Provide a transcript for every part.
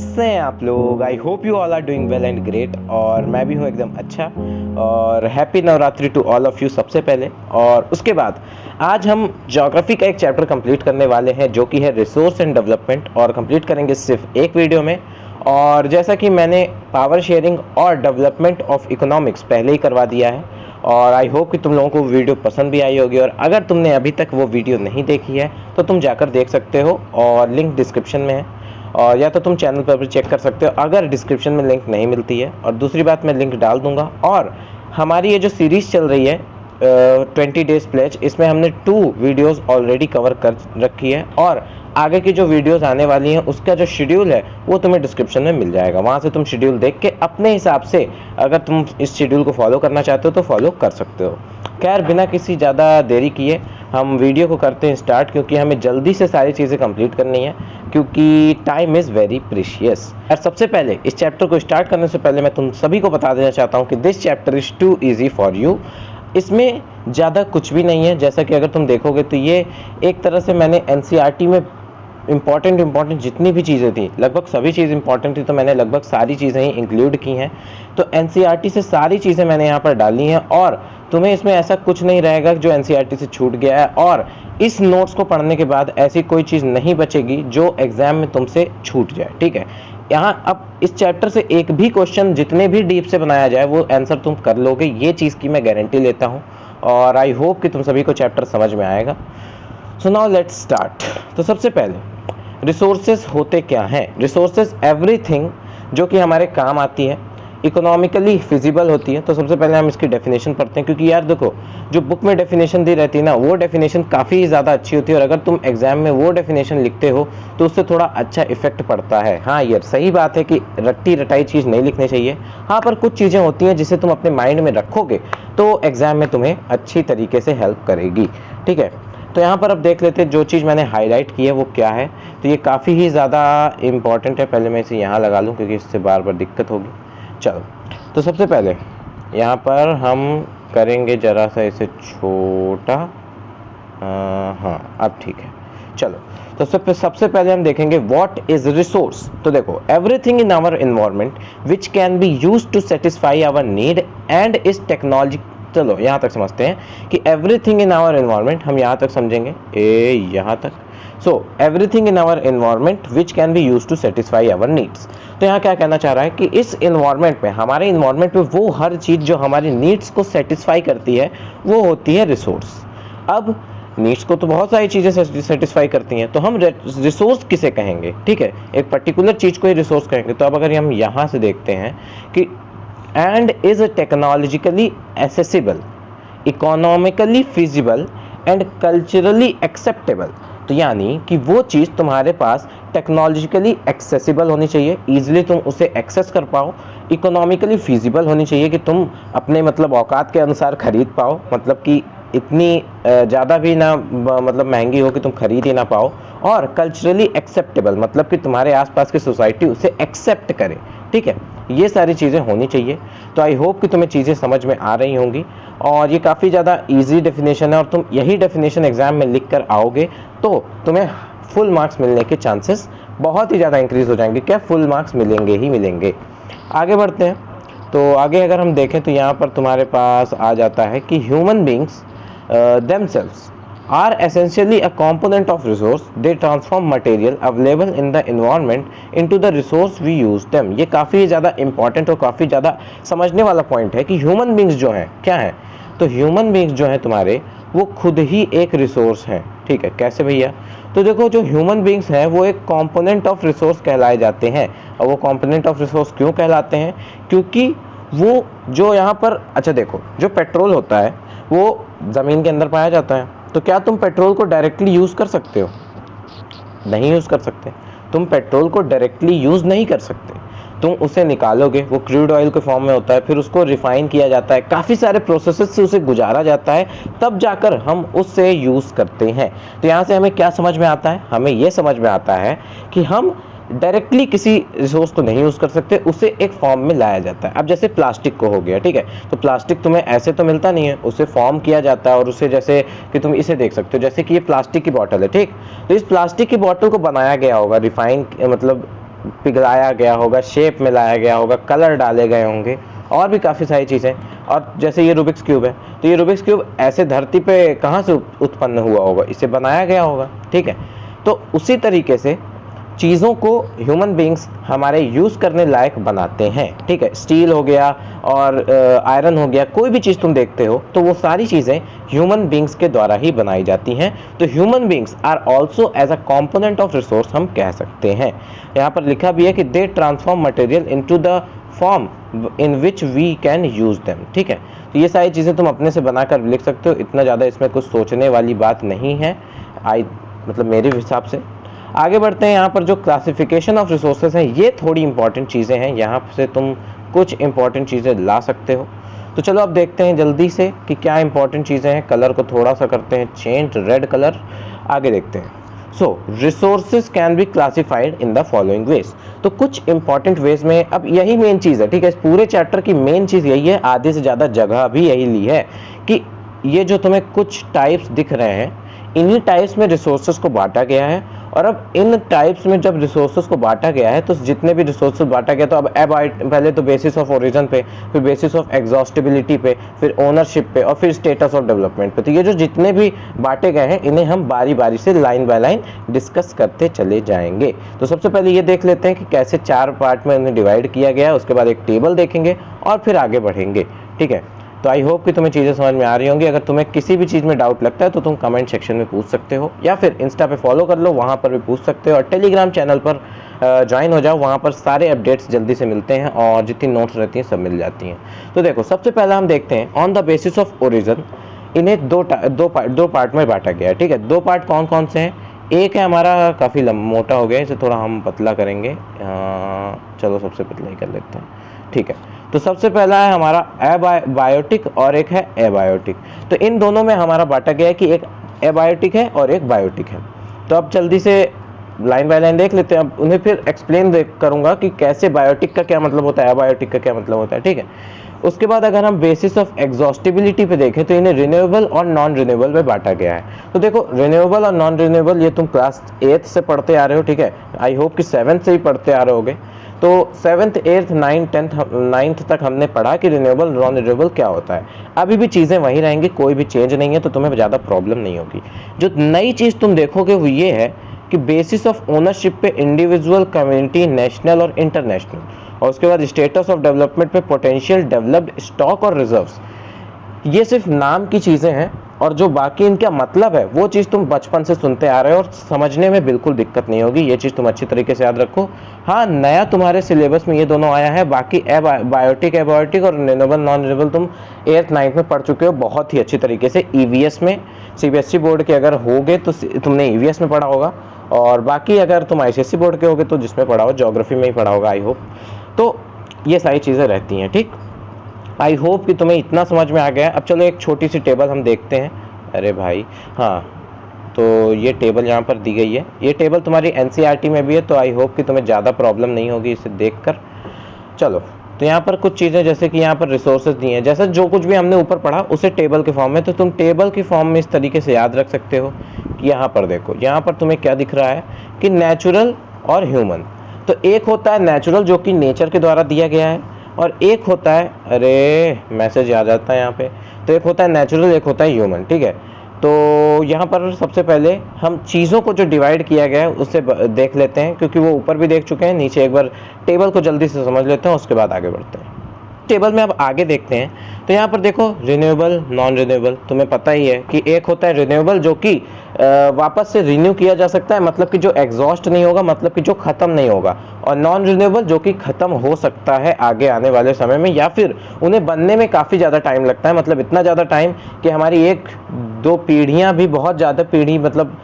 कैसे हैं आप लोग। I hope you all are doing well and great. और मैं भी हूँ एकदम अच्छा। और happy Navratri to all of you सबसे पहले। और उसके बाद आज हम ज्योग्राफी का एक चैप्टर कंप्लीट करने वाले हैं जो कि है रिसोर्स एंड डेवलपमेंट, और कंप्लीट करेंगे सिर्फ एक वीडियो में। और जैसा कि मैंने पावर शेयरिंग और डेवलपमेंट ऑफ इकोनॉमिक्स पहले ही करवा दिया है, और आई होप कि तुम लोगों को वीडियो पसंद भी आई होगी। और अगर तुमने अभी तक वो वीडियो नहीं देखी है तो तुम जाकर देख सकते हो, और लिंक डिस्क्रिप्शन में है, और या तो तुम चैनल पर भी चेक कर सकते हो अगर डिस्क्रिप्शन में लिंक नहीं मिलती है। और दूसरी बात, मैं लिंक डाल दूंगा। और हमारी ये जो सीरीज़ चल रही है 20 डेज प्लेज, इसमें हमने 2 वीडियोस ऑलरेडी कवर कर रखी है, और आगे की जो वीडियोस आने वाली हैं उसका जो शेड्यूल है वो तुम्हें डिस्क्रिप्शन में मिल जाएगा। वहाँ से तुम शेड्यूल देख के अपने हिसाब से अगर तुम इस शेड्यूल को फॉलो करना चाहते हो तो फॉलो कर सकते हो। खैर, बिना किसी ज़्यादा देरी किए हम वीडियो को करते हैं स्टार्ट, क्योंकि हमें जल्दी से सारी चीज़ें कंप्लीट करनी है, क्योंकि टाइम इज़ वेरी प्रीशियस। और सबसे पहले इस चैप्टर को स्टार्ट करने से पहले मैं तुम सभी को बता देना चाहता हूँ कि this chapter is too easy for you. इसमें ज़्यादा कुछ भी नहीं है। जैसा कि अगर तुम देखोगे तो ये एक तरह से मैंने एनसीईआरटी में इम्पॉर्टेंट जितनी भी चीज़ें थी, लगभग सभी चीज़ इंपॉर्टेंट थी, तो मैंने लगभग सारी चीज़ें ही इंक्लूड की हैं। तो एनसीईआरटी से सारी चीज़ें मैंने यहाँ पर डाली हैं, और तुम्हें इसमें ऐसा कुछ नहीं रहेगा जो एनसीईआरटी से छूट गया है। और इस नोट्स को पढ़ने के बाद ऐसी कोई चीज़ नहीं बचेगी जो एग्जाम में तुमसे छूट जाए, ठीक है। यहाँ अब इस चैप्टर से एक भी क्वेश्चन जितने भी डीप से बनाया जाए वो आंसर तुम कर लोगे, ये चीज़ की मैं गारंटी लेता हूँ। और आई होप कि तुम सभी को चैप्टर समझ में आएगा। So now let's start. तो सबसे पहले रिसोर्सेज होते क्या हैं। रिसोर्सेज एवरीथिंग जो कि हमारे काम आती है, इकोनॉमिकली फिजिबल होती है। तो सबसे पहले हम इसकी डेफिनेशन पढ़ते हैं, क्योंकि यार देखो, जो बुक में डेफिनेशन दी रहती है ना, वो डेफिनेशन काफ़ी ज़्यादा अच्छी होती है, और अगर तुम एग्जाम में वो डेफिनेशन लिखते हो तो उससे थोड़ा अच्छा इफेक्ट पड़ता है। हाँ यार, सही बात है कि रट्टी रटाई चीज़ नहीं लिखनी चाहिए। हाँ, पर कुछ चीज़ें होती हैं जिसे तुम अपने माइंड में रखोगे तो एग्जाम में तुम्हें अच्छी तरीके से हेल्प करेगी, ठीक है। तो यहाँ पर अब देख लेते हैं जो चीज़ मैंने हाईलाइट की है वो क्या है। तो ये काफ़ी ही ज़्यादा इम्पॉर्टेंट है। पहले मैं इसे यहाँ लगा लूँ क्योंकि इससे बार बार दिक्कत होगी। चलो, तो सबसे पहले यहाँ पर हम करेंगे ज़रा सा इसे छोटा। हाँ, अब ठीक है। चलो, तो सबसे पहले हम देखेंगे व्हाट इज रिसोर्स। तो देखो, everything in our environment which can be used to satisfy our need and is technology. चलो यहाँ तक समझते हैं कि एवरीथिंग इन आवर एनवायरनमेंट, हम यहाँ तक समझेंगे, यहाँ तक। So everything in our environment which can be use to satisfy our needs. तो यहाँ क्या कहना चाह रहा है कि इस एनवायरनमेंट में, हमारे एनवायरनमेंट में वो हर चीज़ जो हमारी नीड्स को सेटिस्फाई करती है वो होती है रिसोर्स। अब नीड्स को तो बहुत सारी चीज़ें सेटिस्फाई करती हैं, तो हम रिसोर्स किसे कहेंगे, ठीक है, एक पर्टिकुलर चीज़ को ही रिसोर्स कहेंगे। तो अब अगर हम यहाँ से देखते हैं कि and is technologically accessible, economically feasible and culturally acceptable. तो यानी कि वो चीज़ तुम्हारे पास टेक्नोलॉजिकली एक्सेसिबल होनी चाहिए, ईजिली तुम उसे एक्सेस कर पाओ, इकोनॉमिकली फिजिबल होनी चाहिए कि तुम अपने मतलब औकात के अनुसार खरीद पाओ, मतलब कि इतनी ज़्यादा भी ना मतलब महंगी हो कि तुम खरीद ही ना पाओ, और कल्चरली एक्सेप्टेबल मतलब कि तुम्हारे आसपास की सोसाइटी उसे एक्सेप्ट करे, ठीक है। ये सारी चीज़ें होनी चाहिए। तो आई होप कि तुम्हें चीज़ें समझ में आ रही होंगी, और ये काफ़ी ज़्यादा इजी डेफिनेशन है, और तुम यही डेफिनेशन एग्जाम में लिख कर आओगे तो तुम्हें फुल मार्क्स मिलने के चांसेस बहुत ही ज़्यादा इंक्रीज हो जाएंगे। क्या, फुल मार्क्स मिलेंगे ही मिलेंगे। आगे बढ़ते हैं। तो आगे अगर हम देखें तो यहाँ पर तुम्हारे पास आ जाता है कि human beings themselves are essentially a component of resource. They transform material available in the environment into the resource we use them. ये काफ़ी ज़्यादा इंपॉर्टेंट और काफ़ी ज़्यादा समझने वाला पॉइंट है कि ह्यूमन बींग्स जो हैं क्या हैं। तो ह्यूमन बींग्स जो हैं तुम्हारे, वो खुद ही एक रिसोर्स हैं, ठीक है। कैसे भैया? तो देखो, जो ह्यूमन बींग्स हैं वो एक कंपोनेंट ऑफ रिसोर्स कहलाए जाते हैं। और वो कंपोनेंट ऑफ रिसोर्स क्यों कहलाते हैं? क्योंकि वो जो यहाँ पर, अच्छा देखो, जो पेट्रोल होता है वो ज़मीन के अंदर पाया जाता है। तो क्या तुम पेट्रोल को डायरेक्टली यूज़ कर सकते हो? नहीं यूज़ कर सकते। तुम पेट्रोल को डायरेक्टली यूज़ नहीं कर सकते। तुम उसे निकालोगे, वो क्रूड ऑयल के फॉर्म में होता है, फिर उसको रिफाइन किया जाता है, काफ़ी सारे प्रोसेसेस से उसे गुजारा जाता है, तब जाकर हम उससे यूज़ करते हैं। तो यहाँ से हमें क्या समझ में आता है? हमें ये समझ में आता है कि हम डायरेक्टली किसी रिसोर्स को नहीं यूज़ कर सकते, उसे एक फॉर्म में लाया जाता है। अब जैसे प्लास्टिक को हो गया, ठीक है, तो प्लास्टिक तुम्हें ऐसे तो मिलता नहीं है, उसे फॉर्म किया जाता है, और उसे जैसे कि तुम इसे देख सकते हो, जैसे कि ये प्लास्टिक की बॉटल है, ठीक। तो इस प्लास्टिक की बॉटल को बनाया गया होगा, रिफाइन मतलब पिघलाया गया होगा, शेप में लाया गया होगा, कलर डाले गए होंगे और भी काफ़ी सारी चीज़ें। और जैसे ये रूबिक्स क्यूब है, तो ये रूबिक्स क्यूब ऐसे धरती पे कहाँ से उत्पन्न हुआ होगा, इसे बनाया गया होगा, ठीक है। तो उसी तरीके से चीज़ों को ह्यूमन बींग्स हमारे यूज़ करने लायक बनाते हैं, ठीक है। स्टील हो गया और आयरन हो गया, कोई भी चीज़ तुम देखते हो तो वो सारी चीज़ें ह्यूमन बींग्स के द्वारा ही बनाई जाती हैं। तो human beings are also as a component of resource हम कह सकते हैं। यहाँ पर लिखा भी है कि they transform material into the form in which we can use them, ठीक है। तो ये सारी चीज़ें तुम अपने से बनाकर लिख सकते हो, इतना ज़्यादा इसमें कुछ सोचने वाली बात नहीं है, मतलब मेरे हिसाब से। आगे बढ़ते हैं। यहाँ पर जो क्लासिफिकेशन ऑफ रिसोर्सेज हैं, ये थोड़ी इंपॉर्टेंट चीज़ें हैं, यहाँ से तुम कुछ इंपॉर्टेंट चीज़ें ला सकते हो। तो चलो अब देखते हैं जल्दी से कि क्या इंपॉर्टेंट चीज़ें हैं। कलर को थोड़ा सा करते हैं चेंज, रेड कलर। आगे देखते हैं। So resources can be classified in the following ways. तो कुछ इंपॉर्टेंट वेज में, अब यही मेन चीज़ है, ठीक है। इस पूरे चैप्टर की मेन चीज़ यही है, आधे से ज़्यादा जगह भी यही ली है कि ये जो तुम्हें कुछ टाइप्स दिख रहे हैं, इन्हीं टाइप्स में रिसोर्सेज को बांटा गया है। और अब इन टाइप्स में जब रिसोर्सेज को बांटा गया है, तो जितने भी रिसोर्सेज बांटा गया, तो अब पहले तो बेसिस ऑफ ओरिजिन पे, फिर बेसिस ऑफ एग्जॉस्टिबिलिटी पे, फिर ओनरशिप पे और फिर स्टेटस ऑफ डेवलपमेंट पे। तो ये जो जितने भी बांटे गए हैं, इन्हें हम बारी बारी से लाइन बाय लाइन डिस्कस करते चले जाएंगे। तो सबसे पहले ये देख लेते हैं कि कैसे 4 पार्ट में उन्हें डिवाइड किया गया है। उसके बाद एक टेबल देखेंगे और फिर आगे बढ़ेंगे, ठीक है। तो आई होप कि तुम्हें चीज़ें समझ में आ रही होंगी। अगर तुम्हें किसी भी चीज़ में डाउट लगता है तो तुम कमेंट सेक्शन में पूछ सकते हो, या फिर इंस्टा पे फॉलो कर लो, वहाँ पर भी पूछ सकते हो। और टेलीग्राम चैनल पर ज्वाइन हो जाओ, वहाँ पर सारे अपडेट्स जल्दी से मिलते हैं और जितनी नोट्स रहती हैं सब मिल जाती हैं। तो देखो, सबसे पहला हम देखते हैं on the basis of origin. इन्हें दो पार्ट में बांटा गया है, ठीक है। 2 पार्ट कौन कौन से हैं? एक है हमारा, काफ़ी मोटा हो गया, इसे थोड़ा हम पतला करेंगे। चलो सबसे पतला ही कर लेते हैं, ठीक है। तो सबसे पहला है हमारा एबायोटिक और एक है एबायोटिक। तो इन दोनों में हमारा बांटा गया है कि एक एबायोटिक है और एक बायोटिक है। तो अब जल्दी से लाइन बाय लाइन देख लेते हैं। अब उन्हें फिर एक्सप्लेन करूंगा कि कैसे बायोटिक का क्या मतलब होता है, एबायोटिक का क्या मतलब होता है, ठीक है। उसके बाद अगर हम बेसिस ऑफ एग्जॉस्टिबिलिटी पे देखें, तो इन्हें रिन्यूएबल और नॉन रिन्यूएबल में बांटा गया है। तो देखो, रिन्यूएबल और नॉन रिन्यूएबल ये तुम क्लास 8th से पढ़ते आ रहे हो, ठीक है। आई होप कि 7th से ही पढ़ते आ रहे होगे। तो 7th 8th 9th 10th 9th तक हमने पढ़ा कि रिन्यूएबल नॉन रिन्यूएबल क्या होता है। अभी भी चीज़ें वही रहेंगी, कोई भी चेंज नहीं है, तो तुम्हें ज़्यादा प्रॉब्लम नहीं होगी। जो नई चीज़ तुम देखोगे वो ये है कि बेसिस ऑफ ओनरशिप पे इंडिविजुअल, कम्युनिटी, नेशनल और इंटरनेशनल, और उसके बाद स्टेटस ऑफ डेवलपमेंट पे पोटेंशियल, डेवलप्ड, स्टॉक और रिजर्व्स। ये सिर्फ नाम की चीज़ें हैं, और जो बाकी इनका मतलब है वो चीज़ तुम बचपन से सुनते आ रहे हो और समझने में बिल्कुल दिक्कत नहीं होगी। ये चीज़ तुम अच्छी तरीके से याद रखो। हाँ, नया तुम्हारे सिलेबस में ये दोनों आया है, बाकी बायोटिक, एबायोटिक और रिन्यूएबल नॉन रिन्यूएबल तुम 8th 9th में पढ़ चुके हो बहुत ही अच्छी तरीके से। ईवीएस में, सीबीएसई बोर्ड के अगर होगे तो तुमने ईवीएस में पढ़ा होगा, और बाकी अगर तुम आईसीएसई बोर्ड के होगे तो जिसमें पढ़ा हो, ज्योग्राफी में ही पढ़ा होगा आई होप। तो ये सारी चीज़ें रहती हैं, ठीक। आई होप कि तुम्हें इतना समझ में आ गया है। अब चलो एक छोटी सी टेबल हम देखते हैं। अरे भाई, हाँ, तो ये टेबल यहाँ पर दी गई है। ये टेबल तुम्हारी एनसीईआरटी में भी है, तो आई होप कि तुम्हें ज़्यादा प्रॉब्लम नहीं होगी इसे देखकर। चलो, तो यहाँ पर कुछ चीज़ें, जैसे कि यहाँ पर रिसोर्सेज दी हैं, जैसे जो कुछ भी हमने ऊपर पढ़ा उसे टेबल के फॉर्म में, तो तुम टेबल के फॉर्म में इस तरीके से याद रख सकते हो कि यहाँ पर देखो, यहाँ पर तुम्हें क्या दिख रहा है कि नेचुरल और ह्यूमन। तो एक होता है नेचुरल, जो कि नेचर के द्वारा दिया गया है, और एक होता है, अरे मैसेज आ जाता है यहाँ पे, तो एक होता है नेचुरल, एक होता है ह्यूमन, ठीक है। तो यहाँ पर सबसे पहले हम चीज़ों को जो डिवाइड किया गया है उससे देख लेते हैं, क्योंकि वो ऊपर भी देख चुके हैं, नीचे एक बार टेबल को जल्दी से समझ लेते हैं, उसके बाद आगे बढ़ते हैं। टेबल में अब आगे देखते हैं, तो यहाँ पर देखो रिन्यूएबल, नॉन रिन्यूएबल, तुम्हें पता ही है कि एक होता है रिन्यूएबल जो कि वापस से रिन्यू किया जा सकता है, मतलब कि जो एग्जॉस्ट नहीं होगा, मतलब कि जो ख़त्म नहीं होगा, और नॉन रिन्यूएबल जो कि ख़त्म हो सकता है आगे आने वाले समय में, या फिर उन्हें बनने में काफ़ी ज़्यादा टाइम लगता है, मतलब इतना ज़्यादा टाइम कि हमारी 1-2 पीढ़ियाँ भी, बहुत ज़्यादा पीढ़ी, मतलब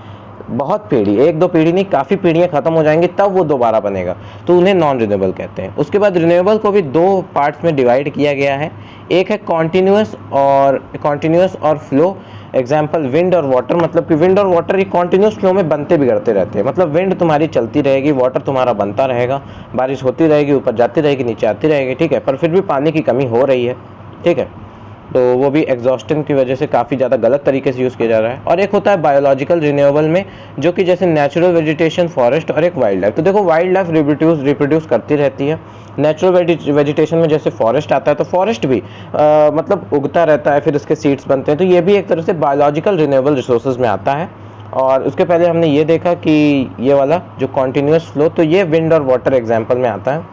बहुत पीढ़ी, 1-2 पीढ़ी नहीं, काफ़ी पीढ़ियाँ खत्म हो जाएंगी तब वो दोबारा बनेगा, तो उन्हें नॉन रिन्यूएबल कहते हैं। उसके बाद रिन्यूएबल को भी 2 पार्ट्स में डिवाइड किया गया है। एक है कॉन्टिन्यूस और फ्लो। एग्जाम्पल विंड और वाटर, मतलब कि विंड और वाटर ये कॉन्टिन्यूस फ्लो में बनते बिगड़ते रहते हैं, मतलब विंड तुम्हारी चलती रहेगी, वाटर तुम्हारा बनता रहेगा, बारिश होती रहेगी, ऊपर जाती रहेगी, नीचे आती रहेगी, ठीक है, पर फिर भी पानी की कमी हो रही है, ठीक है। तो वो भी एग्जॉस्टिन की वजह से काफ़ी ज़्यादा गलत तरीके से यूज़ किया जा रहा है। और एक होता है बायोलॉजिकल रिन्यूएबल में, जो कि जैसे नेचुरल वेजिटेशन, फॉरेस्ट और एक वाइल्ड लाइफ। तो देखो वाइल्ड लाइफ रिप्रोड्यूस करती रहती है। नेचुरल वेजिटेशन में जैसे फॉरेस्ट आता है तो फॉरेस्ट भी मतलब उगता रहता है, फिर इसके सीड्स बनते हैं, तो ये भी एक तरह से बायोलॉजिकल रिन्यूएबल रिसोर्सेज में आता है। और उसके पहले हमने ये देखा कि ये वाला जो कॉन्टिन्यूस फ्लो, तो ये विंड और वाटर एग्जाम्पल में आता है,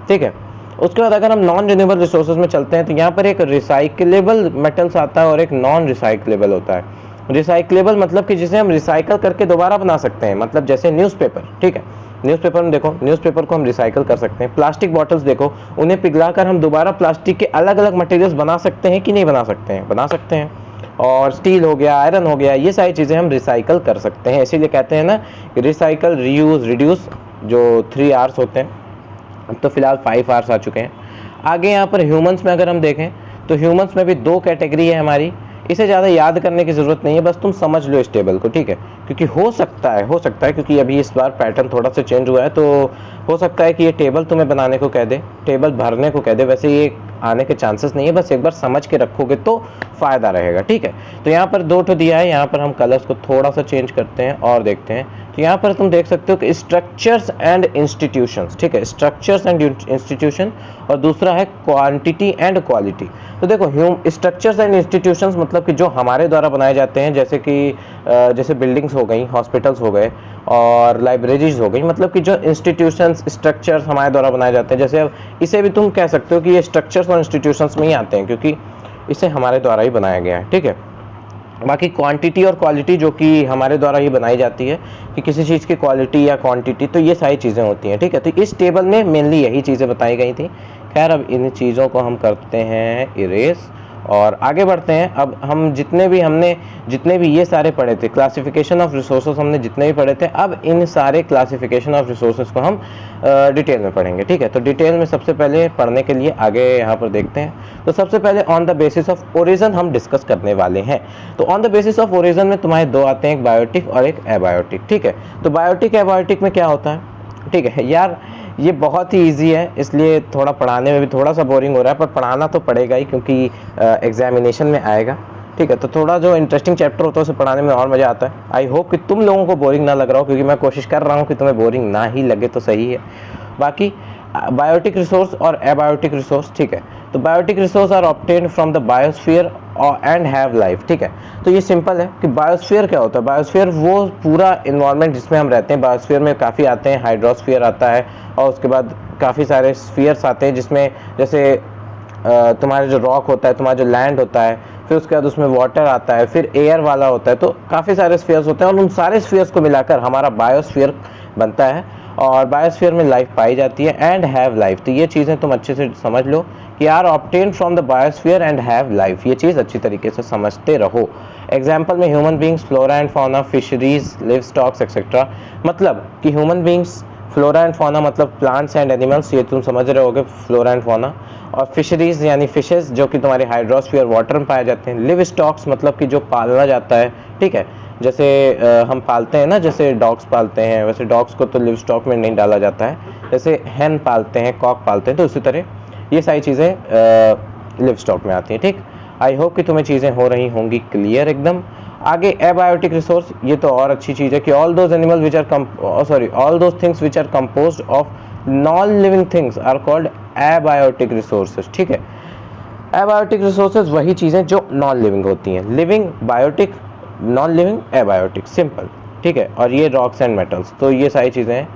ठीक है। उसके बाद अगर हम नॉन रिन्यूएबल रिसोर्सेज में चलते हैं तो यहाँ पर एक रिसाइक्लेबल मेटल्स आता है और एक नॉन रिसाइक्लेबल होता है। रिसाइक्लेबल मतलब कि जिसे हम रिसाइकल करके दोबारा बना सकते हैं, मतलब जैसे न्यूज़पेपर, ठीक है। न्यूज़पेपर में देखो, न्यूज़पेपर को हम रिसाइकल कर सकते हैं। प्लास्टिक बॉटल्स देखो, उन्हें पिघलाकर हम दोबारा प्लास्टिक के अलग अलग मटेरियल्स बना सकते हैं कि नहीं बना सकते हैं? बना सकते हैं। और स्टील हो गया, आयरन हो गया, ये सारी चीज़ें हम रिसाइकल कर सकते हैं। इसीलिए कहते हैं ना रिसाइकल, रीयूज, रिड्यूस, जो 3 R's होते हैं। अब तो फिलहाल 5 R's आ चुके हैं। आगे यहाँ पर ह्यूमंस में अगर हम देखें तो ह्यूमंस में भी 2 कैटेगरी है हमारी। इसे ज़्यादा याद करने की ज़रूरत नहीं है, बस तुम समझ लो इस टेबल को, ठीक है। क्योंकि हो सकता है क्योंकि अभी इस बार पैटर्न थोड़ा सा चेंज हुआ है, तो हो सकता है कि ये टेबल तुम्हें बनाने को कह दे, टेबल भरने को कह दे। वैसे ये आने के चांसेस नहीं है, बस एक बार समझ के रखोगे तो फ़ायदा रहेगा, ठीक है। तो यहाँ पर 2 दिया है, यहाँ पर हम कलर्स को थोड़ा सा चेंज करते हैं और देखते हैं। तो यहाँ पर तुम देख सकते हो कि स्ट्रक्चर्स एंड इंस्टीट्यूशंस, ठीक है, स्ट्रक्चर्स एंड इंस्टीट्यूशन, और दूसरा है क्वांटिटी एंड क्वालिटी। तो देखो स्ट्रक्चर्स एंड इंस्टीट्यूशंस मतलब कि जो हमारे द्वारा बनाए जाते हैं, जैसे कि जैसे बिल्डिंग्स हो गई, हॉस्पिटल्स हो गए और लाइब्रेरीज हो गई, मतलब कि जो इंस्टीट्यूशंस, स्ट्रक्चर्स हमारे द्वारा बनाए जाते हैं। जैसे अब इसे भी तुम कह सकते हो कि ये स्ट्रक्चर्स और इंस्टीट्यूशंस में ही आते हैं, क्योंकि इसे हमारे द्वारा ही बनाया गया है, ठीक है। बाकी क्वांटिटी और क्वालिटी जो कि हमारे द्वारा ही बनाई जाती है, कि किसी चीज़ की क्वालिटी या क्वांटिटी, तो ये सारी चीज़ें होती हैं, ठीक है। तो इस टेबल में मेनली यही चीज़ें बताई गई थी। खैर अब इन चीज़ों को हम करते हैं इरेज और आगे बढ़ते हैं। अब हम जितने भी ये सारे पढ़े थे, क्लासिफिकेशन ऑफ रिसोर्सेज हमने जितने भी पढ़े थे, अब इन सारे क्लासिफिकेशन ऑफ रिसोर्सेज को हम डिटेल में पढ़ेंगे, ठीक है। तो डिटेल में सबसे पहले पढ़ने के लिए आगे यहाँ पर देखते हैं। तो सबसे पहले on the basis of origin हम डिस्कस करने वाले हैं। तो on the basis of origin में तुम्हारे 2 आते हैं, एक बायोटिक और एक एबायोटिक, ठीक है। तो बायोटिक एबायोटिक में क्या होता है, ठीक है यार, ये बहुत ही इजी है, इसलिए थोड़ा पढ़ाने में भी थोड़ा सा बोरिंग हो रहा है, पर पढ़ाना तो पड़ेगा ही क्योंकि एग्जामिनेशन में आएगा, ठीक है। तो थोड़ा जो इंटरेस्टिंग चैप्टर होता है उसे पढ़ाने में और मज़ा आता है। आई होप कि तुम लोगों को बोरिंग ना लग रहा हो, क्योंकि मैं कोशिश कर रहा हूँ कि तुम्हें बोरिंग ना ही लगे तो सही है। बाकी बायोटिक रिसोर्स और एबायोटिक रिसोर्स, ठीक है। तो biotic resource are obtained from the biosphere and have life, ठीक है। तो ये सिंपल है कि बायोस्फीयर क्या होता है। बायोस्फीयर वो पूरा इन्वायरमेंट जिसमें हम रहते हैं। बायोस्फीयर में काफ़ी आते हैं, हाइड्रोस्फीयर आता है और उसके बाद काफ़ी सारे स्फीयर्स आते हैं, जिसमें जैसे तुम्हारा जो रॉक होता है, तुम्हारा जो लैंड होता है, फिर उसके बाद उसमें वाटर आता है, फिर एयर वाला होता है। तो काफ़ी सारे स्फीयर्स होते हैं और उन सारे स्फीयर्स को मिलाकर हमारा बायोस्फीयर बनता है और बायोस्फीयर में लाइफ पाई जाती है एंड हैव लाइफ। तो ये चीज़ें तुम अच्छे से समझ लो कि are obtain from the biosphere and have life, ये चीज़ अच्छी तरीके से समझते रहो। एग्जाम्पल में human beings, flora and fauna, fisheries, livestocks etcetera. मतलब कि human beings, flora and fauna मतलब प्लांट्स एंड एनिमल्स, ये तुम समझ रहे होगे फ्लोरा एंड फौना। और फिशरीज यानी फिशेस जो कि तुम्हारे हाइड्रोस्फीयर वाटर में पाए जाते हैं। लिव स्टॉक्स मतलब कि जो पालना जाता है, ठीक है। जैसे हम पालते हैं ना, जैसे डॉग्स पालते हैं, वैसे डॉग्स को तो लिव स्टॉक में नहीं डाला जाता है। जैसे हैन पालते हैं, कॉक पालते हैं, तो उसी तरह ये सारी चीज़ें लिव स्टॉक में आती हैं, ठीक। आई होप कि तुम्हें चीज़ें हो रही होंगी क्लियर एकदम। आगे एबायोटिक रिसोर्स, ये तो और अच्छी चीज़ है कि all those animal which are all those things which are composed of non living things are called abiotic resources, ठीक है। एबायोटिक रिसोर्सेज वही चीज़ें जो नॉन लिविंग होती हैं। Living biotic, non living abiotic, simple, ठीक है। और ये रॉक्स एंड मेटल्स, तो ये सारी चीज़ें हैं।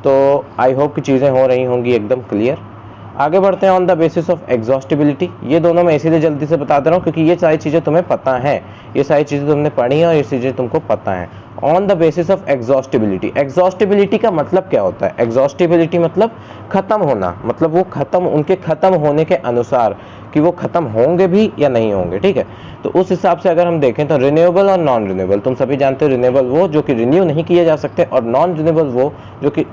तो आई होप कि चीज़ें हो रही होंगी एकदम क्लियर। आगे बढ़ते हैं on the basis of exhaustibility. ये दोनों मैं इसीलिए जल्दी से बता दे रहा हूँ क्योंकि ये सारी चीज़ें तुम्हें पता हैं, ये सारी चीज़ें तुमने पढ़ी हैं और ये चीज़ें तुमको पता हैं। On the basis of exhaustibility, exhaustibility का मतलब क्या होता है? एग्जॉस्टिबिलिटी मतलब खत्म होना, मतलब वो खत्म, उनके खत्म होने के अनुसार कि वो खत्म होंगे भी या नहीं होंगे, ठीक है। तो उस हिसाब से अगर हम देखें तो रिन्यूएबल और नॉन रिन्यूएबल, तुम सभी जानते हो रिन्यूएबल वो जो कि रिन्यू नहीं किए जा सकते और नॉन रिन्यूएबल वो जो कि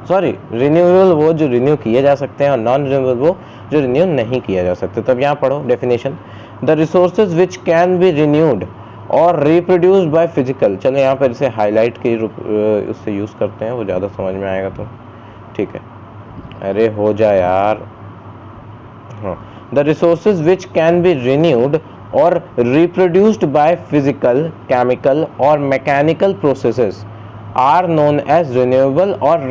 रिन्यूएबल वो जो रिन्यू किए जा सकते हैं और नॉन रिन्यूएबल वो जो रिन्यू नहीं किया जा सकते। तो अब यहाँ पढ़ो definition, the resources which can B renewed और रिप्रोड्यूस्ड बाय फिजिकल। चलो यहाँ पर इसे हाईलाइट के उससे यूज़ करते हैं, वो ज़्यादा समझ में आएगा तो, ठीक है। अरे हो जा यार, हाँ। The resources which can be renewed और रिप्रोड्यूस्ड बाय फिजिकल, केमिकल और mechanical processes are known as renewable और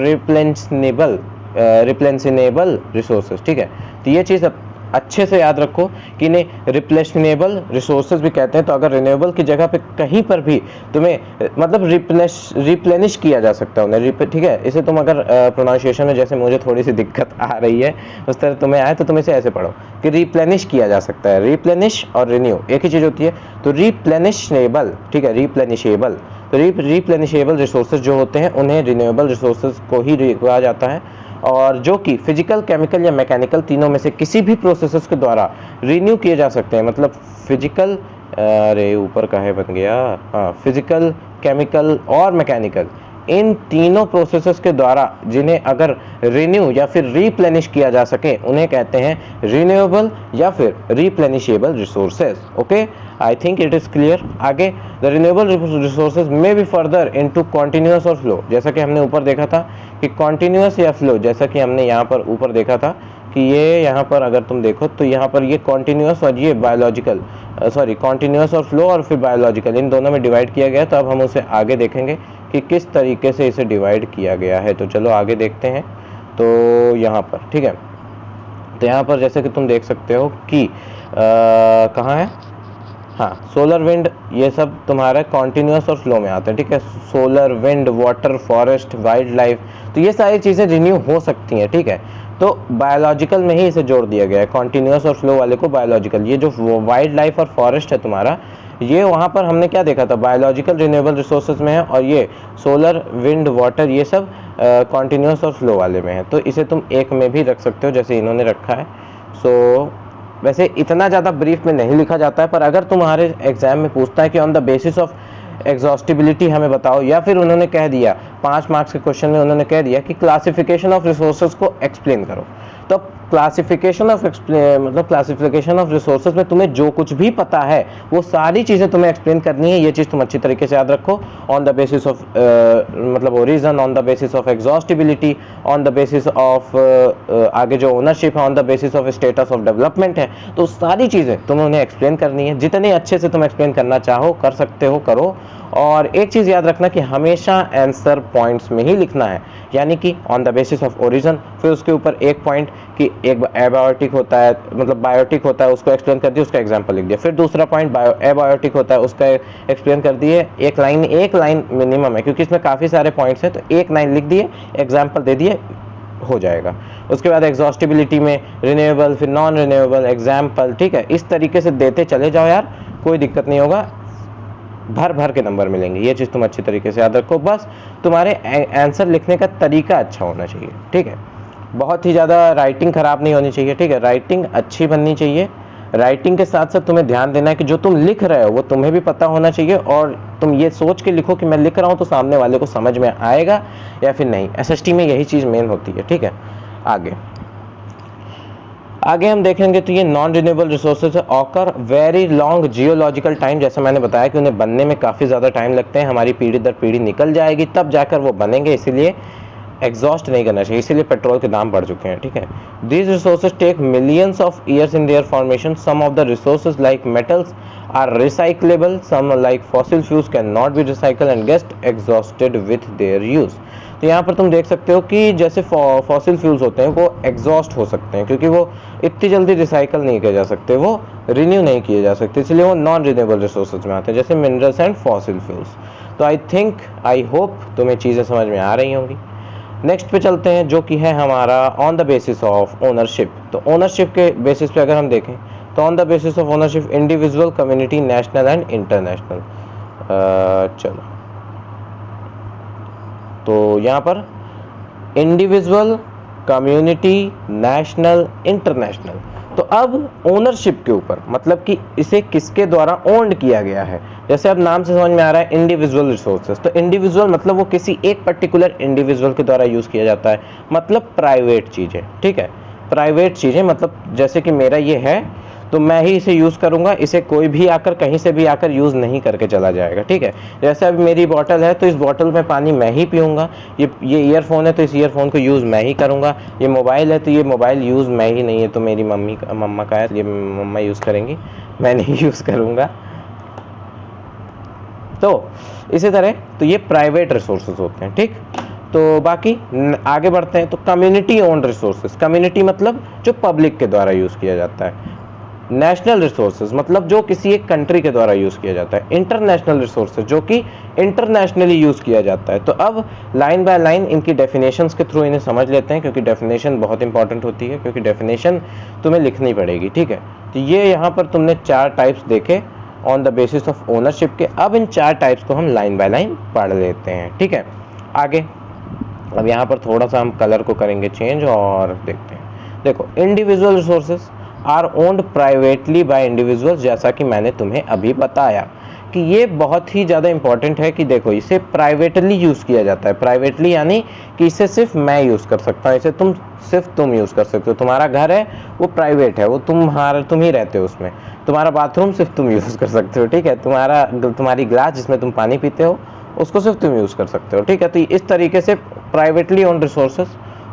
रिप्लेनिशेबल रिसोर्सेज। ठीक है, तो ये चीज़ अच्छे से याद रखो कि इन्हें रिप्लेनिशेबल रिसोर्सेज भी कहते हैं। तो अगर रिन्यूएबल की जगह पे कहीं पर भी तुम्हें मतलब रिप्लेनिश किया जा सकता है उन्हें, ठीक है। इसे तुम अगर प्रोनाउंसिएशन में जैसे मुझे थोड़ी सी दिक्कत आ रही है उस तरह तुम्हें आए तो तुम इसे ऐसे पढ़ो कि रिप्लेनिश किया जा सकता है। रिप्लेनिश और रिन्यू एक ही चीज़ होती है। तो रिप्लेनिशेबल, ठीक है, रिप्लेनिशेबल, तो रिप्लेनिशेबल रिसोर्सेज जो होते हैं उन्हें रिन्यूएबल रिसोर्सेज को ही कहा जाता है, और जो कि फिजिकल, केमिकल या मैकेनिकल तीनों में से किसी भी प्रोसेसेस के द्वारा रिन्यू किए जा सकते हैं। मतलब फिजिकल, अरे ऊपर का है बन गया, हाँ, फिजिकल, केमिकल और मैकेनिकल, इन तीनों प्रोसेसेस के द्वारा जिन्हें अगर रिन्यू या फिर रिप्लेनिश किया जा सके उन्हें कहते हैं रिन्यूएबल या फिर replenishable resources. Okay, I think it is clear. आगे, the renewable resources may be further into continuous और फ्लो, जैसा कि हमने ऊपर देखा था कि कॉन्टिन्यूअस या फ्लो, जैसा कि हमने यहाँ पर ऊपर देखा था कि ये यहाँ पर अगर तुम देखो तो यहाँ पर ये कॉन्टिन्यूअस और ये बायोलॉजिकल, कॉन्टिन्यूअस और फ्लो और फिर बायोलॉजिकल, इन दोनों में डिवाइड किया गया। तो अब हम उसे आगे देखेंगे कि किस तरीके से इसे डिवाइड किया गया है। तो चलो आगे देखते हैं। तो यहाँ पर, ठीक है, तो यहाँ पर जैसे कि तुम देख सकते हो कि कहाँ है, हाँ, सोलर, विंड, ये सब तुम्हारा कॉन्टिन्यूअस और फ्लो में आते हैं। ठीक है, solar, wind, water, forest, wild life, तो ये सारी चीज़ें रिन्यू हो सकती हैं। ठीक है, तो बायोलॉजिकल में ही इसे जोड़ दिया गया है, कॉन्टिन्यूअस और फ्लो वाले को बायोलॉजिकल। ये जो वाइल्ड लाइफ और फॉरेस्ट है तुम्हारा, ये वहाँ पर हमने क्या देखा था, बायोलॉजिकल रिन्यूएबल रिसोर्सेज में है, और ये सोलर, विंड, वाटर, ये सब कॉन्टिन्यूअस और फ्लो वाले में है। तो इसे तुम एक में भी रख सकते हो जैसे इन्होंने रखा है। सो वैसे इतना ज़्यादा ब्रीफ में नहीं लिखा जाता है, पर अगर तुम्हारे एग्जाम में पूछता है कि on the basis of exhaustibility हमें बताओ, या फिर उन्होंने कह दिया 5 मार्क्स के क्वेश्चन में उन्होंने कह दिया कि क्लासिफिकेशन ऑफ रिसोर्सेज को एक्सप्लेन करो, तो क्लासिफिकेशन ऑफ रिसोर्सेज में तुम्हें जो कुछ भी पता है वो सारी चीज़ें तुम्हें एक्सप्लेन करनी है। ये चीज़ तुम अच्छी तरीके से याद रखो। On the basis of origin, on the basis of exhaustibility, on the basis of आगे जो ओनरशिप है, on the basis of status of development है, तो सारी चीज़ें तुम्हें उन्हें एक्सप्लेन करनी है। जितने अच्छे से तुम एक्सप्लेन करना चाहो कर सकते हो, करो। और एक चीज़ याद रखना कि हमेशा आंसर पॉइंट्स में ही लिखना है, यानी कि on the basis of origin, फिर उसके ऊपर एक पॉइंट कि एक एबायोटिक होता है, मतलब बायोटिक होता है, उसको एक्सप्लेन कर दिया, उसका एग्जांपल लिख दिया। फिर दूसरा पॉइंट एबायोटिक होता है, उसका एक्सप्लेन कर दिए, एक लाइन मिनिमम है क्योंकि इसमें काफ़ी सारे पॉइंट्स हैं, तो एक लाइन लिख दिए, एग्जाम्पल दे दिए, हो जाएगा। उसके बाद एग्जॉस्टिबिलिटी में रिन्यूएबल, फिर नॉन रिन्यूएबल, एग्जाम्पल। ठीक है, इस तरीके से देते चले जाओ यार, कोई दिक्कत नहीं होगा, भर भर के नंबर मिलेंगे। ये चीज़ तुम अच्छी तरीके से याद रखो, बस तुम्हारे आंसर लिखने का तरीका अच्छा होना चाहिए। ठीक है, बहुत ही ज़्यादा राइटिंग ख़राब नहीं होनी चाहिए। ठीक है, राइटिंग अच्छी बननी चाहिए। राइटिंग के साथ साथ तुम्हें ध्यान देना है कि जो तुम लिख रहे हो वो तुम्हें भी पता होना चाहिए, और तुम ये सोच के लिखो कि मैं लिख रहा हूँ तो सामने वाले को समझ में आएगा या फिर नहीं। एसएसटी में यही चीज़ मेन होती है। ठीक है, आगे हम देखेंगे तो ये नॉन रिन्यूएबल रिसोर्सेज है, occur very long geological time. जैसे मैंने बताया कि उन्हें बनने में काफ़ी ज़्यादा टाइम लगते हैं, हमारी पीढ़ी दर पीढ़ी निकल जाएगी तब जाकर वो बनेंगे, इसीलिए एग्जॉस्ट नहीं करना चाहिए, इसीलिए पेट्रोल के दाम बढ़ चुके हैं। ठीक है, these resources take millions of years in their formation. Some of the resources like metals are recyclable, some like fossil fuels can not be recycle and get exhausted with their use. तो यहाँ पर तुम देख सकते हो कि जैसे fossil fuels होते हैं वो एग्जॉस्ट हो सकते हैं क्योंकि वो इतनी जल्दी रिसाइकल नहीं किए जा सकते, वो रिन्यू नहीं किए जा सकते, इसलिए वो नॉन रिन्यूएबल रिसोर्सेज में आते हैं, जैसे मिनरल्स एंड फॉसिल फ्यूल्स। तो आई होप तुम्हें चीज़ें समझ में आ रही होंगी। नेक्स्ट पे चलते हैं जो कि है हमारा on the basis of ownership. तो ओनरशिप के बेसिस पे अगर हम देखें तो on the basis of ownership individual, community, national and international. चलो, तो यहाँ पर इंडिविजुअल, कम्युनिटी, नेशनल, इंटरनेशनल। तो अब ओनरशिप के ऊपर मतलब कि इसे किसके द्वारा ओन्ड किया गया है, जैसे अब नाम से समझ में आ रहा है इंडिविजुअल रिसोर्सेज। तो इंडिविजुअल मतलब वो किसी एक पर्टिकुलर इंडिविजुअल के द्वारा यूज किया जाता है, मतलब प्राइवेट चीजें। ठीक है, प्राइवेट चीजें, मतलब जैसे कि मेरा ये है तो मैं ही इसे यूज़ करूँगा, इसे कोई भी आकर कहीं से भी आकर यूज़ नहीं करके चला जाएगा, ठीक है। जैसे अभी मेरी बॉटल है तो इस बॉटल में पानी मैं ही पीऊँगा, ये ईयरफोन है तो इस ईयरफोन को यूज़ मैं ही करूँगा, ये मोबाइल है तो ये मोबाइल यूज़ मैं ही नहीं है, तो मेरी मम्मा का है, ये मम्मा यूज़ करेंगी, मैं नहीं यूज़ करूँगा। तो इसी तरह तो ये प्राइवेट रिसोर्सेज होते हैं, ठीक। तो बाकी आगे बढ़ते हैं। तो कम्युनिटी ओन्ड रिसोर्सेज, कम्युनिटी मतलब जो पब्लिक के द्वारा यूज़ किया जाता है। नेशनल रिसोर्सेज मतलब जो किसी एक कंट्री के द्वारा यूज़ किया जाता है। इंटरनेशनल रिसोर्सेज जो कि इंटरनेशनली यूज़ किया जाता है। तो अब लाइन बाय लाइन इनकी डेफिनेशंस के थ्रू इन्हें समझ लेते हैं, क्योंकि डेफिनेशन बहुत इंपॉर्टेंट होती है, क्योंकि डेफिनेशन तुम्हें लिखनी पड़ेगी, ठीक है। तो ये यहाँ पर तुमने 4 टाइप्स देखे on the basis of ownership के। अब इन 4 टाइप्स को हम लाइन बाय लाइन पढ़ लेते हैं, ठीक है। आगे अब यहाँ पर थोड़ा सा हम कलर को करेंगे चेंज और देखते हैं। देखो, individual resources are owned privately by individuals, जैसा कि मैंने तुम्हें अभी बताया कि ये बहुत ही ज़्यादा इंपॉर्टेंट है कि देखो इसे प्राइवेटली यूज़ किया जाता है। प्राइवेटली यानी कि इसे सिर्फ मैं यूज़ कर सकता हूँ, इसे सिर्फ तुम यूज़ कर सकते हो। तुम्हारा घर है वो प्राइवेट है, वो तुम ही रहते हो उसमें। तुम्हारा बाथरूम सिर्फ तुम यूज़ कर सकते हो, ठीक है। तुम्हारी ग्लास जिसमें तुम पानी पीते हो उसको सिर्फ तुम यूज़ कर सकते हो, ठीक है। तो इस तरीके से प्राइवेटली ओन रिसोर्सेज।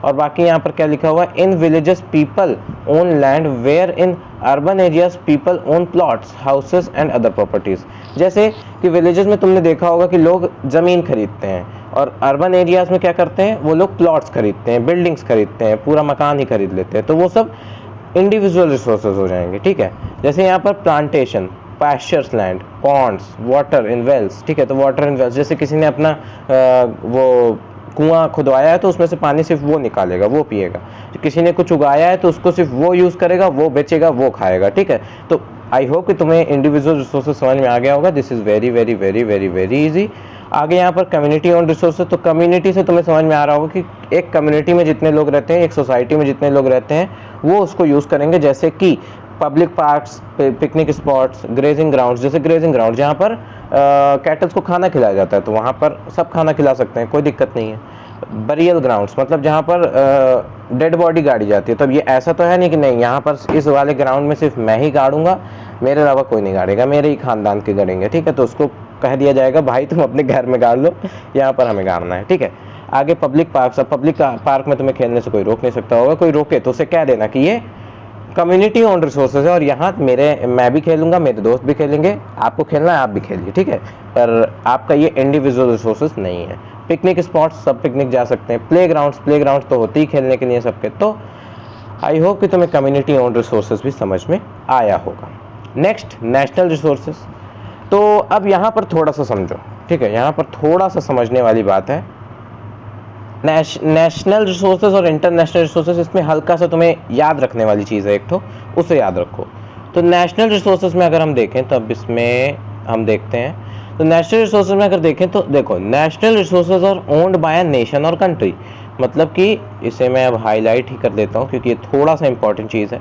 और बाकी यहाँ पर क्या लिखा हुआ है, in villages people own land, where in urban areas people own plots, houses and other properties. जैसे कि विलेजेस में तुमने देखा होगा कि लोग ज़मीन खरीदते हैं, और अर्बन एरियाज में क्या करते हैं, वो लोग प्लॉट्स खरीदते हैं, बिल्डिंग्स खरीदते हैं, पूरा मकान ही खरीद लेते हैं। तो वो सब इंडिविजुअल रिसोर्सेज हो जाएंगे, ठीक है। जैसे यहाँ पर plantation, pastures land, ponds, water in wells, ठीक है। तो वाटर इन वेल्स, जैसे किसी ने अपना वो कुआं खुदवाया है तो उसमें से पानी सिर्फ वो निकालेगा, वो पिएगा। किसी ने कुछ उगाया है तो उसको सिर्फ वो यूज़ करेगा, वो बेचेगा, वो खाएगा, ठीक है। तो आई होप कि तुम्हें इंडिविजुअल रिसोर्सेज समझ में आ गया होगा। This is very very very very very easy. आगे यहाँ पर कम्युनिटी ओन रिसोर्सेज, तो कम्युनिटी से तुम्हें समझ में आ रहा होगा कि एक कम्युनिटी में जितने लोग रहते हैं, एक सोसाइटी में जितने लोग रहते हैं, वो उसको यूज़ करेंगे। जैसे कि public parks, picnic spots, grazing grounds. जैसे ग्रेजिंग ग्राउंड जहाँ पर कैटल्स को खाना खिलाया जाता है, तो वहाँ पर सब खाना खिला सकते हैं, कोई दिक्कत नहीं है। बरियल ग्राउंड्स मतलब जहाँ पर डेड बॉडी गाड़ी जाती है। तब ये ऐसा तो है नहीं कि नहीं यहाँ पर इस वाले ग्राउंड में सिर्फ मैं ही गाड़ूंगा, मेरे अलावा कोई नहीं गाड़ेगा, मेरे ही खानदान के गड़ेंगे, ठीक है। तो उसको कह दिया जाएगा भाई तुम अपने घर में गाड़ लो, यहाँ पर हमें गाड़ना है, ठीक है। आगे पब्लिक पार्क, अब पब्लिक पार्क में तुम्हें खेलने से कोई रोक नहीं सकता होगा, कोई रोके तो उसे कह देना कि ये कम्युनिटी ओन रिसोर्सेज है और यहाँ मैं भी खेलूंगा, मेरे दोस्त भी खेलेंगे, आपको खेलना है आप भी खेलिए, ठीक है। पर आपका ये इंडिविजुअल रिसोर्सेज नहीं है। पिकनिक स्पॉट्स, सब पिकनिक जा सकते हैं। प्लेग्राउंड्स तो होते ही खेलने के लिए सबके। तो आई होप कि तुम्हें कम्युनिटी ओन रिसोर्सेज भी समझ में आया होगा। Next, national resources. तो अब यहाँ पर थोड़ा सा समझो, ठीक है। यहाँ पर थोड़ा सा समझने वाली बात है। नेशनल रिसोर्सेज और इंटरनेशनल रिसोर्सेज, इसमें हल्का सा तुम्हें याद रखने वाली चीज़ है एक तो, उसे याद रखो। तो नेशनल रिसोर्सेज में अगर हम देखें तो अब इसमें हम देखते हैं, तो नेशनल रिसोर्सेज में अगर देखें तो देखो, national resources are owned by a nation और कंट्री। मतलब कि इसे मैं अब हाईलाइट ही कर देता हूँ क्योंकि ये थोड़ा सा इंपॉर्टेंट चीज़ है।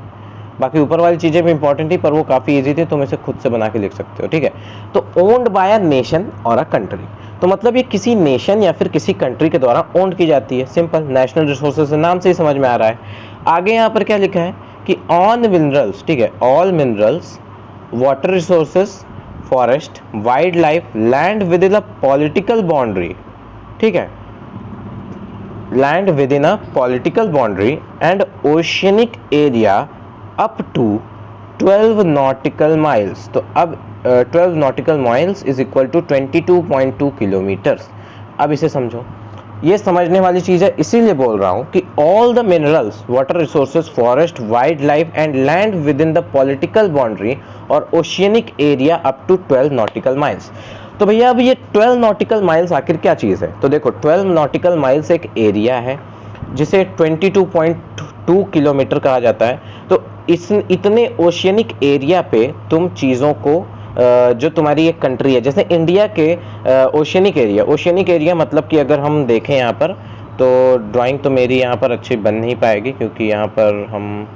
बाकी ऊपर वाली चीज़ें भी इंपॉर्टेंट थी पर वो काफ़ी इजी थी, तुम इसे खुद से बना के लिख सकते हो, ठीक है। तो ओन्ड बाय अ नेशन और अ कंट्री, तो मतलब ये किसी नेशन या फिर किसी कंट्री के द्वारा ओन्ड की जाती है। सिंपल, नेशनल रिसोर्सेज से नाम से ही समझ में आ रहा है। आगे यहाँ पर क्या लिखा है कि ऑन मिनरल्स, ठीक है, all minerals, water resources, forest, wild life, land within a political boundary, ठीक है, land within a political boundary and oceanic area up to 12 nautical miles. तो अब 12 nautical miles is equal to 22.2 kilometres. अब इसे समझो, ये समझने वाली चीज़ है, इसीलिए बोल रहा हूँ कि all the minerals, water resources, forest, wild life and land within the political boundary और oceanic area up to 12 nautical miles. तो भैया अब ये 12 नॉटिकल माइल्स आखिर क्या चीज़ है? तो देखो, 12 नॉटिकल माइल्स एक एरिया है जिसे 22.2 किलोमीटर कहा जाता है। तो इतने ओशियनिक एरिया पे तुम चीज़ों को जो तुम्हारी एक कंट्री है, जैसे इंडिया के ओशियनिक एरिया मतलब कि अगर हम देखें यहाँ पर, तो ड्राइंग तो मेरी यहाँ पर अच्छी बन नहीं पाएगी क्योंकि यहाँ पर हम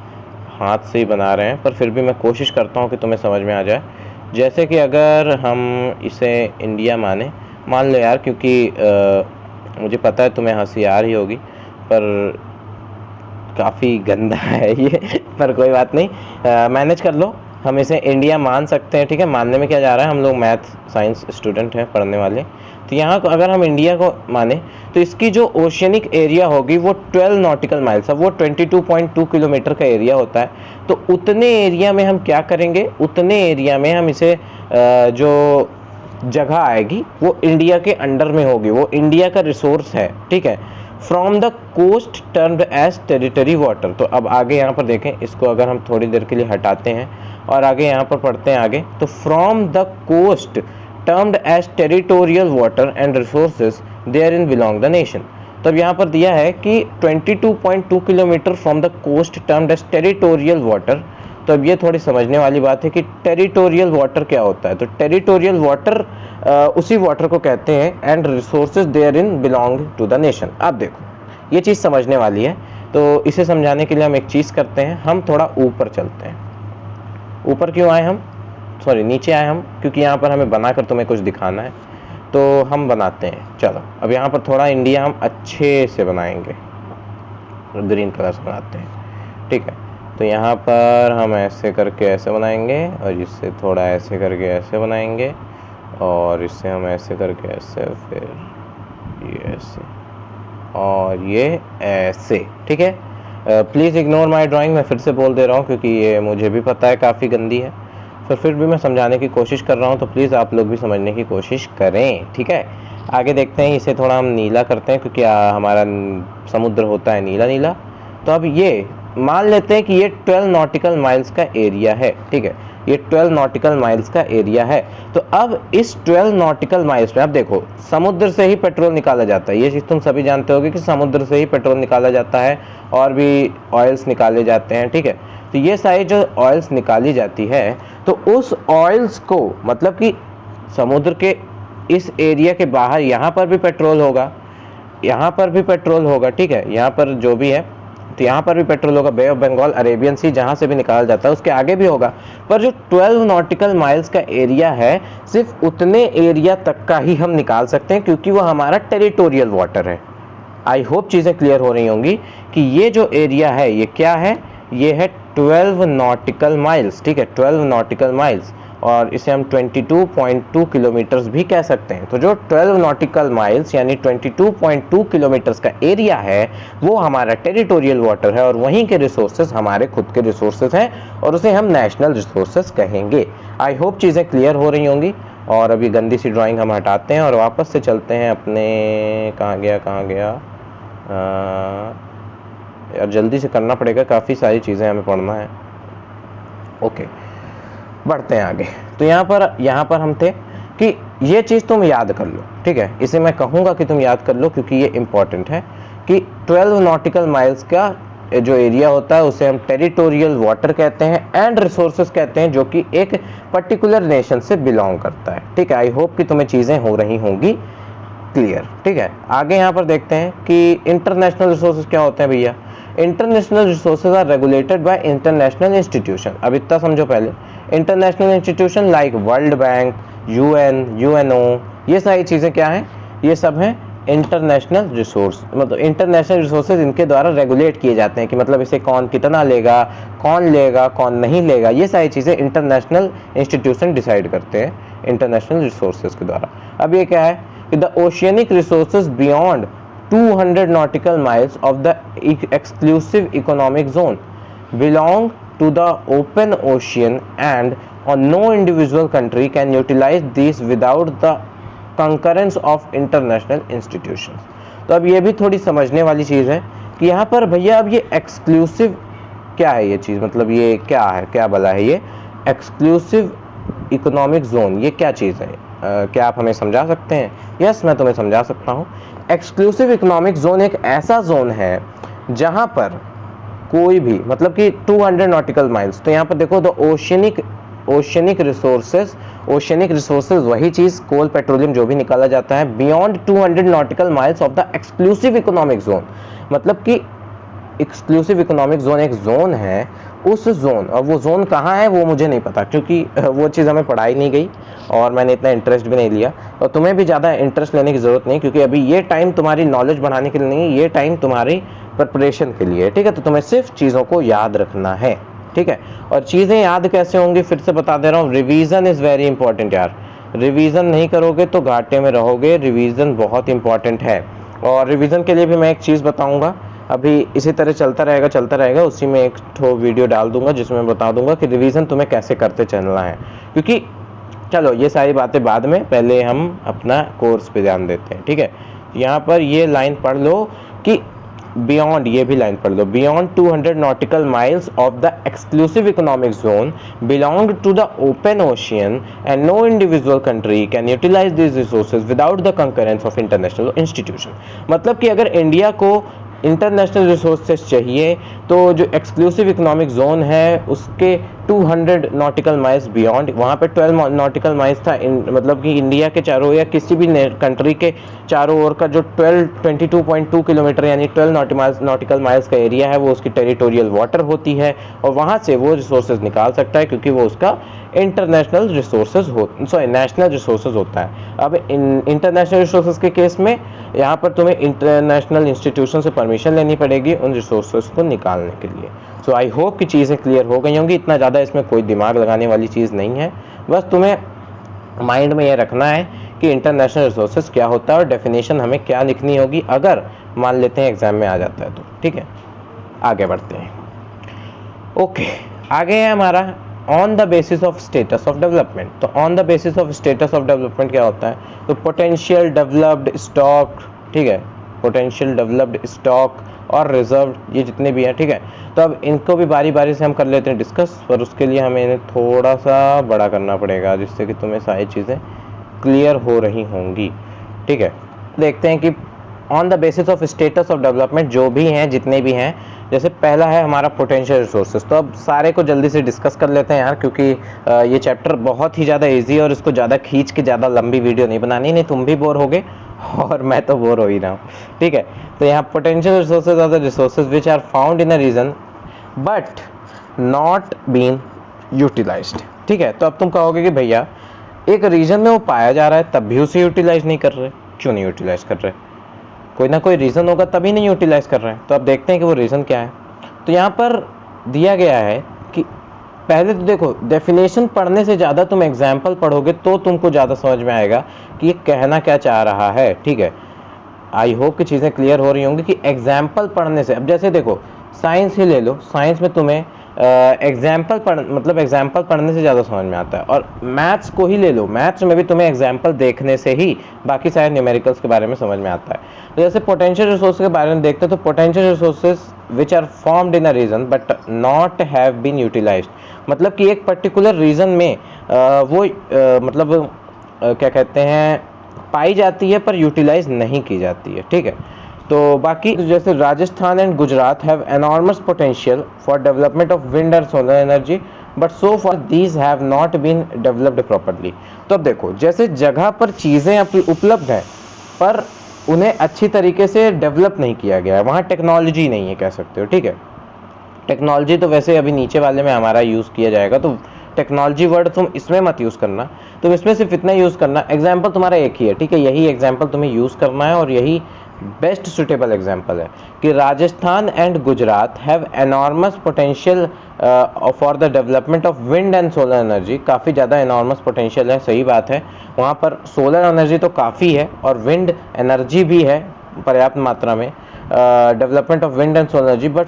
हाथ से ही बना रहे हैं, पर फिर भी मैं कोशिश करता हूँ कि तुम्हें समझ में आ जाए। जैसे कि अगर हम इसे इंडिया मान लो यार, क्योंकि मुझे पता है तुम्हें हंसी आ रही होगी पर काफ़ी गंदा है ये पर कोई बात नहीं, मैनेज कर लो। हम इसे इंडिया मान सकते हैं, ठीक है। मानने में क्या जा रहा है, हम लोग मैथ साइंस स्टूडेंट हैं पढ़ने वाले, तो यहाँ को अगर हम इंडिया को माने तो इसकी जो ओशियनिक एरिया होगी वो 12 नॉटिकल माइल्स, अब वो 22.2 किलोमीटर का एरिया होता है। तो उतने एरिया में हम क्या करेंगे, उतने एरिया में हम इसे जो जगह आएगी वो इंडिया के अंडर में होगी, वो इंडिया का रिसोर्स है, ठीक है। From the coast termed as territory water. तो अब आगे यहाँ पर देखें, इसको अगर हम थोड़ी देर के लिए हटाते हैं और आगे यहाँ पर पढ़ते हैं आगे, तो from the coast termed as territorial water and resources therein belong the nation. तो अब यहाँ पर दिया है कि 22.2 किलोमीटर from the coast termed as territorial water. तो अब ये थोड़ी समझने वाली बात है कि टेरिटोरियल वाटर क्या होता है। तो टेरिटोरियल वाटर उसी वाटर को कहते हैं and resources therein belong to the nation. अब देखो ये चीज़ समझने वाली है, तो इसे समझाने के लिए हम एक चीज़ करते हैं, हम थोड़ा ऊपर चलते हैं। ऊपर क्यों आए हम, सॉरी नीचे आए हम, क्योंकि यहाँ पर हमें बनाकर तुम्हें कुछ दिखाना है, तो हम बनाते हैं। चलो अब यहाँ पर थोड़ा इंडिया हम अच्छे से बनाएंगे, ग्रीन कलर से बनाते हैं, ठीक है। तो यहाँ पर हम ऐसे करके ऐसे बनाएंगे और इससे थोड़ा ऐसे करके ऐसे बनाएंगे और इससे हम ऐसे करके ऐसे, फिर ये ऐसे और ये ऐसे, ठीक है। प्लीज़ इग्नोर माय ड्राइंग, मैं फिर से बोल दे रहा हूँ क्योंकि ये मुझे भी पता है काफ़ी गंदी है, फिर भी मैं समझाने की कोशिश कर रहा हूँ, तो प्लीज़ आप लोग भी समझने की कोशिश करें, ठीक है। आगे देखते हैं, इसे थोड़ा हम नीला करते हैं क्योंकि हमारा समुद्र होता है नीला नीला। तो अब ये मान लेते हैं कि ये 12 नॉटिकल माइल्स का एरिया है, ठीक है। ये 12 नॉटिकल माइल्स का एरिया है। तो अब इस 12 नॉटिकल माइल्स में अब देखो, समुद्र से ही पेट्रोल निकाला जाता है, ये चीज़ तुम सभी जानते होगे कि समुद्र से ही पेट्रोल निकाला जाता है और भी ऑयल्स निकाले जाते हैं, ठीक है। तो ये सारी जो ऑयल्स निकाली जाती है, तो उस ऑयल्स को मतलब कि समुद्र के इस एरिया के बाहर यहाँ पर भी पेट्रोल होगा, यहाँ पर भी पेट्रोल होगा, ठीक है। यहाँ पर जो भी है तो यहाँ पर भी पेट्रोल होगा, बे ऑफ बंगाल, अरेबियन सी, जहाँ से भी निकाला जाता है उसके आगे भी होगा। पर जो 12 नॉटिकल माइल्स का एरिया है, सिर्फ उतने एरिया तक का ही हम निकाल सकते हैं क्योंकि वो हमारा टेरिटोरियल वाटर है। आई होप चीज़ें क्लियर हो रही होंगी कि ये जो एरिया है ये क्या है, ये है 12 नॉटिकल माइल्स, ठीक है, 12 नॉटिकल माइल्स, और इसे हम 22.2 किलोमीटर्स भी कह सकते हैं। तो जो 12 नॉटिकल माइल्स यानी 22.2 किलोमीटर्स का एरिया है वो हमारा टेरिटोरियल वाटर है और वहीं के रिसोर्सेज हमारे खुद के रिसोर्सेज हैं और उसे हम नेशनल रिसोर्सेज कहेंगे। आई होप चीज़ें क्लियर हो रही होंगी। और अभी गंदी सी ड्राइंग हम हटाते हैं और वापस से चलते हैं अपने, कहाँ गया यार, जल्दी से करना पड़ेगा, काफ़ी सारी चीज़ें हमें पढ़ना है। ओके, बढ़ते हैं आगे। तो यहाँ पर हम थे कि ये चीज़ तुम याद कर लो, ठीक है। इसे मैं कहूँगा कि तुम याद कर लो क्योंकि ये इम्पॉर्टेंट है कि 12 नॉटिकल माइल्स का जो एरिया होता है उसे हम टेरिटोरियल वाटर कहते हैं एंड रिसोर्सेज कहते हैं, जो कि एक पर्टिकुलर नेशन से बिलोंग करता है, ठीक है। आई होप कि तुम्हें चीज़ें हो रही होंगी क्लियर, ठीक है। आगे यहाँ पर देखते हैं कि इंटरनेशनल रिसोर्सेज क्या होते हैं भैया। International resources are regulated by international institution. अब इतना समझो पहले, international institution like world bank, UN, UNO, ये सारी चीज़ें क्या हैं, ये सब हैं इंटरनेशनल रिसोर्स, मतलब इंटरनेशनल रिसोर्सेज इनके द्वारा रेगुलेट किए जाते हैं कि मतलब इसे कौन कितना लेगा, कौन नहीं लेगा, ये सारी चीज़ें इंटरनेशनल इंस्टीट्यूशन डिसाइड करते हैं इंटरनेशनल रिसोर्सेज के द्वारा। अब ये क्या है कि the oceanic resources beyond 200 nautical miles of the exclusive economic zone belong to the open ocean and no individual country can utilize these without the concurrence of international institutions। तो अब ये भी थोड़ी समझने वाली चीज़ है कि यहाँ पर भैया अब ये एक्सक्लूसिव क्या है, ये चीज़ मतलब ये क्या है, क्या भला है ये एक्सक्लूसिव इकोनॉमिक जोन, ये क्या चीज़ है? क्या आप हमें समझा सकते हैं? यस, मैं तुम्हें समझा सकता हूँ। एक्सक्लूसिव इकोनॉमिक जोन एक ऐसा जोन है जहाँ पर कोई भी मतलब कि 200 नॉटिकल माइल्स, तो यहाँ पर देखो द ओशियनिक रिसोर्सेज वही चीज़ कोल पेट्रोलियम जो भी निकाला जाता है beyond 200 nautical miles of the exclusive economic zone, मतलब कि एक्सक्लूसिव इकोनॉमिक जोन एक जोन है, उस जोन, और वो जोन कहाँ है वो मुझे नहीं पता क्योंकि वो चीज़ हमें पढ़ाई नहीं गई और मैंने इतना इंटरेस्ट भी नहीं लिया, और तुम्हें भी ज़्यादा इंटरेस्ट लेने की ज़रूरत नहीं क्योंकि अभी ये टाइम तुम्हारी नॉलेज बढ़ाने के लिए नहीं है, ये टाइम तुम्हारी प्रिपरेशन के लिए है, ठीक है। तो तुम्हें सिर्फ चीज़ों को याद रखना है, ठीक है। और चीज़ें याद कैसे होंगी, फिर से बता दे रहा हूँ, रिवीजन इज़ वेरी इंपॉर्टेंट यार। रिवीजन नहीं करोगे तो घाटे में रहोगे, रिवीजन बहुत इंपॉर्टेंट है। और रिवीजन के लिए भी मैं एक चीज़ बताऊंगा, अभी इसी तरह चलता रहेगा, उसी में एक ठो वीडियो डाल दूंगा जिसमें मैं बता दूंगा कि रिवीजन तुम्हें कैसे करते चलना है। क्योंकि चलो ये सारी बातें बाद में, पहले हम अपना कोर्स पे ध्यान देते हैं, ठीक है। यहाँ पर ये लाइन पढ़ लो कि बियॉन्ड, ये भी लाइन पढ़ लो, beyond 200 nautical miles of the exclusive economic zone belong to the open ocean and no individual country can utilise this resources without the concurrence of international institution. मतलब कि अगर इंडिया को इंटरनेशनल रिसोर्सेज चाहिए तो जो exclusive economic zone है उसके 200 nautical miles beyond, वहाँ पे 12 नॉटिकल माइल्स था, मतलब कि इंडिया के चारों या किसी भी कंट्री के चारों ओर का जो 22.2 किलोमीटर यानी 12 नॉटिकल माइल्स का एरिया है वो उसकी टेरिटोरियल वाटर होती है और वहाँ से वो रिसोर्सेज निकाल सकता है, क्योंकि वो उसका इंटरनेशनल रिसोर्सेज नेशनल रिसोर्सेज होता है। अब इंटरनेशनल रिसोर्सेज के केस में यहाँ पर तुम्हें इंटरनेशनल इंस्टीट्यूशन से परमिशन लेनी पड़ेगी उन रिसोर्सेज को निकालने के लिए। सो आई होप कि चीज़ें क्लियर हो गई होंगी, इतना ज़्यादा इसमें कोई दिमाग लगाने वाली चीज़ नहीं है, बस तुम्हें माइंड में ये रखना है कि इंटरनेशनल रिसोर्सेज क्या होता है और डेफिनेशन हमें क्या लिखनी होगी अगर मान लेते हैं एग्जाम में आ जाता है तो, ठीक है। आगे बढ़ते हैं। ओके, आगे है हमारा on the basis of status of development. तो on the basis of status of development क्या होता है, तो पोटेंशियल डेवलप्ड स्टॉक, ठीक है, पोटेंशियल डेवलप्ड स्टॉक और रिजर्व, ये जितने भी हैं, ठीक है। तो अब इनको भी बारी बारी से हम कर लेते हैं डिस्कस, पर उसके लिए हमें इन्हें थोड़ा सा बड़ा करना पड़ेगा जिससे कि तुम्हें सारी चीज़ें क्लियर हो रही होंगी, ठीक है। देखते हैं कि on the basis of status of development जो भी हैं, जितने भी हैं, जैसे पहला है हमारा पोटेंशियल रिसोर्सेज। तो अब सारे को जल्दी से डिस्कस कर लेते हैं यार, क्योंकि ये चैप्टर बहुत ही ज़्यादा इजी है और इसको ज़्यादा खींच के ज़्यादा लंबी वीडियो नहीं बनानी, नहीं तुम भी बोर होगे और मैं तो बोर हो ही रहा हूँ, ठीक है। तो यहाँ potential resources are the resources which are found in a region but not been utilised, ठीक है। तो अब तुम कहोगे कि भैया एक रीजन में वो पाया जा रहा है तब भी उसे यूटिलाइज नहीं कर रहे, क्यों नहीं यूटिलाइज कर रहे, कोई ना कोई रीज़न होगा तभी नहीं यूटिलाइज कर रहे हैं। तो अब देखते हैं कि वो रीज़न क्या है। तो यहाँ पर दिया गया है कि पहले तो देखो, डेफिनेशन पढ़ने से ज़्यादा तुम एग्जाम्पल पढ़ोगे तो तुमको ज़्यादा समझ में आएगा कि ये कहना क्या चाह रहा है, ठीक है। आई होप कि चीज़ें क्लियर हो रही होंगी कि एग्जाम्पल पढ़ने से, अब जैसे देखो साइंस ही ले लो, साइंस में तुम्हें एग्जाम्पल पढ़ने से ज़्यादा समझ में आता है। और मैथ्स को ही ले लो, मैथ्स में भी तुम्हें एग्जाम्पल देखने से ही बाकी सारे न्यूमेरिकल्स के बारे में समझ में आता है। तो जैसे पोटेंशियल रिसोर्स के बारे में देखते हैं, तो potential resources which are formed in a region but not have been utilised, मतलब कि एक पर्टिकुलर रीजन में क्या कहते हैं, पाई जाती है पर यूटिलाइज नहीं की जाती है, ठीक है। तो बाकी जैसे Rajasthan and Gujarat have enormous potential for development of wind and solar energy but so far these have not been developed properly. तो अब देखो, जैसे जगह पर चीज़ें उपलब्ध हैं पर उन्हें अच्छी तरीके से डेवलप नहीं किया गया है, वहाँ टेक्नोलॉजी नहीं है कह सकते हो, ठीक है। टेक्नोलॉजी तो वैसे अभी नीचे वाले में हमारा यूज़ किया जाएगा, तो टेक्नोलॉजी वर्ड तुम इसमें मत यूज़ करना, तुम इसमें सिर्फ इतना यूज़ करना, एग्जाम्पल तुम्हारा एक ही है, ठीक है, यही एग्जाम्पल तुम्हें यूज़ करना है और यही बेस्ट सुटेबल एग्जाम्पल है कि Rajasthan and Gujarat have enormous potential for the development of wind and solar energy. काफ़ी ज़्यादा एनॉर्मस पोटेंशियल है, सही बात है, वहाँ पर सोलर एनर्जी तो काफ़ी है और विंड एनर्जी भी है पर्याप्त मात्रा में, development of wind and solar energy, but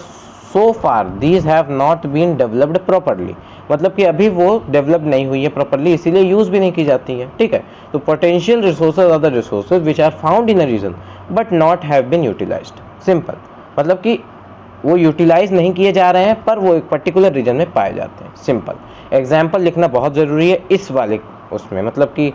so far these have not been developed properly, मतलब कि अभी वो डेवलप नहीं हुई है प्रॉपरली, इसीलिए यूज़ भी नहीं की जाती है, ठीक है। तो potential resources are the resources which are found in a region but not have been utilised, simple, मतलब कि वो यूटिलाइज नहीं किए जा रहे हैं पर वो एक पर्टिकुलर रीजन में पाए जाते हैं, सिंपल। एग्जाम्पल लिखना बहुत ज़रूरी है इस वाले उसमें, मतलब कि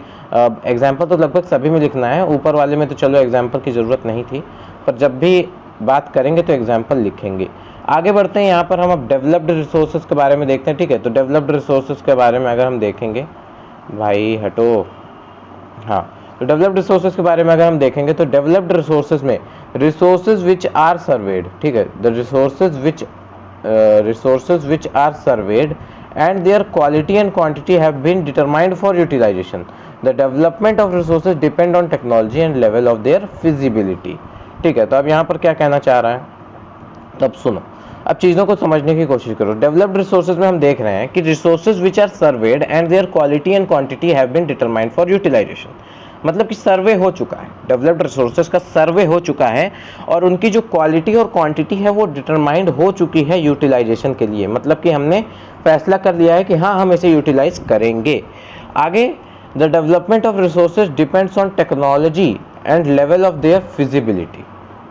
एग्जाम्पल तो लगभग सभी में लिखना है, ऊपर वाले में तो चलो एग्जाम्पल की ज़रूरत नहीं थी, पर जब भी बात करेंगे तो एग्जाम्पल लिखेंगे। आगे बढ़ते हैं, यहाँ पर हम अब डेवलप्ड रिसोर्सेज के बारे में देखते हैं, ठीक है। तो डेवलप्ड रिसोर्सेज के बारे में अगर हम देखेंगे, भाई हटो, हाँ, तो डेवलप्ड रिसोर्सेज के बारे में अगर हम देखेंगे तो डेवलप्ड रिसोर्सेज में रिसोर्सेज विच आर सर्वेड, ठीक है, the resources which are surveyed and their quality and quantity have been determined for utilization. The development of resources depend on technology and level of their feasibility, ठीक है। तो अब यहाँ पर क्या कहना चाह रहा है, तब सुनो, अब चीज़ों को समझने की कोशिश करो। डेवलप्ड रिसोर्सेज में हम देख रहे हैं कि resources which are surveyed and their quality and quantity have been determined for utilisation. मतलब कि सर्वे हो चुका है, डेवलप्ड रिसोर्सेज का सर्वे हो चुका है और उनकी जो क्वालिटी और क्वांटिटी है वो डिटरमाइंड हो चुकी है यूटिलाइजेशन के लिए। मतलब कि हमने फैसला कर लिया है कि हाँ हम इसे यूटिलाइज करेंगे। आगे, the development of resources depends on technology and level of their feasibility.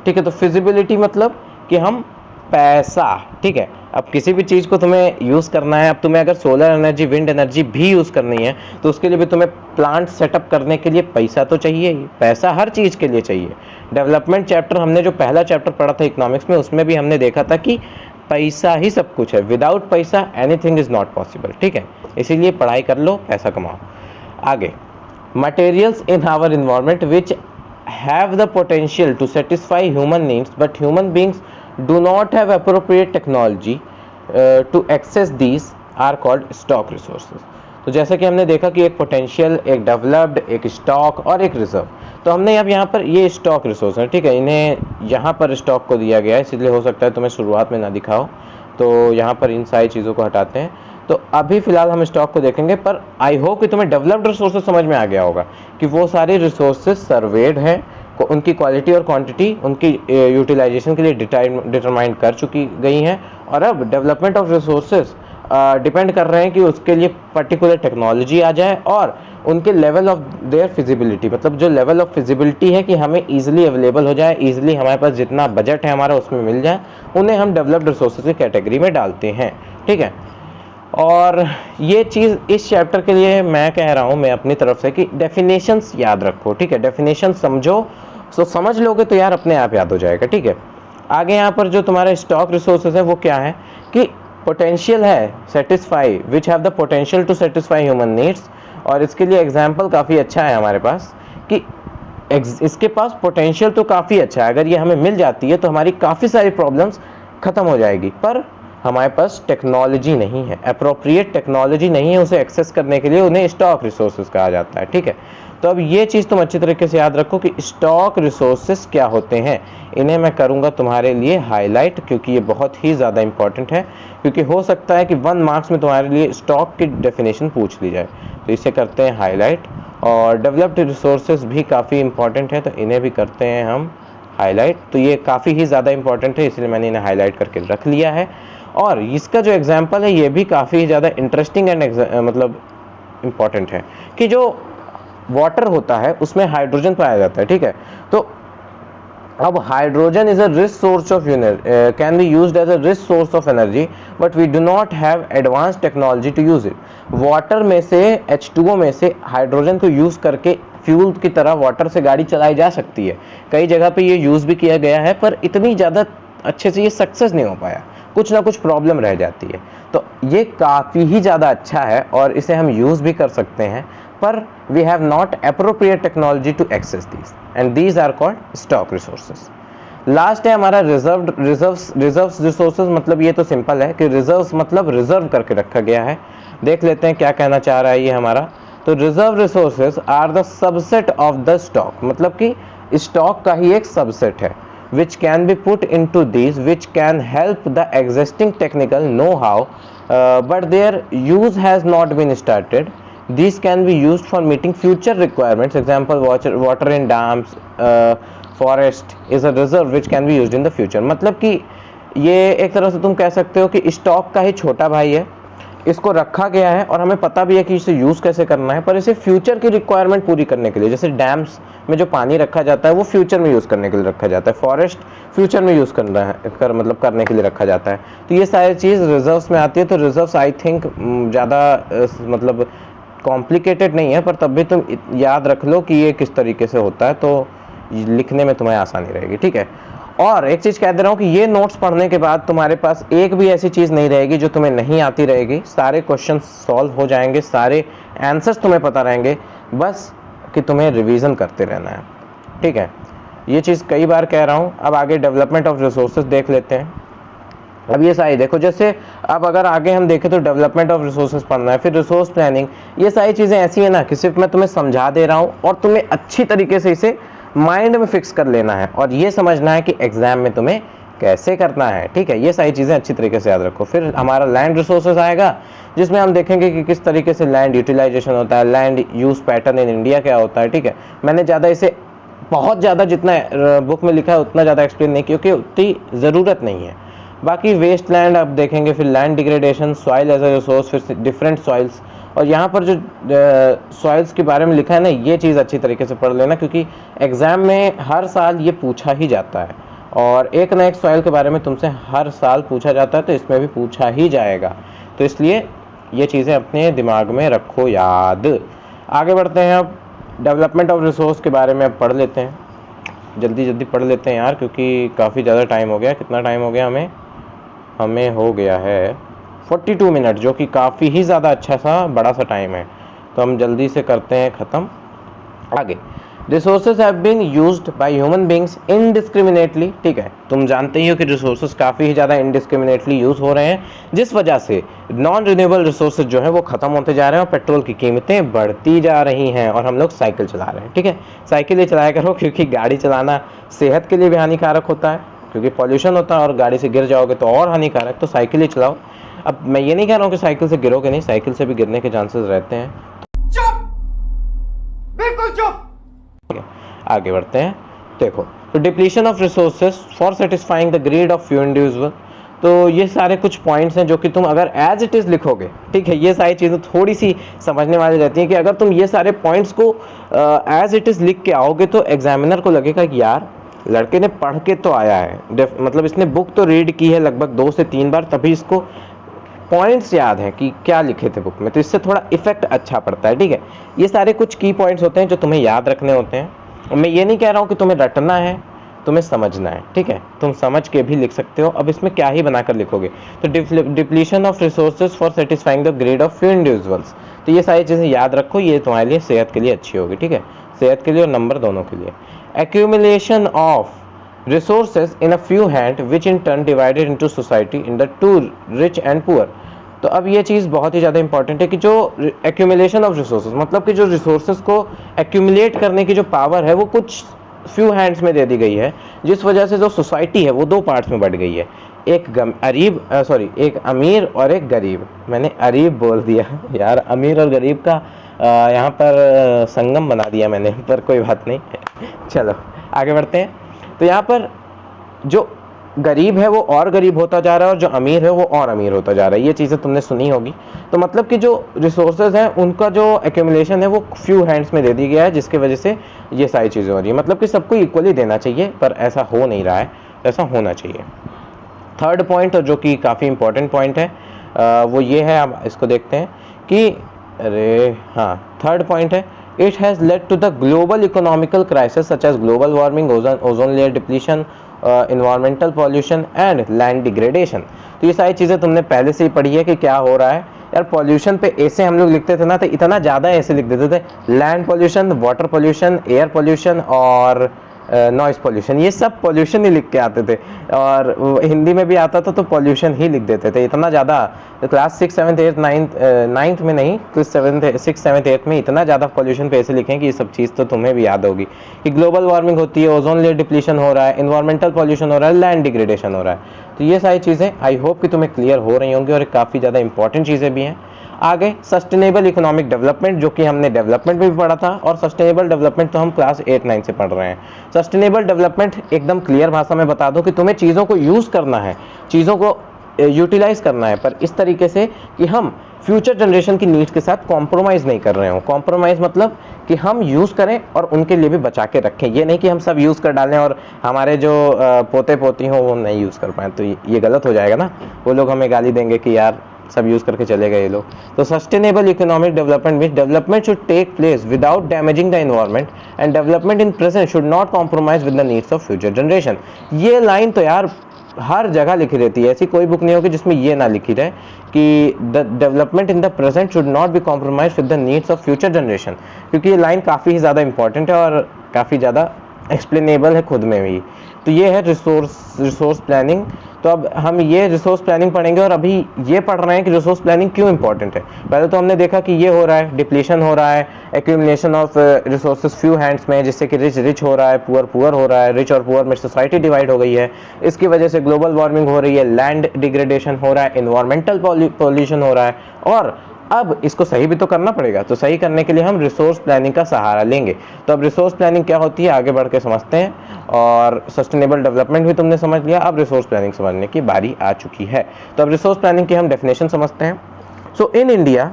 ठीक है, तो फिजिबिलिटी मतलब कि हम पैसा, ठीक है, अब किसी भी चीज़ को तुम्हें यूज़ करना है, अब तुम्हें अगर सोलर एनर्जी, विंड एनर्जी भी यूज़ करनी है तो उसके लिए भी तुम्हें प्लांट सेटअप करने के लिए पैसा तो चाहिए ही। पैसा हर चीज़ के लिए चाहिए। डेवलपमेंट चैप्टर हमने जो पहला चैप्टर पढ़ा था इकोनॉमिक्स में, उसमें भी हमने देखा था कि पैसा ही सब कुछ है। विदाउट पैसा एनीथिंग इज नॉट पॉसिबल। ठीक है, इसीलिए पढ़ाई कर लो, पैसा कमाओ। आगे, materials in our environment which have the potential to satisfy human needs but human beings do not have appropriate technology to access these are called stock resources। तो जैसा कि हमने देखा कि एक पोटेंशियल, एक डेवलप्ड, एक स्टॉक और एक रिजर्व। तो हमने अब यहाँ पर ये स्टॉक रिसोर्स है, ठीक है, इन्हें यहाँ पर स्टॉक को दिया गया है, इसलिए हो सकता है तुम्हें शुरुआत में ना दिखाओ, तो यहाँ पर इन सारी चीज़ों को हटाते हैं। तो अभी फिलहाल हम स्टॉक को देखेंगे, पर आई होप कि तुम्हें डेवलप्ड रिसोर्सेज समझ में आ गया होगा कि वो सारे रिसोर्सेज सर्वेड हैं, उनकी क्वालिटी और क्वांटिटी उनकी यूटिलाइजेशन के लिए डिटरमाइन कर चुकी गई हैं, और अब डेवलपमेंट ऑफ रिसोर्सेज डिपेंड कर रहे हैं कि उसके लिए पर्टिकुलर टेक्नोलॉजी आ जाए और उनके लेवल ऑफ देयर फिजिबिलिटी, मतलब जो लेवल ऑफ फिजिबिलिटी है कि हमें ईजिली अवेलेबल हो जाए, ईजिली हमारे पास जितना बजट है हमारा उसमें मिल जाए, उन्हें हम डेवलप्ड रिसोर्सेज की कैटेगरी में डालते हैं। ठीक है, और ये चीज़ इस चैप्टर के लिए मैं कह रहा हूँ मैं अपनी तरफ से कि डेफिनेशंस याद रखो। ठीक है, डेफिनेशन समझो, तो समझ लोगे तो यार अपने आप याद हो जाएगा। ठीक है, आगे यहाँ पर जो तुम्हारे स्टॉक रिसोर्सेज है वो क्या है कि पोटेंशियल है satisfy which have the potential to satisfy human needs, और इसके लिए एग्जाम्पल काफ़ी अच्छा है हमारे पास कि इसके पास पोटेंशियल तो काफ़ी अच्छा है, अगर ये हमें मिल जाती है तो हमारी काफ़ी सारी प्रॉब्लम्स ख़त्म हो जाएगी, पर हमारे पास टेक्नोलॉजी नहीं है, अप्रोप्रिएट टेक्नोलॉजी नहीं है उसे एक्सेस करने के लिए, उन्हें स्टॉक रिसोर्सेज कहा जाता है। ठीक है, तो अब ये चीज़ तुम अच्छी तरीके से याद रखो कि स्टॉक रिसोर्सेज क्या होते हैं। इन्हें मैं करूँगा तुम्हारे लिए हाईलाइट, क्योंकि ये बहुत ही ज़्यादा इंपॉर्टेंट है, क्योंकि हो सकता है कि 1 मार्क्स में तुम्हारे लिए स्टॉक की डेफिनेशन पूछ ली जाए, तो इसे करते हैं हाईलाइट। और डेवलप्ड रिसोर्सेज भी काफ़ी इंपॉर्टेंट है, तो इन्हें भी करते हैं हम हाईलाइट। तो ये काफ़ी ही ज़्यादा इंपॉर्टेंट है, इसलिए मैंने इन्हें हाईलाइट करके रख लिया है। और इसका जो एग्जाम्पल है ये भी काफ़ी ज़्यादा इंटरेस्टिंग एंड मतलब इम्पॉर्टेंट है कि जो वाटर होता है उसमें हाइड्रोजन पाया जाता है। ठीक है, तो अब hydrogen is a rich source of can be used as a rich source of energy but we do not have advance technology to use it. Water में से H2O में से हाइड्रोजन को यूज़ करके फ्यूल की तरह वाटर से गाड़ी चलाई जा सकती है, कई जगह पे ये यूज़ भी किया गया है, पर इतनी ज़्यादा अच्छे से ये सक्सेस नहीं हो पाया, कुछ ना कुछ प्रॉब्लम रह जाती है। तो ये काफ़ी ही ज़्यादा अच्छा है और इसे हम यूज़ भी कर सकते हैं, पर we have not appropriate technology to access these and these are called stock resources. Last है हमारा रिजर्व्स रिसोर्सेज। मतलब ये तो सिंपल है कि रिजर्व्स मतलब रिजर्व करके रखा गया है। देख लेते हैं क्या कहना चाह रहा है ये हमारा। तो reserve resources are the subset of the stock, मतलब कि स्टॉक का ही एक सबसेट है, which can be put into these which can help the existing technical know-how but their use has not been started. These can be used for meeting future requirements. Example, water in dams, forest is a reserve which can be used in the future. मतलब कि ये एक तरह से तुम कह सकते हो कि स्टॉक का ही छोटा भाई है, इसको रखा गया है और हमें पता भी है कि इसे यूज़ कैसे करना है, पर इसे फ्यूचर की रिक्वायरमेंट पूरी करने के लिए, जैसे डैम्स में जो पानी रखा जाता है वो फ्यूचर में यूज़ करने के लिए रखा जाता है, फॉरेस्ट फ्यूचर में यूज़ करना है मतलब करने के लिए रखा जाता है। तो ये सारी चीज़ रिजर्व्स में आती है। तो रिजर्व्स आई थिंक ज़्यादा मतलब कॉम्प्लिकेटेड नहीं है, पर तब भी तुम याद रख लो कि ये किस तरीके से होता है, तो लिखने में तुम्हें आसानी रहेगी। ठीक है, और एक चीज़ कह दे रहा हूँ कि ये नोट्स पढ़ने के बाद तुम्हारे पास एक भी ऐसी चीज़ नहीं रहेगी जो तुम्हें नहीं आती रहेगी। सारे क्वेश्चन सॉल्व हो जाएंगे, सारे आंसर्स तुम्हें पता रहेंगे, बस कि तुम्हें रिवीजन करते रहना है। ठीक है, ये चीज़ कई बार कह रहा हूँ। अब आगे डेवलपमेंट ऑफ रिसोर्सेज देख लेते हैं। अब ये सारी देखो, जैसे अब अगर आगे हम देखें तो डेवलपमेंट ऑफ रिसोर्सेज पढ़ना है, फिर रिसोर्स प्लानिंग, ये सारी चीज़ें ऐसी है ना कि सिर्फ मैं तुम्हें समझा दे रहा हूँ और तुम्हें अच्छी तरीके से इसे माइंड में फिक्स कर लेना है और ये समझना है कि एग्जाम में तुम्हें कैसे करना है, ठीक है। ये सारी चीज़ें अच्छी तरीके से याद रखो। फिर हमारा लैंड रिसोर्सेज आएगा, जिसमें हम देखेंगे कि किस तरीके से लैंड यूटिलाइजेशन होता है, land use pattern in India क्या होता है, ठीक है। मैंने ज़्यादा इसे बहुत ज़्यादा जितना बुक में लिखा है उतना ज़्यादा एक्सप्लेन नहीं, क्योंकि उतनी ज़रूरत नहीं है। बाकी वेस्ट लैंड आप देखेंगे, फिर land degradation, soil as a resource, फिर डिफरेंट सॉइल्स। और यहाँ पर जो सॉइल्स के बारे में लिखा है ना, ये चीज़ अच्छी तरीके से पढ़ लेना, क्योंकि एग्ज़ाम में हर साल ये पूछा ही जाता है और एक ना एक सॉइल के बारे में तुमसे हर साल पूछा जाता है, तो इसमें भी पूछा ही जाएगा। तो इसलिए ये चीज़ें अपने दिमाग में रखो याद। आगे बढ़ते हैं, अब डेवलपमेंट ऑफ रिसोर्स के बारे में अब पढ़ लेते हैं। जल्दी जल्दी पढ़ लेते हैं यार, क्योंकि काफ़ी ज़्यादा टाइम हो गया। कितना टाइम हो गया हमें हो गया है 42 मिनट, जो कि काफ़ी ही ज़्यादा अच्छा सा बड़ा सा टाइम है। तो हम जल्दी से करते हैं ख़त्म। आगे, resources have been used by human beings indiscriminately, ठीक है। तुम जानते ही हो कि रिसोर्सेज काफ़ी ही ज़्यादा इनडिस्क्रिमिनेटली यूज़ हो रहे हैं, जिस वजह से नॉन रिन्यूएबल रिसोर्सेज जो है वो ख़त्म होते जा रहे हैं और पेट्रोल की कीमतें बढ़ती जा रही हैं। और हम लोग साइकिल चला रहे हैं, ठीक है। साइकिल ही चलाया करो, क्योंकि गाड़ी चलाना सेहत के लिए भी हानिकारक होता है, क्योंकि पॉल्यूशन होता है और गाड़ी से गिर जाओगे तो और हानिकारक। तो साइकिल ही चलाओ। अब मैं ये नहीं कह रहा हूँ कि साइकिल से गिरोगे नहीं, साइकिल से भी गिरने के चांसेस रहते हैं। चुप, बिल्कुल चुप। आगे बढ़ते हैं। देखो, तो depletion of resources for satisfying the greed of few individual. तो ये सारे कुछ पॉइंट्स हैं जो कि तुम अगर एज इट इज़ लिखोगे, ठीक है। ये सारी चीज़ें थोड़ी सी समझने वाली रहती हैं कि अगर तुम ये सारे पॉइंट्स को एज इट इज़ लिख के आओगे तो एग्जामिनर को लगेगा कि यार लड़के ने पढ़ के तो आया है, मतलब इसने बुक तो रीड की है लगभग 2 से 3 बार, तभी इसको पॉइंट्स याद हैं कि क्या लिखे थे बुक में। तो इससे थोड़ा इफेक्ट अच्छा पड़ता है, ठीक है। ये सारे कुछ की पॉइंट्स होते हैं जो तुम्हें याद रखने होते हैं। और मैं ये नहीं कह रहा हूँ कि तुम्हें रटना है, तुम्हें समझना है, ठीक है। तुम समझ के भी लिख सकते हो। अब इसमें क्या ही बनाकर लिखोगे, तो depletion of resources for satisfying the greed of few individuals. तो ये सारी चीज़ें याद रखो, ये तुम्हारे लिए सेहत के लिए अच्छी होगी, ठीक है। सेहत के लिए और नंबर दोनों के लिए। Accumulation of resources in a few hand which in turn divided into society in the two rich and poor। तो अब ये चीज़ बहुत ही ज़्यादा इंपॉर्टेंट है कि जो एक्यूमुलेशन ऑफ रिसोर्सेज, मतलब कि जो रिसोर्सेज को एक्यूमुलेट करने की जो पावर है वो कुछ फ्यू हैंड्स में दे दी गई है, जिस वजह से जो सोसाइटी है वो 2 पार्ट्स में बढ़ गई है। एक अमीर और एक गरीब। मैंने अरीब बोल दिया यार, अमीर और गरीब का यहाँ पर संगम बना दिया मैंने, पर कोई बात नहीं। चलो आगे बढ़ते हैं। तो यहाँ पर जो गरीब है वो और गरीब होता जा रहा है और जो अमीर है वो और अमीर होता जा रहा है। ये चीज़ें तुमने सुनी होगी। तो मतलब कि जो रिसोर्सेज हैं उनका जो एक्यूमुलेशन है वो फ्यू हैंड्स में दे दी गया है, जिसकी वजह से ये सारी चीज़ें हो रही है। मतलब कि सबको इक्वली देना चाहिए, पर ऐसा हो नहीं रहा है, ऐसा होना चाहिए। थर्ड पॉइंट, जो कि काफ़ी इंपॉर्टेंट पॉइंट है, वो ये है, अब इसको देखते हैं कि थर्ड पॉइंट है, it has led to the global economical crisis such as global warming, ozone layer depletion, environmental pollution and land degradation। तो ये सारी चीज़ें तुमने पहले से ही पढ़ी है कि क्या हो रहा है यार। पॉल्यूशन पे ऐसे हम लोग लिखते थे ना, तो इतना ज़्यादा ऐसे लिख देते थे, land pollution, water pollution, air pollution और नॉइस पॉल्यूशन, ये सब पॉल्यूशन ही लिख के आते थे। और हिंदी में भी आता था तो पॉल्यूशन ही लिख देते थे, इतना ज़्यादा। तो क्लास 6, 7, 8, 9th में नहीं, क्लास 6, 7, 8 में इतना ज़्यादा पॉल्यूशन पे ऐसे लिखें कि ये सब चीज़ तो तुम्हें भी याद होगी कि ग्लोबल वार्मिंग होती है, ओजोन लेयर डिप्लीशन हो रहा है, इन्वायरमेंटल पॉल्यूशन हो रहा है, लैंड डिग्रेडेशन हो रहा है। तो ये सारी चीज़ें आई होप कि तुम्हें क्लियर हो रही होंगी और काफ़ी ज़्यादा इंपॉर्टेंट चीज़ें भी हैं। आगे सस्टेनेबल इकोनॉमिक डेवलपमेंट, जो कि हमने डेवलपमेंट में भी पढ़ा था, और सस्टेनेबल डेवलपमेंट तो हम क्लास 8, 9 से पढ़ रहे हैं। सस्टेनेबल डेवलपमेंट एकदम क्लियर भाषा में बता दो कि तुम्हें चीज़ों को यूज़ करना है, चीज़ों को यूटिलाइज करना है, पर इस तरीके से कि हम फ्यूचर जनरेशन की नीड्स के साथ कॉम्प्रोमाइज़ नहीं कर रहे हो। कॉम्प्रोमाइज़ मतलब कि हम यूज़ करें और उनके लिए भी बचा के रखें। ये नहीं कि हम सब यूज़ कर डालें और हमारे जो पोते पोती हों वो नहीं यूज़ कर पाएँ, तो ये गलत हो जाएगा ना। वो लोग हमें गाली देंगे कि यार सब यूज़ करके चले गए ये लोग। तो sustainable economic development means development should take place without damaging the environment and development in present should not compromise with the needs of future generation. ये लाइन तो यार हर जगह लिखी रहती है, ऐसी कोई बुक नहीं होगी जिसमें ये ना लिखी रहे कि the development in the present should not be compromise with the needs of future generation, क्योंकि ये लाइन काफ़ी ही ज़्यादा इंपॉर्टेंट है और काफ़ी ज़्यादा एक्सप्लेनेबल है खुद में भी। तो ये है रिसोर्स प्लानिंग। तो अब हम ये रिसोर्स प्लानिंग पढ़ेंगे और अभी ये पढ़ रहे हैं कि रिसोर्स प्लानिंग क्यों इंपॉर्टेंट है। पहले तो हमने देखा कि ये हो रहा है, डिप्लीशन हो रहा है, accumulation of resources few hands में, जिससे कि रिच हो रहा है, पुअर पुअर हो रहा है, रिच और पुअर में सोसाइटी डिवाइड हो गई है। इसकी वजह से ग्लोबल वार्मिंग हो रही है, लैंड डिग्रेडेशन हो रहा है, इन्वायरमेंटल पॉल्यूशन हो रहा है। और अब इसको सही भी तो करना पड़ेगा, तो सही करने के लिए हम रिसोर्स प्लानिंग का सहारा लेंगे। तो अब रिसोर्स प्लानिंग क्या होती है आगे बढ़ के समझते हैं। और सस्टेनेबल डेवलपमेंट भी तुमने समझ लिया, अब रिसोर्स प्लानिंग समझने की बारी आ चुकी है। तो अब रिसोर्स प्लानिंग की हम डेफिनेशन समझते हैं। सो इन इंडिया,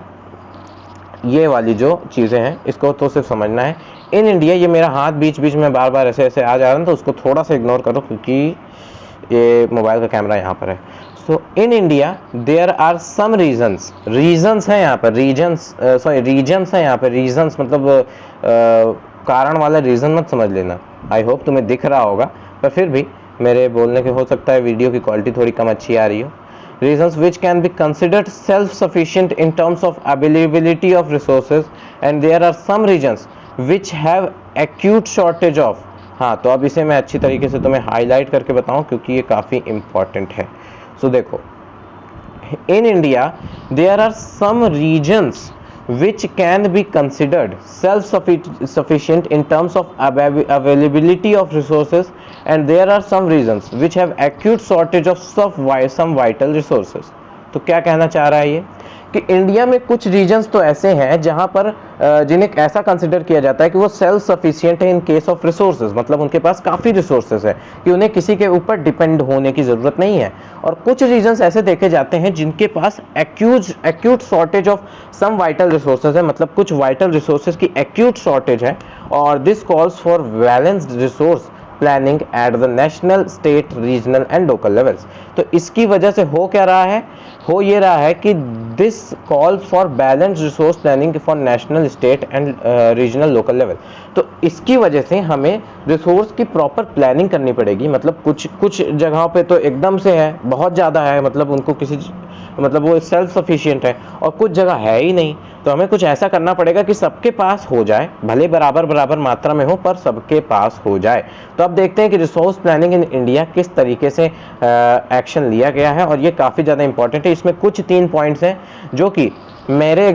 ये वाली जो चीज़ें हैं इसको तो सिर्फ समझना है। इन इंडिया, ये मेरा हाथ बीच बीच में बार बार ऐसे ऐसे आ जा रहा है, तो उसको थोड़ा सा इग्नोर करो क्योंकि ये मोबाइल का कैमरा यहाँ पर है। So in India there are some regions हैं यहाँ पर, रीजन्स हैं यहाँ पर। रीजन्स मतलब कारण वाला रीजन मत समझ लेना, आई होप तुम्हें दिख रहा होगा, पर फिर भी मेरे बोलने के हो सकता है वीडियो की क्वालिटी थोड़ी कम अच्छी आ रही हो। Reasons which can be considered self-sufficient in terms of availability of resources, and there are some regions which have acute shortage of। हाँ, तो अब इसे मैं अच्छी तरीके से तुम्हें हाईलाइट करके बताऊं क्योंकि ये काफ़ी इम्पॉर्टेंट है। सो देखो, in India there are some regions which can be considered self-sufficient in terms of availability of resources, and there are some regions which have acute shortage of some vital resources। तो क्या कहना चाह रहा है ये कि इंडिया में कुछ रीजन्स तो ऐसे हैं जहां पर जिन्हें ऐसा कंसिडर किया जाता है कि वो सेल्फ सफिशिएंट है इन केस ऑफ रिसोर्सेज, मतलब उनके पास काफ़ी रिसोर्सेज है कि उन्हें किसी के ऊपर डिपेंड होने की ज़रूरत नहीं है। और कुछ रीजन्स ऐसे देखे जाते हैं जिनके पास acute shortage of some vital resources है, मतलब कुछ वाइटल रिसोर्सेज की एक्यूट शॉर्टेज है। और this calls for balanced resource planning at the national, state, regional and local levels. तो इसकी वजह से हो क्या रहा है, हो ये रहा है कि this calls for balanced resource planning for national, state and regional, local level. तो इसकी वजह से हमें रिसोर्स की प्रॉपर प्लानिंग करनी पड़ेगी। मतलब कुछ जगहों पे तो एकदम से है, बहुत ज़्यादा है, मतलब उनको मतलब वो सेल्फ सफिशिएंट है, और कुछ जगह है ही नहीं। तो हमें कुछ ऐसा करना पड़ेगा कि सबके पास हो जाए, भले बराबर मात्रा में हो पर सबके पास हो जाए। तो अब देखते हैं कि रिसोर्स प्लानिंग इन इंडिया किस तरीके से एक्शन लिया गया है, और ये काफ़ी ज़्यादा इंपॉर्टेंट है। इसमें कुछ 3 पॉइंट्स हैं जो कि मेरे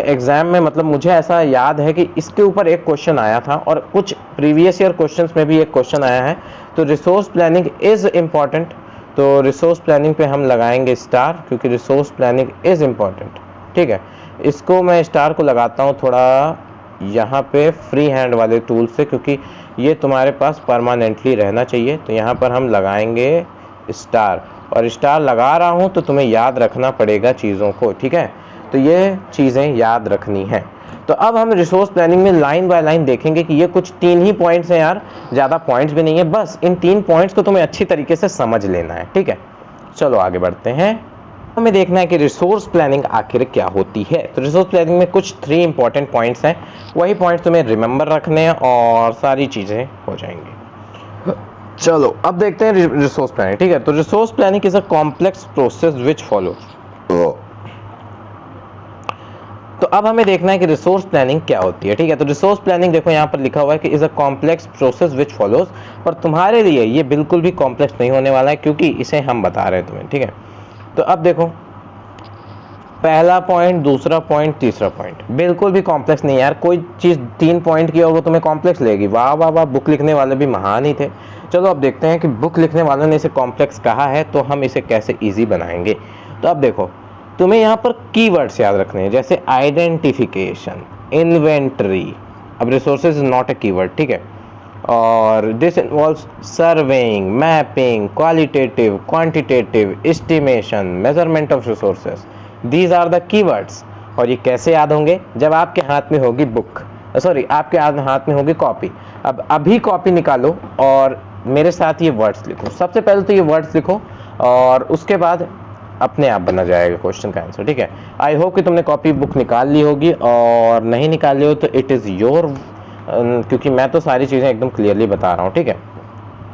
एग्जाम में, मतलब मुझे ऐसा याद है कि इसके ऊपर एक क्वेश्चन आया था, और कुछ प्रीवियस ईयर क्वेश्चंस में भी एक क्वेश्चन आया है। तो रिसोर्स प्लानिंग इज़ इम्पॉर्टेंट, तो रिसोर्स प्लानिंग पे हम लगाएंगे स्टार, क्योंकि रिसोर्स प्लानिंग इज़ इम्पॉर्टेंट। ठीक है, इसको मैं स्टार को लगाता हूँ थोड़ा यहाँ पे फ्री हैंड वाले टूल से, क्योंकि ये तुम्हारे पास परमानेंटली रहना चाहिए। तो यहाँ पर हम लगाएंगे स्टार, और स्टार लगा रहा हूँ तो तुम्हें याद रखना पड़ेगा चीज़ों को। ठीक है, तो ये चीज़ें याद रखनी है। तो अब हम रिसोर्स प्लानिंग में लाइन बाय लाइन देखेंगे कि ये कुछ 3 ही पॉइंट्स हैं यार, ज़्यादा पॉइंट्स भी नहीं है, बस इन 3 पॉइंट्स को तुम्हें अच्छी तरीके से समझ लेना है। ठीक है, चलो आगे बढ़ते हैं। हमें देखना है कि रिसोर्स प्लानिंग आखिर क्या होती है। तो रिसोर्स प्लानिंग में कुछ 3 इंपॉर्टेंट पॉइंट्स हैं, वही पॉइंट्स तुम्हें रिमेंबर रखने हैं और सारी चीज़ें हो जाएंगी। चलो अब देखते हैं रिसोर्स प्लानिंग। ठीक है, तो resource planning is a complex process which follow. तो अब हमें देखना है कि रिसोर्स प्लानिंग क्या होती है। ठीक है, तो रिसोर्स प्लानिंग देखो यहाँ पर लिखा हुआ है कि is a complex process which follows, पर तुम्हारे लिए ये बिल्कुल भी कॉम्प्लेक्स नहीं होने वाला है, क्योंकि इसे हम बता रहे हैं तुम्हें। ठीक है, तो अब देखो, पहला पॉइंट, दूसरा पॉइंट, तीसरा पॉइंट बिल्कुल भी कॉम्प्लेक्स नहीं यार। कोई चीज़ 3 पॉइंट की और वो तुम्हें कॉम्प्लेक्स लेगी, वाह वाह वाह, बुक लिखने वाले भी महान ही थे। चलो अब देखते हैं कि बुक लिखने वालों ने इसे कॉम्प्लेक्स कहा है तो हम इसे कैसे ईजी बनाएंगे। तो अब देखो, तुम्हें यहाँ पर कीवर्ड्स याद रखने हैं, जैसे आइडेंटिफिकेशन, इन्वेंटरी। अब resources is not a keyword, ठीक है। और this involves surveying, mapping, qualitative, quantitative, estimation, measurement of resources. These are the keywords. और ये कैसे याद होंगे? जब आपके हाथ में होगी बुक, सॉरी आपके हाथ में होगी कॉपी। अब अभी कॉपी निकालो और मेरे साथ ये वर्ड्स लिखो। सबसे पहले तो ये वर्ड्स लिखो और उसके बाद अपने आप बना जाएगा क्वेश्चन का आंसर, ठीक है। आई होप कि तुमने कॉपी बुक निकाल ली होगी, और नहीं निकाली हो तो इट इज़ योर, क्योंकि मैं तो सारी चीज़ें एकदम क्लियरली बता रहा हूँ, ठीक है।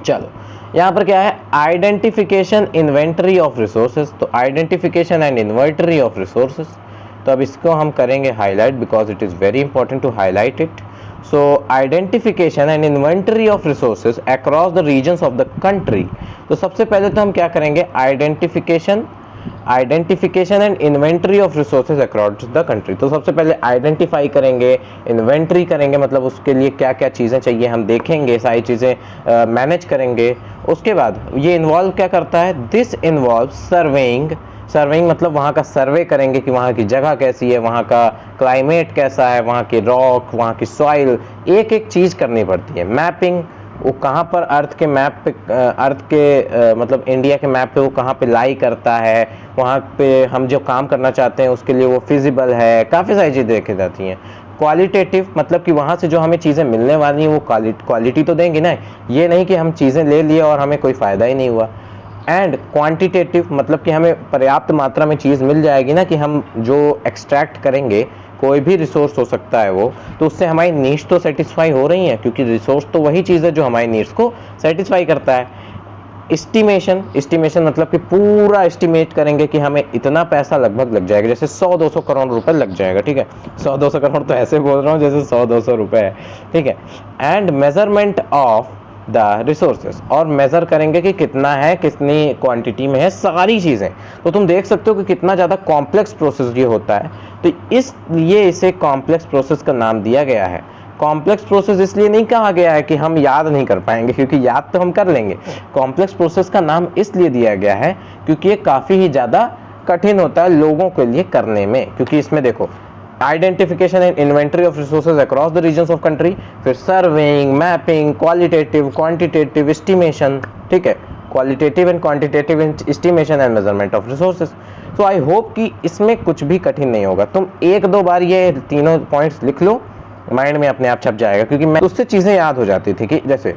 चलो यहाँ पर क्या है, आइडेंटिफिकेशन, इन्वेंटरी ऑफ रिसोर्सेज। तो identification and inventory of resources, तो अब इसको हम करेंगे highlight because it is very important to highlight it. So identification and inventory of resources across the regions of the country. तो सबसे पहले तो हम क्या करेंगे, identification and inventory of resources across the country. तो सबसे पहले आइडेंटिफाई करेंगे, इन्वेंटरी करेंगे, मतलब उसके लिए क्या क्या चीज़ें चाहिए हम देखेंगे, सारी चीज़ें मैनेज करेंगे। उसके बाद ये इन्वॉल्व क्या करता है, दिस इन्वॉल्व सर्वेइंग मतलब वहाँ का सर्वे करेंगे कि वहाँ की जगह कैसी है, वहाँ का क्लाइमेट कैसा है, वहाँ की रॉक, वहाँ की सॉइल, एक एक चीज़ करनी पड़ती है। मैपिंग, वो कहाँ पर अर्थ के मैप पे, मतलब इंडिया के मैप पे वो कहाँ पे लाई करता है, वहाँ पे हम जो काम करना चाहते हैं उसके लिए वो फिजिबल है, काफ़ी सारी चीज़ें देखी जाती हैं। क्वालिटेटिव मतलब कि वहाँ से जो हमें चीज़ें मिलने वाली हैं वो क्वालिटी तो देंगी ना, ये नहीं कि हम चीज़ें ले लिए और हमें कोई फ़ायदा ही नहीं हुआ। एंड क्वांटिटेटिव मतलब कि हमें पर्याप्त मात्रा में चीज़ मिल जाएगी ना, कि हम जो एक्सट्रैक्ट करेंगे, कोई भी रिसोर्स हो सकता है वो, तो उससे हमारी नीड्स तो सेटिस्फाई हो रही हैं, क्योंकि रिसोर्स तो वही चीज़ है जो हमारी नीड्स को सेटिस्फाई करता है। एस्टिमेशन मतलब कि पूरा एस्टिमेट करेंगे कि हमें इतना पैसा लगभग लग जाएगा, जैसे 100-200 करोड़ रुपए लग जाएगा, ठीक है। 100-200 करोड़ तो ऐसे बोल रहा हूँ जैसे 100-200 रुपए है, ठीक है। And measurement of the resources, और मेजर करेंगे कि कितना है, कितनी क्वांटिटी में है, सारी चीज़ें। तो तुम देख सकते हो कि कितना ज़्यादा कॉम्प्लेक्स प्रोसेस ये होता है, तो इसलिए इसे कॉम्प्लेक्स प्रोसेस का नाम दिया गया है। कॉम्प्लेक्स प्रोसेस इसलिए नहीं कहा गया है कि हम याद नहीं कर पाएंगे, क्योंकि याद तो हम कर लेंगे। कॉम्प्लेक्स प्रोसेस का नाम इसलिए दिया गया है क्योंकि ये काफ़ी ही ज़्यादा कठिन होता है लोगों के लिए करने में, क्योंकि इसमें देखो identification and inventory of resources across the regions of country, फिर surveying, mapping, qualitative, quantitative, estimation, ठीक है, qualitative and quantitative estimation and measurement of resources. तो आई होप कि इसमें कुछ भी कठिन नहीं होगा। तुम एक दो बार ये तीनों पॉइंट्स लिख लो, माइंड में अपने आप छप जाएगा, क्योंकि मैं उससे चीज़ें याद हो जाती थी कि जैसे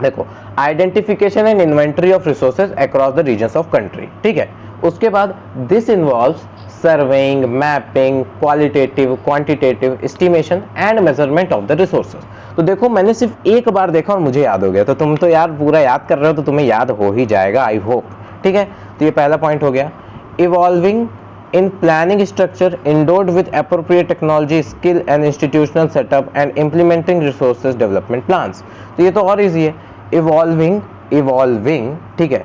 देखो identification and inventory of resources across the regions of country, ठीक है। उसके बाद this involves surveying, mapping, qualitative, quantitative, estimation and measurement of the resources. तो देखो मैंने सिर्फ एक बार देखा और मुझे याद हो गया, तो तुम तो यार पूरा याद कर रहे हो, तो तुम्हें याद हो ही जाएगा आई होप, ठीक है। तो ये पहला पॉइंट हो गया। Evolving in planning structure endowed with appropriate technology, skill and institutional setup and implementing resources development plans। तो ये तो और इजी है। इवॉल्विंग, ठीक है।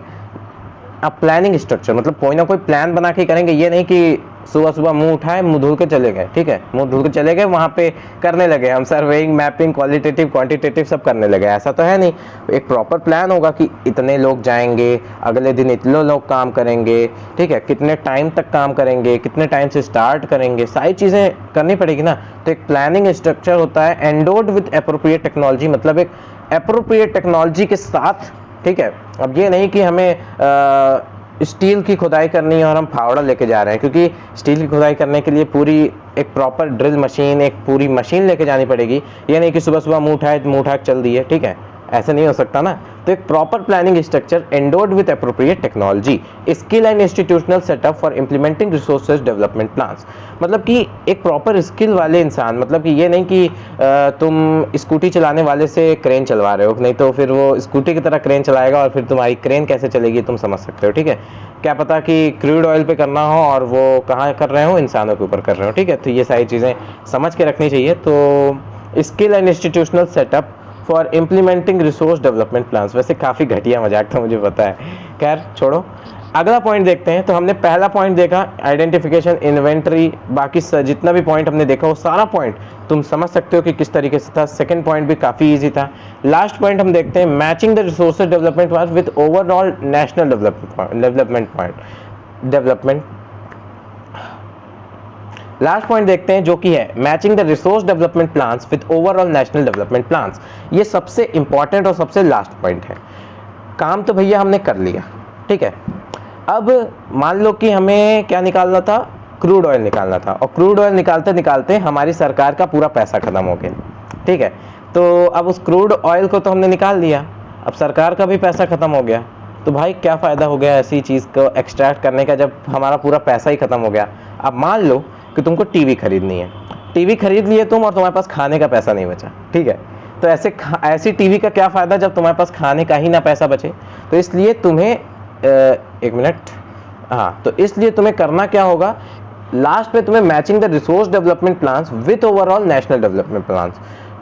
अब प्लानिंग स्ट्रक्चर मतलब कोई ना कोई प्लान बना के करेंगे, ये नहीं कि सुबह सुबह मुंह उठाए, मुंह धुल के चले गए, ठीक है, मुंह धुल के चले गए, वहां पे करने लगे हम सर्वेइंग, मैपिंग, क्वालिटेटिव, क्वांटिटेटिव सब करने लगे, ऐसा तो है नहीं। एक प्रॉपर प्लान होगा कि इतने लोग जाएंगे, अगले दिन इतने लोग काम करेंगे, ठीक है, कितने टाइम तक काम करेंगे, कितने टाइम से स्टार्ट करेंगे, सारी चीज़ें करनी पड़ेगी ना। तो एक प्लानिंग स्ट्रक्चर होता है एंडोड विद एप्रोप्रिएट टेक्नोलॉजी, मतलब एक एप्रोप्रिएट टेक्नोलॉजी के साथ, ठीक है। अब ये नहीं कि हमें स्टील की खुदाई करनी है और हम फावड़ा लेके जा रहे हैं, क्योंकि स्टील की खुदाई करने के लिए पूरी एक प्रॉपर ड्रिल मशीन, एक पूरी मशीन लेके जानी पड़ेगी। ये नहीं कि सुबह सुबह मुंह उठा के चल दिए, ठीक है, ऐसे नहीं हो सकता ना। तो एक proper planning structure endowed with appropriate technology, skill and institutional setup for implementing resources development plans, मतलब कि एक प्रॉपर स्किल वाले इंसान, मतलब कि ये नहीं कि तुम स्कूटी चलाने वाले से क्रेन चलवा रहे हो, नहीं तो फिर वो स्कूटी की तरह क्रेन चलाएगा और फिर तुम्हारी क्रेन कैसे चलेगी तुम समझ सकते हो, ठीक है। क्या पता कि क्रूड ऑयल पे करना हो और वो कहाँ कर रहे हो, इंसानों के ऊपर कर रहे हो, ठीक है। तो ये सारी चीज़ें समझ के रखनी चाहिए। तो skill and institutional setup for implementing resource development plans, वैसे काफ़ी घटिया मजाक था मुझे पता है, खैर छोड़ो। अगला पॉइंट देखते हैं। तो हमने पहला पॉइंट देखा आइडेंटिफिकेशन, इन्वेंटरी, बाकी जितना भी पॉइंट हमने देखा वो सारा पॉइंट तुम समझ सकते हो कि किस तरीके से था। सेकंड पॉइंट भी काफ़ी इजी था। लास्ट पॉइंट हम देखते हैं matching the resources development plan with overall national development. Last point देखते हैं जो कि है matching the resource development plans with overall national development plans. ये सबसे इंपॉर्टेंट और सबसे लास्ट पॉइंट है। काम तो भैया हमने कर लिया, ठीक है। अब मान लो कि हमें क्या निकालना था, क्रूड ऑयल निकालना था, और क्रूड ऑयल निकालते निकालते हमारी सरकार का पूरा पैसा खत्म हो गया, ठीक है। तो अब उस क्रूड ऑयल को तो हमने निकाल दिया, अब सरकार का भी पैसा खत्म हो गया, तो भाई क्या फ़ायदा हो गया ऐसी चीज़ को एक्सट्रैक्ट करने का जब हमारा पूरा पैसा ही खत्म हो गया। अब मान लो कि तुमको टीवी खरीदनी है, टीवी खरीद लिए तुम और तुम्हारे पास खाने का पैसा नहीं बचा, ठीक है। तो ऐसी टीवी का क्या फ़ायदा जब तुम्हारे पास खाने का ही ना पैसा बचे। तो इसलिए तुम्हें एक मिनट, हाँ, तो इसलिए तुम्हें करना क्या होगा, लास्ट में तुम्हें matching the resource development plans with overall national development plans,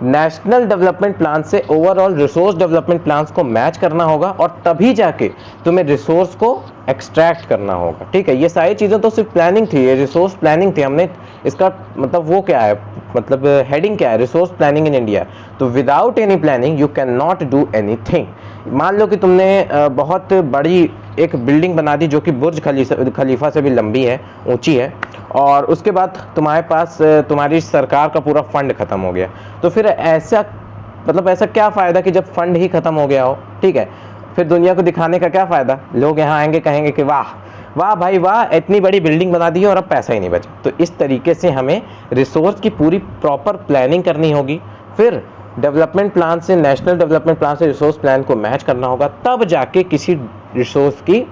national development plan से ओवरऑल रिसोर्स डेवलपमेंट प्लान्स को मैच करना होगा और तभी जाके तुम्हें रिसोर्स को एक्सट्रैक्ट करना होगा। ठीक है, ये सारी चीज़ें तो सिर्फ प्लानिंग थी, ये रिसोर्स प्लानिंग थी। हमने इसका मतलब वो क्या है, मतलब हेडिंग क्या है, रिसोर्स प्लानिंग इन इंडिया। तो without any planning you can not do anything. मान लो कि तुमने बहुत बड़ी एक बिल्डिंग बना दी जो कि बुर्ज खलीफा से भी लंबी है, ऊंची है, और उसके बाद तुम्हारे पास तुम्हारी सरकार का पूरा फंड खत्म हो गया। तो फिर ऐसा मतलब ऐसा क्या फ़ायदा कि जब फंड ही खत्म हो गया हो, ठीक है, फिर दुनिया को दिखाने का क्या फ़ायदा। लोग यहाँ आएंगे, कहेंगे कि वाह वाह भाई वाह, इतनी बड़ी बिल्डिंग बना दी है और अब पैसा ही नहीं बचा। तो इस तरीके से हमें रिसोर्स की पूरी प्रॉपर प्लानिंग करनी होगी, फिर डेवलपमेंट प्लान से, नेशनल डेवलपमेंट प्लान से रिसोर्स प्लान को मैच करना होगा, तब जाके किसी रिसोर्स की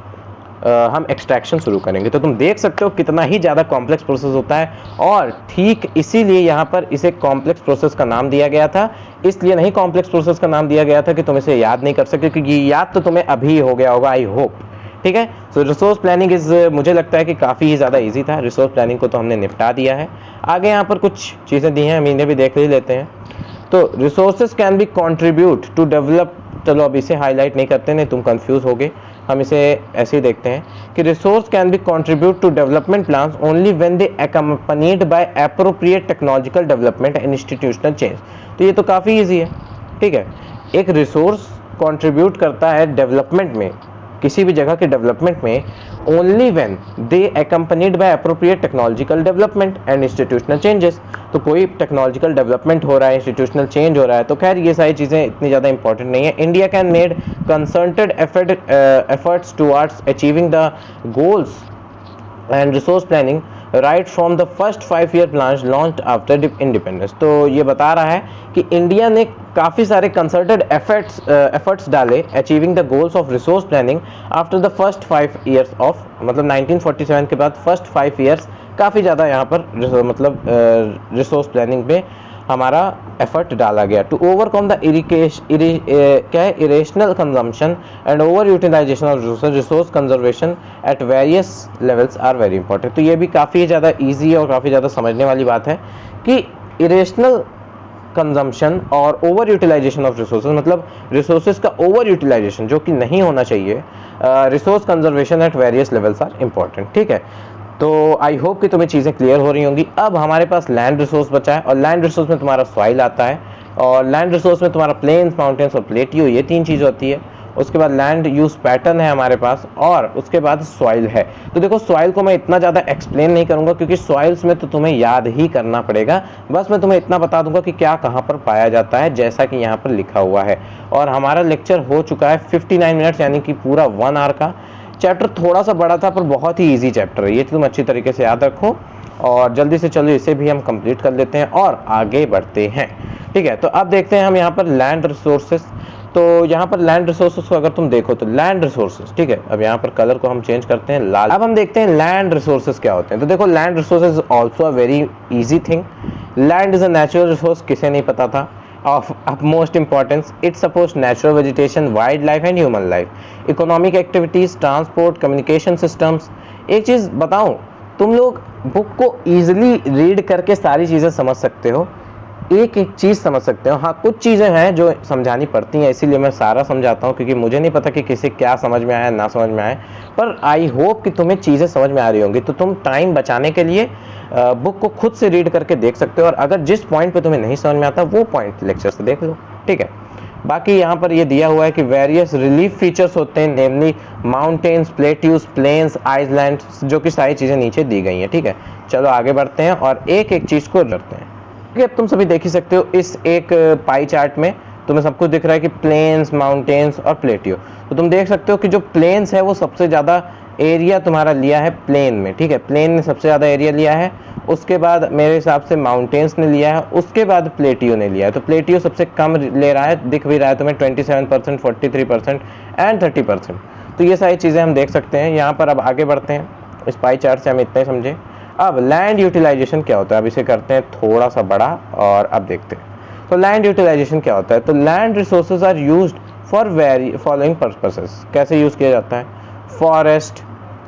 हम एक्सट्रैक्शन शुरू करेंगे। तो तुम देख सकते हो कितना ही ज़्यादा कॉम्प्लेक्स प्रोसेस होता है, और ठीक इसीलिए यहाँ पर इसे कॉम्प्लेक्स प्रोसेस का नाम दिया गया था। इसलिए नहीं कॉम्प्लेक्स प्रोसेस का नाम दिया गया था कि तुम इसे याद नहीं कर सकते, क्योंकि याद तो तुम्हें अभी हो गया होगा, आई होप। ठीक है, सो रिसोर्स प्लानिंग मुझे लगता है कि काफ़ी ही ज़्यादा ईजी था। रिसोर्स प्लानिंग को तो हमने निपटा दिया है। आगे यहाँ पर कुछ चीज़ें दी हैं, हम इन्हें भी देख ही लेते हैं। तो resources can be contribute to develop, चलो अब इसे हाईलाइट नहीं करते, नहीं तुम कंफ्यूज होगे, हम इसे ऐसे ही देखते हैं कि resource can be contribute to development plans only when they accompanied by appropriate technological development and institutional change. तो ये तो काफ़ी ईजी है। ठीक है, एक रिसोर्स कॉन्ट्रीब्यूट करता है डेवलपमेंट में, किसी भी जगह के डेवलपमेंट में, only when they accompanied by appropriate technological development and institutional changes. तो कोई टेक्नोलॉजिकल डेवलपमेंट हो रहा है, इंस्टीट्यूशनल चेंज हो रहा है, तो खैर ये सारी चीज़ें इतनी ज़्यादा इंपॉर्टेंट नहीं है। India can made concerted efforts towards achieving the goals and resource planning right from the first 5-year plans launched after independence। तो ये बता रहा है कि इंडिया ने काफ़ी सारे कंसर्टेड एफर्ट्स डाले achieving the goals of resource planning after the first 5 years of, मतलब 1947 के बाद फर्स्ट 5 years काफ़ी ज़्यादा यहाँ पर मतलब रिसोर्स प्लानिंग पे हमारा एफर्ट डाला गया। To overcome the irrational consumption and over utilisation of resource conservation at various levels are very important. तो ये भी काफ़ी ज़्यादा ईजी और काफ़ी ज़्यादा समझने वाली बात है कि इरेशनल कंजम्पशन और ओवर यूटिलाइजेशन ऑफ रिसोर्सेज, मतलब रिसोर्सेज का ओवर यूटिलाइजेशन जो कि नहीं होना चाहिए, resource conservation at various levels are important. ठीक है, तो आई होप कि तुम्हें चीज़ें क्लियर हो रही होंगी। अब हमारे पास लैंड रिसोर्स बचा है, और लैंड रिसोर्स में तुम्हारा सॉइल आता है, और लैंड रिसोर्स में तुम्हारा प्लेन्स, माउंटेन्स और प्लेटियो, ये 3 चीज़ होती है। उसके बाद लैंड यूज पैटर्न है हमारे पास, और उसके बाद सॉइल है। तो देखो सॉइल को मैं इतना ज़्यादा एक्सप्लेन नहीं करूँगा, क्योंकि सॉइल्स में तो तुम्हें याद ही करना पड़ेगा। बस मैं तुम्हें इतना बता दूंगा कि क्या कहाँ पर पाया जाता है, जैसा कि यहाँ पर लिखा हुआ है। और हमारा लेक्चर हो चुका है 59 मिनट्स, यानी कि पूरा 1 आवर का। चैप्टर थोड़ा सा बड़ा था पर बहुत ही इजी चैप्टर है, ये तुम अच्छी तरीके से याद रखो, और जल्दी से चलो इसे भी हम कंप्लीट कर लेते हैं और आगे बढ़ते हैं। ठीक है, तो अब देखते हैं हम यहाँ पर लैंड रिसोर्सेज। तो यहाँ पर लैंड रिसोर्सेज को अगर तुम देखो तो लैंड रिसोर्सेज, ठीक है, अब यहाँ पर कलर को हम चेंज करते हैं लाल। अब हम देखते हैं लैंड रिसोर्सेज क्या होते हैं। तो देखो land resources also a very easy thing. Land is a natural resource, किसे नहीं पता था, of utmost importance. It supports natural vegetation, wildlife and human life, economic activities, transport, communication systems। एक चीज़ बताऊं, तुम लोग बुक को easily रीड करके सारी चीज़ें समझ सकते हो, एक एक चीज़ समझ सकते हो। हाँ, कुछ चीज़ें हैं जो समझानी पड़ती हैं, इसीलिए मैं सारा समझाता हूँ, क्योंकि मुझे नहीं पता कि किसे क्या समझ में आया ना समझ में आए, पर आई होप कि तुम्हें चीज़ें समझ में आ रही होंगी। तो तुम टाइम बचाने के लिए बुक को खुद से रीड करके देख सकते हो, और अगर जिस पॉइंट पे तुम्हें नहीं समझ में आता वो पॉइंट लेक्चर से देख लो। ठीक है, बाकी यहाँ पर ये दिया हुआ है कि वेरियस रिलीफ फीचर्स होते हैं, नेमली माउंटेन्स, प्लेट्यूज, प्लेन्स, आइलैंड्स, जो कि सारी चीज़ें नीचे दी गई हैं। ठीक है, चलो आगे बढ़ते हैं और एक एक चीज़ को करते हैं। अब तुम सभी देख ही सकते हो इस एक पाई चार्ट में तुम्हें सब कुछ दिख रहा है कि प्लेन्स, माउंटेन्स और प्लेटियो। तो तुम देख सकते हो कि जो प्लेन्स है वो सबसे ज़्यादा एरिया तुम्हारा लिया है प्लेन में। ठीक है, प्लेन ने सबसे ज़्यादा एरिया लिया है, उसके बाद मेरे हिसाब से माउंटेन्स ने लिया है, उसके बाद प्लेटियो ने लिया है। तो प्लेटियो सबसे कम ले रहा है, दिख भी रहा है तुम्हें 27%, 43% एंड 30%। तो ये सारी चीज़ें हम देख सकते हैं यहाँ पर। अब आगे बढ़ते हैं, इस पाई चार्ट से हम इतना ही समझे। अब लैंड यूटिलाइजेशन क्या होता है, अब इसे करते हैं थोड़ा सा बड़ा और अब देखते हैं। तो लैंड यूटिलाइजेशन क्या होता है, तो land resources are used for following purposes. कैसे यूज़ किया जाता है, forest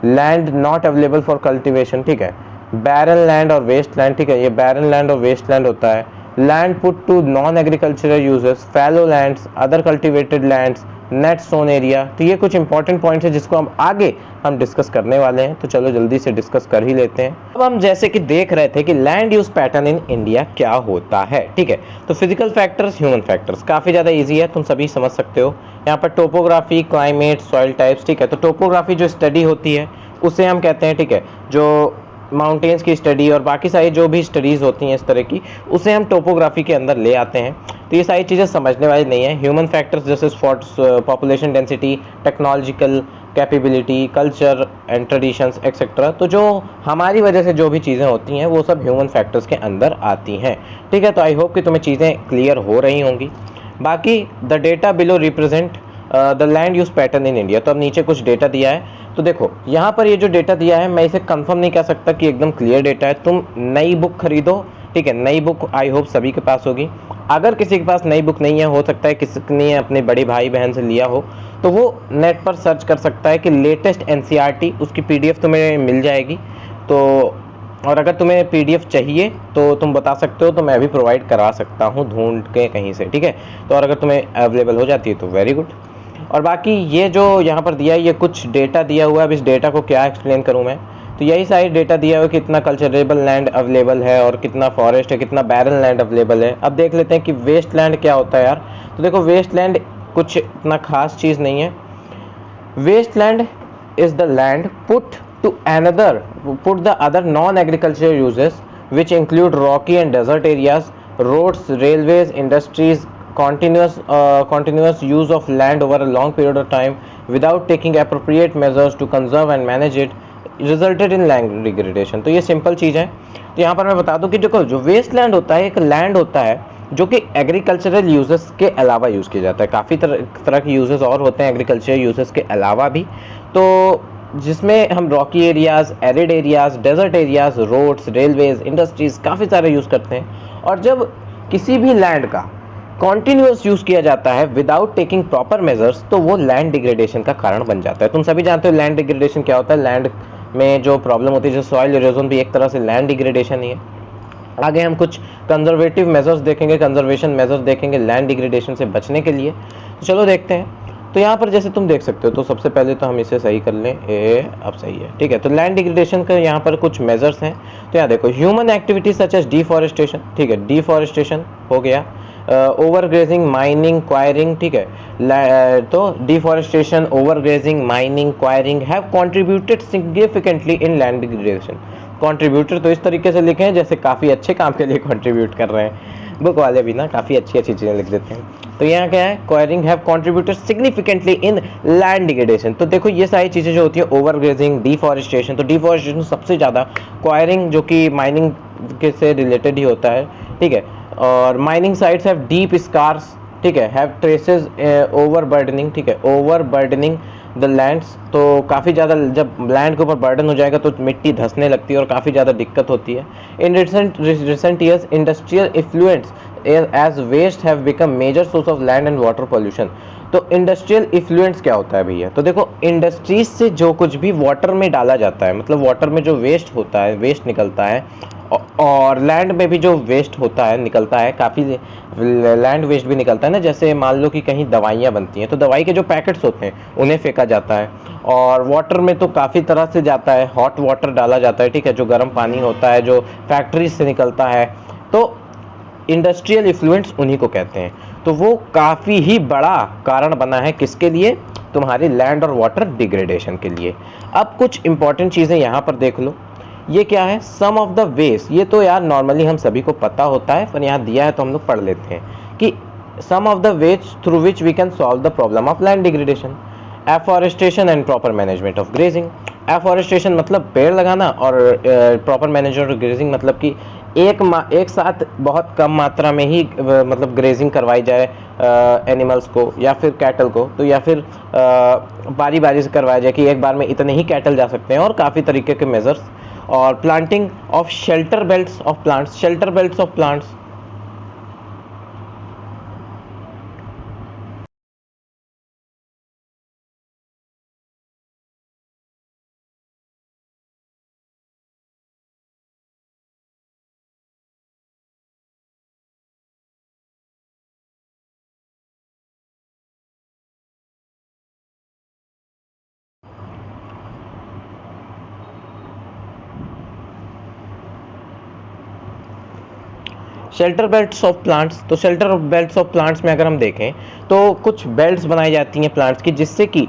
land not available for cultivation, ठीक है, बैरन लैंड और वेस्ट लैंड, ठीक है, ये बैरन लैंड और वेस्ट लैंड होता है, land put to non-agricultural uses, fallow lands, other cultivated lands, net sown area। तो ये कुछ इंपॉर्टेंट पॉइंट्स है जिसको हम आगे डिस्कस करने वाले हैं, तो चलो जल्दी से डिस्कस कर ही लेते हैं। अब हम जैसे कि देख रहे थे कि land use pattern in India क्या होता है, ठीक है। तो फिजिकल फैक्टर्स, ह्यूमन फैक्टर्स, काफ़ी ज़्यादा ईजी है, तुम सभी समझ सकते हो। यहाँ पर टोपोग्राफी, क्लाइमेट, सॉइल टाइप्स, ठीक है। तो टोपोग्राफी जो स्टडी होती है उसे हम कहते हैं, ठीक है, जो माउंटेन्स की स्टडी और बाकी सारी जो भी स्टडीज़ होती हैं इस तरह की, उसे हम टोपोग्राफी के अंदर ले आते हैं। तो ये सारी चीज़ें समझने वाली नहीं है। ह्यूमन फैक्टर्स जैसे population density, technological capability, culture and traditions etcetera, तो जो हमारी वजह से जो भी चीज़ें होती हैं वो सब ह्यूमन फैक्टर्स के अंदर आती हैं, ठीक है। तो आई होप कि तुम्हें चीज़ें क्लियर हो रही होंगी। बाकी the data below represent the land use pattern in India. तो अब नीचे कुछ डेटा दिया है, तो देखो यहाँ पर ये जो डेटा दिया है मैं इसे कंफर्म नहीं कह सकता कि एकदम क्लियर डेटा है। तुम नई बुक खरीदो, ठीक है, नई बुक आई होप सभी के पास होगी। अगर किसी के पास नई बुक नहीं है, हो सकता है किसी ने अपने बड़े भाई बहन से लिया हो, तो वो नेट पर सर्च कर सकता है कि लेटेस्ट एनसीईआरटी, उसकी पीडीएफ तुम्हें मिल जाएगी। तो और अगर तुम्हें पीडीएफ चाहिए तो तुम बता सकते हो, तो मैं भी प्रोवाइड करा सकता हूँ ढूंढ के कहीं से, ठीक है। तो और अगर तुम्हें अवेलेबल हो जाती है तो वेरी गुड। और बाकी ये जो यहाँ पर दिया है ये कुछ डेटा दिया हुआ है। अब इस डेटा को क्या एक्सप्लेन करूँ मैं, तो यही सारी डेटा दिया हुआ है, कितना कल्चरेबल लैंड अवेलेबल है और कितना फॉरेस्ट है, कितना बैरन लैंड अवेलेबल है। अब देख लेते हैं कि वेस्ट लैंड क्या होता है यार। तो देखो वेस्ट लैंड कुछ इतना खास चीज़ नहीं है। Wasteland is the land put the other non-agricultural uses, which include rocky and desert areas, roads, railways, industries, continuous use of land over a long period of time without taking appropriate measures to conserve and manage it resulted in land degradation। तो ये simple चीज़ है। तो यहाँ पर मैं बता दूं कि देखो जो वेस्ट लैंड होता है एक लैंड होता है जो कि एग्रीकल्चरल यूजेस के अलावा यूज़ किया जाता है। काफ़ी तरह के यूजेस और होते हैं एग्रीकल्चरल यूजेस के अलावा भी, तो जिसमें हम rocky areas, arid areas, desert areas, roads, railways, industries काफ़ी सारे यूज़ करते हैं। और जब किसी भी लैंड का कॉन्टिन्यूस यूज़ किया जाता है विदाउट टेकिंग प्रॉपर मेजर्स, तो वो लैंड डिग्रेडेशन का कारण बन जाता है। तुम सभी जानते हो लैंड डिग्रेडेशन क्या होता है। लैंड में जो प्रॉब्लम होती है, जैसे सॉइल इरोजन भी एक तरह से लैंड डिग्रेडेशन ही है। आगे हम कुछ कंजर्वेटिव मेजर्स देखेंगे, कंजर्वेशन मेजर्स देखेंगे लैंड डिग्रेडेशन से बचने के लिए। तो चलो देखते हैं। तो यहाँ पर जैसे तुम देख सकते हो, तो सबसे पहले तो हम इसे सही कर लें, अब सही है, ठीक है। तो लैंड डिग्रेडेशन का यहाँ पर कुछ मेजर्स हैं। तो यहाँ देखो human activity such as deforestation, ठीक है, डिफॉरेस्टेशन हो गया, ओवर ग्रेजिंग, माइनिंग, क्वायरिंग, ठीक है। तो deforestation, over grazing, mining, enquiring have contributed significantly in land degradation. Contributor तो इस तरीके से लिखे हैं जैसे काफ़ी अच्छे काम के लिए कंट्रीब्यूट कर रहे हैं। बुक वाले भी ना काफ़ी अच्छी अच्छी चीज़ें लिख देते हैं। तो यहाँ क्या है, enquiring have contributed significantly in land degradation. तो देखो ये सारी चीज़ें जो होती है, ओवर ग्रेजिंग, डिफॉरेस्टेशन, तो डिफॉरेस्टेशन सबसे ज़्यादा, क्वायरिंग जो कि माइनिंग के से रिलेटेड ही होता है, ठीक है। और mining sites have deep scars, ठीक है, हैव ट्रेसेस, ओवर बर्डनिंग, ठीक है, ओवर बर्डनिंग द लैंड्स। तो काफ़ी ज़्यादा जब लैंड के ऊपर बर्डन हो जाएगा तो मिट्टी धंसने लगती है और काफ़ी ज़्यादा दिक्कत होती है। In recent years industrial effluents as waste have become major source of land and water pollution. तो इंडस्ट्रियल इफ्लुएंट्स क्या होता है भैया, तो देखो इंडस्ट्रीज से जो कुछ भी वाटर में डाला जाता है, मतलब वाटर में जो वेस्ट होता है, वेस्ट निकलता है, और लैंड में भी जो वेस्ट होता है निकलता है, काफ़ी लैंड वेस्ट भी निकलता है ना। जैसे मान लो कि कहीं दवाइयाँ बनती हैं तो दवाई के जो पैकेट्स होते हैं उन्हें फेंका जाता है। और वाटर में तो काफ़ी तरह से जाता है, हॉट वाटर डाला जाता है, ठीक है, जो गर्म पानी होता है जो फैक्ट्रीज से निकलता है। तो इंडस्ट्रियल इफ्लुएंट्स उन्हीं को कहते हैं। तो वो काफ़ी ही बड़ा कारण बना है किसके लिए, तुम्हारी लैंड और वाटर डिग्रेडेशन के लिए। अब कुछ इंपॉर्टेंट चीज़ें यहाँ पर देख लो। ये क्या है, सम ऑफ द वेज, ये तो यार नॉर्मली हम सभी को पता होता है, पर यहाँ दिया है तो हम लोग पढ़ लेते हैं कि some of the ways through which we can solve the problem of land degradation. Afforestation and proper management of grazing. Afforestation मतलब पेड़ लगाना, और प्रॉपर मैनेजमेंट ऑफ ग्रेजिंग मतलब कि एक साथ बहुत कम मात्रा में ही मतलब ग्रेजिंग करवाई जाए एनिमल्स को या फिर कैटल को, तो या फिर बारी बारी से करवाया जाए कि एक बार में इतने ही कैटल जा सकते हैं, और काफ़ी तरीके के मेजर्स। और planting of shelter belts of plants, shelter belts of plants, shelter belts of plants, तो शेल्टर बेल्ट्स ऑफ प्लांट्स में अगर हम देखें तो कुछ बेल्ट्स बनाई जाती हैं प्लांट्स की, जिससे कि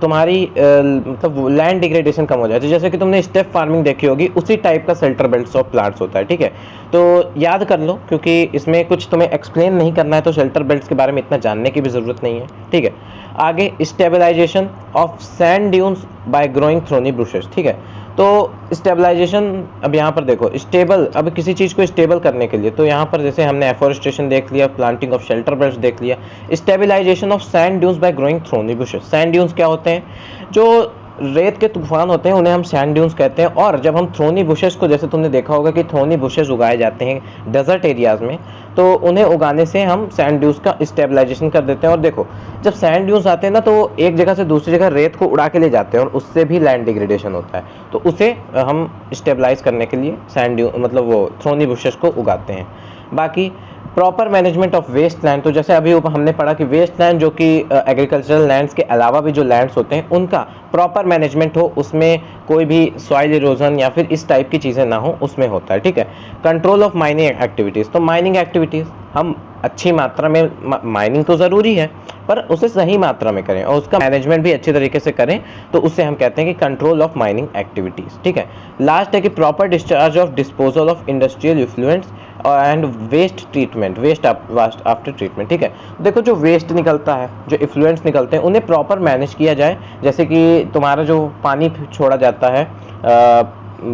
तुम्हारी मतलब लैंड डिग्रेडेशन कम हो जाए। तो जैसे कि तुमने स्टेप फार्मिंग देखी होगी, उसी टाइप का शेल्टर बेल्ट्स ऑफ प्लांट्स होता है, ठीक है। तो याद कर लो, क्योंकि इसमें कुछ तुम्हें एक्सप्लेन नहीं करना है, तो शेल्टर बेल्ट्स के बारे में इतना जानने की भी ज़रूरत नहीं है, ठीक है। आगे stabilisation of sand dunes by growing thorny brushes, ठीक है। तो स्टेबलाइजेशन, अब यहाँ पर देखो स्टेबल, अब किसी चीज़ को स्टेबल करने के लिए, तो यहाँ पर जैसे हमने एफोरेस्टेशन देख लिया, प्लांटिंग ऑफ शेल्टर बेल्ट्स देख लिया, stabilisation of sand dunes by growing thorny bushes. Sand dunes क्या होते हैं? जो रेत के तूफान होते हैं उन्हें हम सैंड ड्यून्स कहते हैं। और जब हम थ्रोनी बुशेस को, जैसे तुमने देखा होगा कि थ्रोनी बुशेस उगाए जाते हैं डेजर्ट एरियाज में, तो उन्हें उगाने से हम सैंड ड्यून्स का स्टेबलाइजेशन कर देते हैं। और देखो जब सैंड ड्यून्स आते हैं ना, तो एक जगह से दूसरी जगह रेत को उड़ा के ले जाते हैं और उससे भी लैंड डिग्रेडेशन होता है, तो उसे हम स्टेबलाइज करने के लिए सैंड ड्यून मतलब वो थ्रोनी बुशेस को उगाते हैं। बाकी proper management of waste land, तो जैसे अभी हमने पढ़ा कि वेस्ट लैंड जो कि एग्रीकल्चरल लैंड्स के अलावा भी जो लैंड्स होते हैं उनका प्रॉपर मैनेजमेंट हो, उसमें कोई भी सॉइल इरोजन या फिर इस टाइप की चीज़ें ना हो, उसमें होता है, ठीक है। कंट्रोल ऑफ माइनिंग एक्टिविटीज़, तो माइनिंग एक्टिविटीज़ हम अच्छी मात्रा में, माइनिंग तो ज़रूरी है पर उसे सही मात्रा में करें और उसका मैनेजमेंट भी अच्छी तरीके से करें, तो उससे हम कहते हैं कि कंट्रोल ऑफ माइनिंग एक्टिविटीज़, ठीक है। लास्ट है कि proper discharge of disposal of industrial effluents and waste treatment, waste after treatment, ठीक है। देखो जो वेस्ट निकलता है, जो इफ्लुएंट्स निकलते हैं, उन्हें प्रॉपर मैनेज किया जाए। जैसे कि तुम्हारा जो पानी छोड़ा जाता है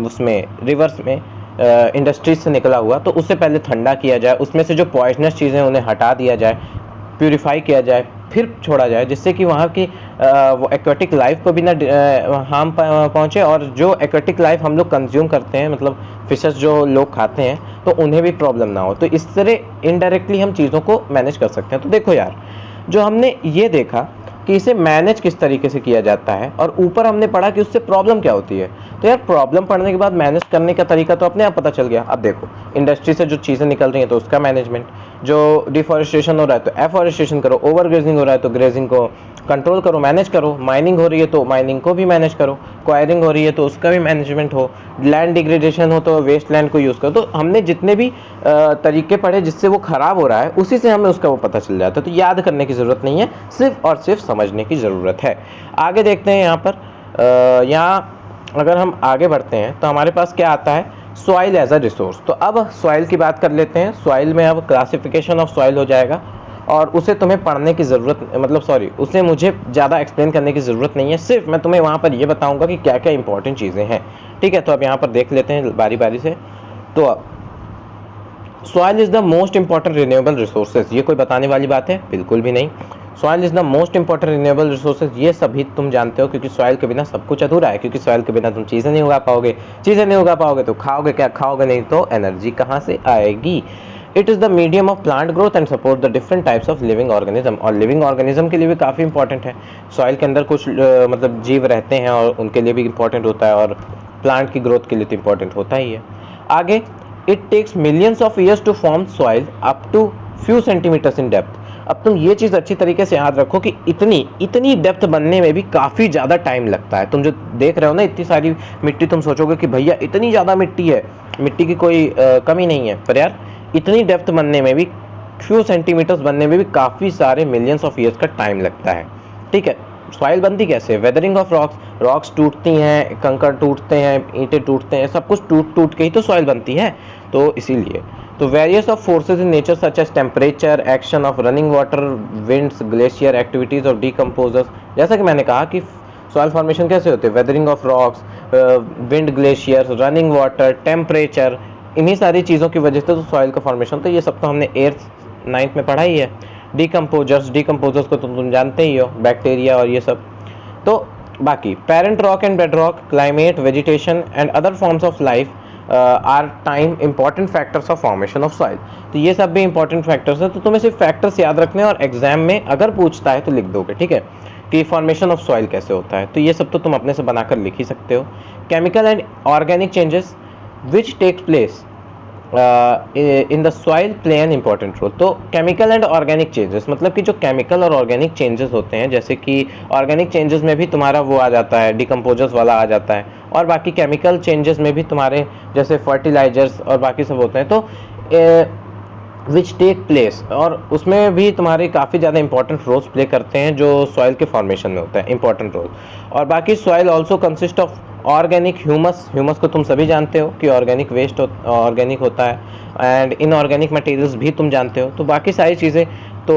उसमें रिवर्स में इंडस्ट्रीज से निकला हुआ, तो उससे पहले ठंडा किया जाए, उसमें से जो पॉइजनस चीज़ें उन्हें हटा दिया जाए, प्यूरिफाई किया जाए, फिर छोड़ा जाए, जिससे कि वहाँ की वो एक्वेटिक लाइफ को भी ना हार्म पहुँचे, और जो एक्वेटिक लाइफ हम लोग कंज्यूम करते हैं, मतलब फिशेस जो लोग खाते हैं, तो उन्हें भी प्रॉब्लम ना हो। तो इस तरह इनडायरेक्टली हम चीज़ों को मैनेज कर सकते हैं। तो देखो यार, जो हमने ये देखा कि इसे मैनेज किस तरीके से किया जाता है, और ऊपर हमने पढ़ा कि उससे प्रॉब्लम क्या होती है। तो यार प्रॉब्लम पढ़ने के बाद मैनेज करने का तरीका तो अपने आप पता चल गया। अब देखो इंडस्ट्री से जो चीज़ें निकल रही हैं तो उसका मैनेजमेंट, जो डिफॉरेस्टेशन हो रहा है तो एफॉरेस्टेशन करो, ओवर ग्रेजिंग हो रहा है तो ग्रेजिंग को कंट्रोल करो, मैनेज करो, माइनिंग हो रही है तो माइनिंग को भी मैनेज करो, क्वायरिंग हो रही है तो उसका भी मैनेजमेंट हो, लैंड डिग्रेडेशन हो तो वेस्ट लैंड को यूज़ करो। तो हमने जितने भी तरीके पढ़े जिससे वो ख़राब हो रहा है, उसी से हमें उसका वो पता चल जाता है। तो याद करने की ज़रूरत नहीं है, सिर्फ और सिर्फ समझने की ज़रूरत है। आगे देखते हैं यहाँ पर, यहाँ अगर हम आगे बढ़ते हैं तो हमारे पास क्या आता है, सॉइल एज अ रिसोर्स। तो अब सॉइल की बात कर लेते हैं। सॉइल में अब क्लासिफिकेशन ऑफ सॉइल हो जाएगा, और उसे तुम्हें पढ़ने की ज़रूरत, मतलब सॉरी, उसे मुझे ज़्यादा एक्सप्लेन करने की ज़रूरत नहीं है, सिर्फ मैं तुम्हें वहाँ पर ये बताऊँगा कि क्या क्या इंपॉर्टेंट चीज़ें हैं, ठीक है। तो अब यहाँ पर देख लेते हैं बारी बारी से। तो अब soil is the most important renewable resources, ये कोई बताने वाली बात है? बिल्कुल भी नहीं। Soil is the most important renewable resources, ये सभी तुम जानते हो, क्योंकि सॉइल के बिना सब कुछ अधूरा है, क्योंकि सॉइल के बिना तुम चीज़ें नहीं उगा पाओगे, चीज़ें नहीं उगा पाओगे तो खाओगे क्या, खाओगे नहीं तो एनर्जी कहाँ से आएगी। It is the medium of plant growth and support the different types of living organism, और लिविंग ऑर्गेनिज्म के लिए भी काफ़ी इंपॉर्टेंट है। सॉइल के अंदर कुछ मतलब जीव रहते हैं और उनके लिए भी इंपॉर्टेंट होता है, और प्लांट की ग्रोथ के लिए तो इंपॉर्टेंट होता ही है। आगे, it takes millions of years to form soil up to few centimetres in depth. अब तुम ये चीज़ अच्छी तरीके से याद रखो कि इतनी डेप्थ बनने में भी काफ़ी ज़्यादा टाइम लगता है। तुम जो देख रहे हो ना इतनी सारी मिट्टी, तुम सोचोगे कि भैया इतनी ज़्यादा मिट्टी है, मिट्टी की कोई कमी नहीं है, पर यार इतनी डेप्थ बनने में भी, फ्यू सेंटीमीटर्स बनने में भी काफ़ी सारे मिलियंस ऑफ ईयर्स का टाइम लगता है, ठीक है। सॉइल बनती कैसे? वेदरिंग ऑफ रॉक्स, रॉक्स टूटती हैं, कंकड़ टूटते हैं, ईंटें टूटते हैं, सब कुछ टूट के ही तो सॉइल बनती है, तो इसीलिए। तो various of forces in nature such as temperature, action of running water, winds, glacier, activities of decomposers. जैसा कि मैंने कहा कि सॉइल फॉर्मेशन कैसे होते हैं, weathering of rocks, wind, glaciers, running water, temperature, इन्हीं सारी चीज़ों की वजह से तो सॉइल का फॉर्मेशन। तो ये सब तो हमने 8th 9th में पढ़ा ही है। डीकम्पोजर्स को तुम जानते ही हो, बैक्टीरिया और ये सब। तो बाकी parent rock and bed rock, climate, vegetation and other forms of life are time important factors of formation of soil. तो ये सब भी इंपॉर्टेंट फैक्टर्स है, तो तुम्हें सिर्फ फैक्टर्स याद रखने और एग्जाम में अगर पूछता है तो लिख दोगे, ठीक है, कि फॉर्मेशन ऑफ सॉइल कैसे होता है। तो ये सब तो तुम अपने से बनाकर लिख ही सकते हो। Chemical and organic changes which takes place in the soil play an important role. तो केमिकल एंड ऑर्गेनिक चेंजेस मतलब कि जो केमिकल और ऑर्गेनिक चेंजेस होते हैं, जैसे कि ऑर्गेनिक चेंजेस में भी तुम्हारा वो आ जाता है, डिकम्पोजर्स वाला आ जाता है, और बाकी केमिकल चेंजेस में भी तुम्हारे जैसे फर्टिलाइजर्स और बाकी सब होते हैं। तो विच टेक प्लेस, और उसमें भी तुम्हारे काफ़ी ज़्यादा इंपॉर्टेंट रोल्स प्ले करते हैं जो सॉइल के फॉर्मेशन में होता है, इंपॉर्टेंट रोल। और बाकी soil also consist of organic humus, humus को तुम सभी जानते हो कि ऑर्गेनिक वेस्ट ऑर्गेनिक होता है, एंड इनऑर्गेनिक मटेरियल्स भी तुम जानते हो। तो बाकी सारी चीज़ें तो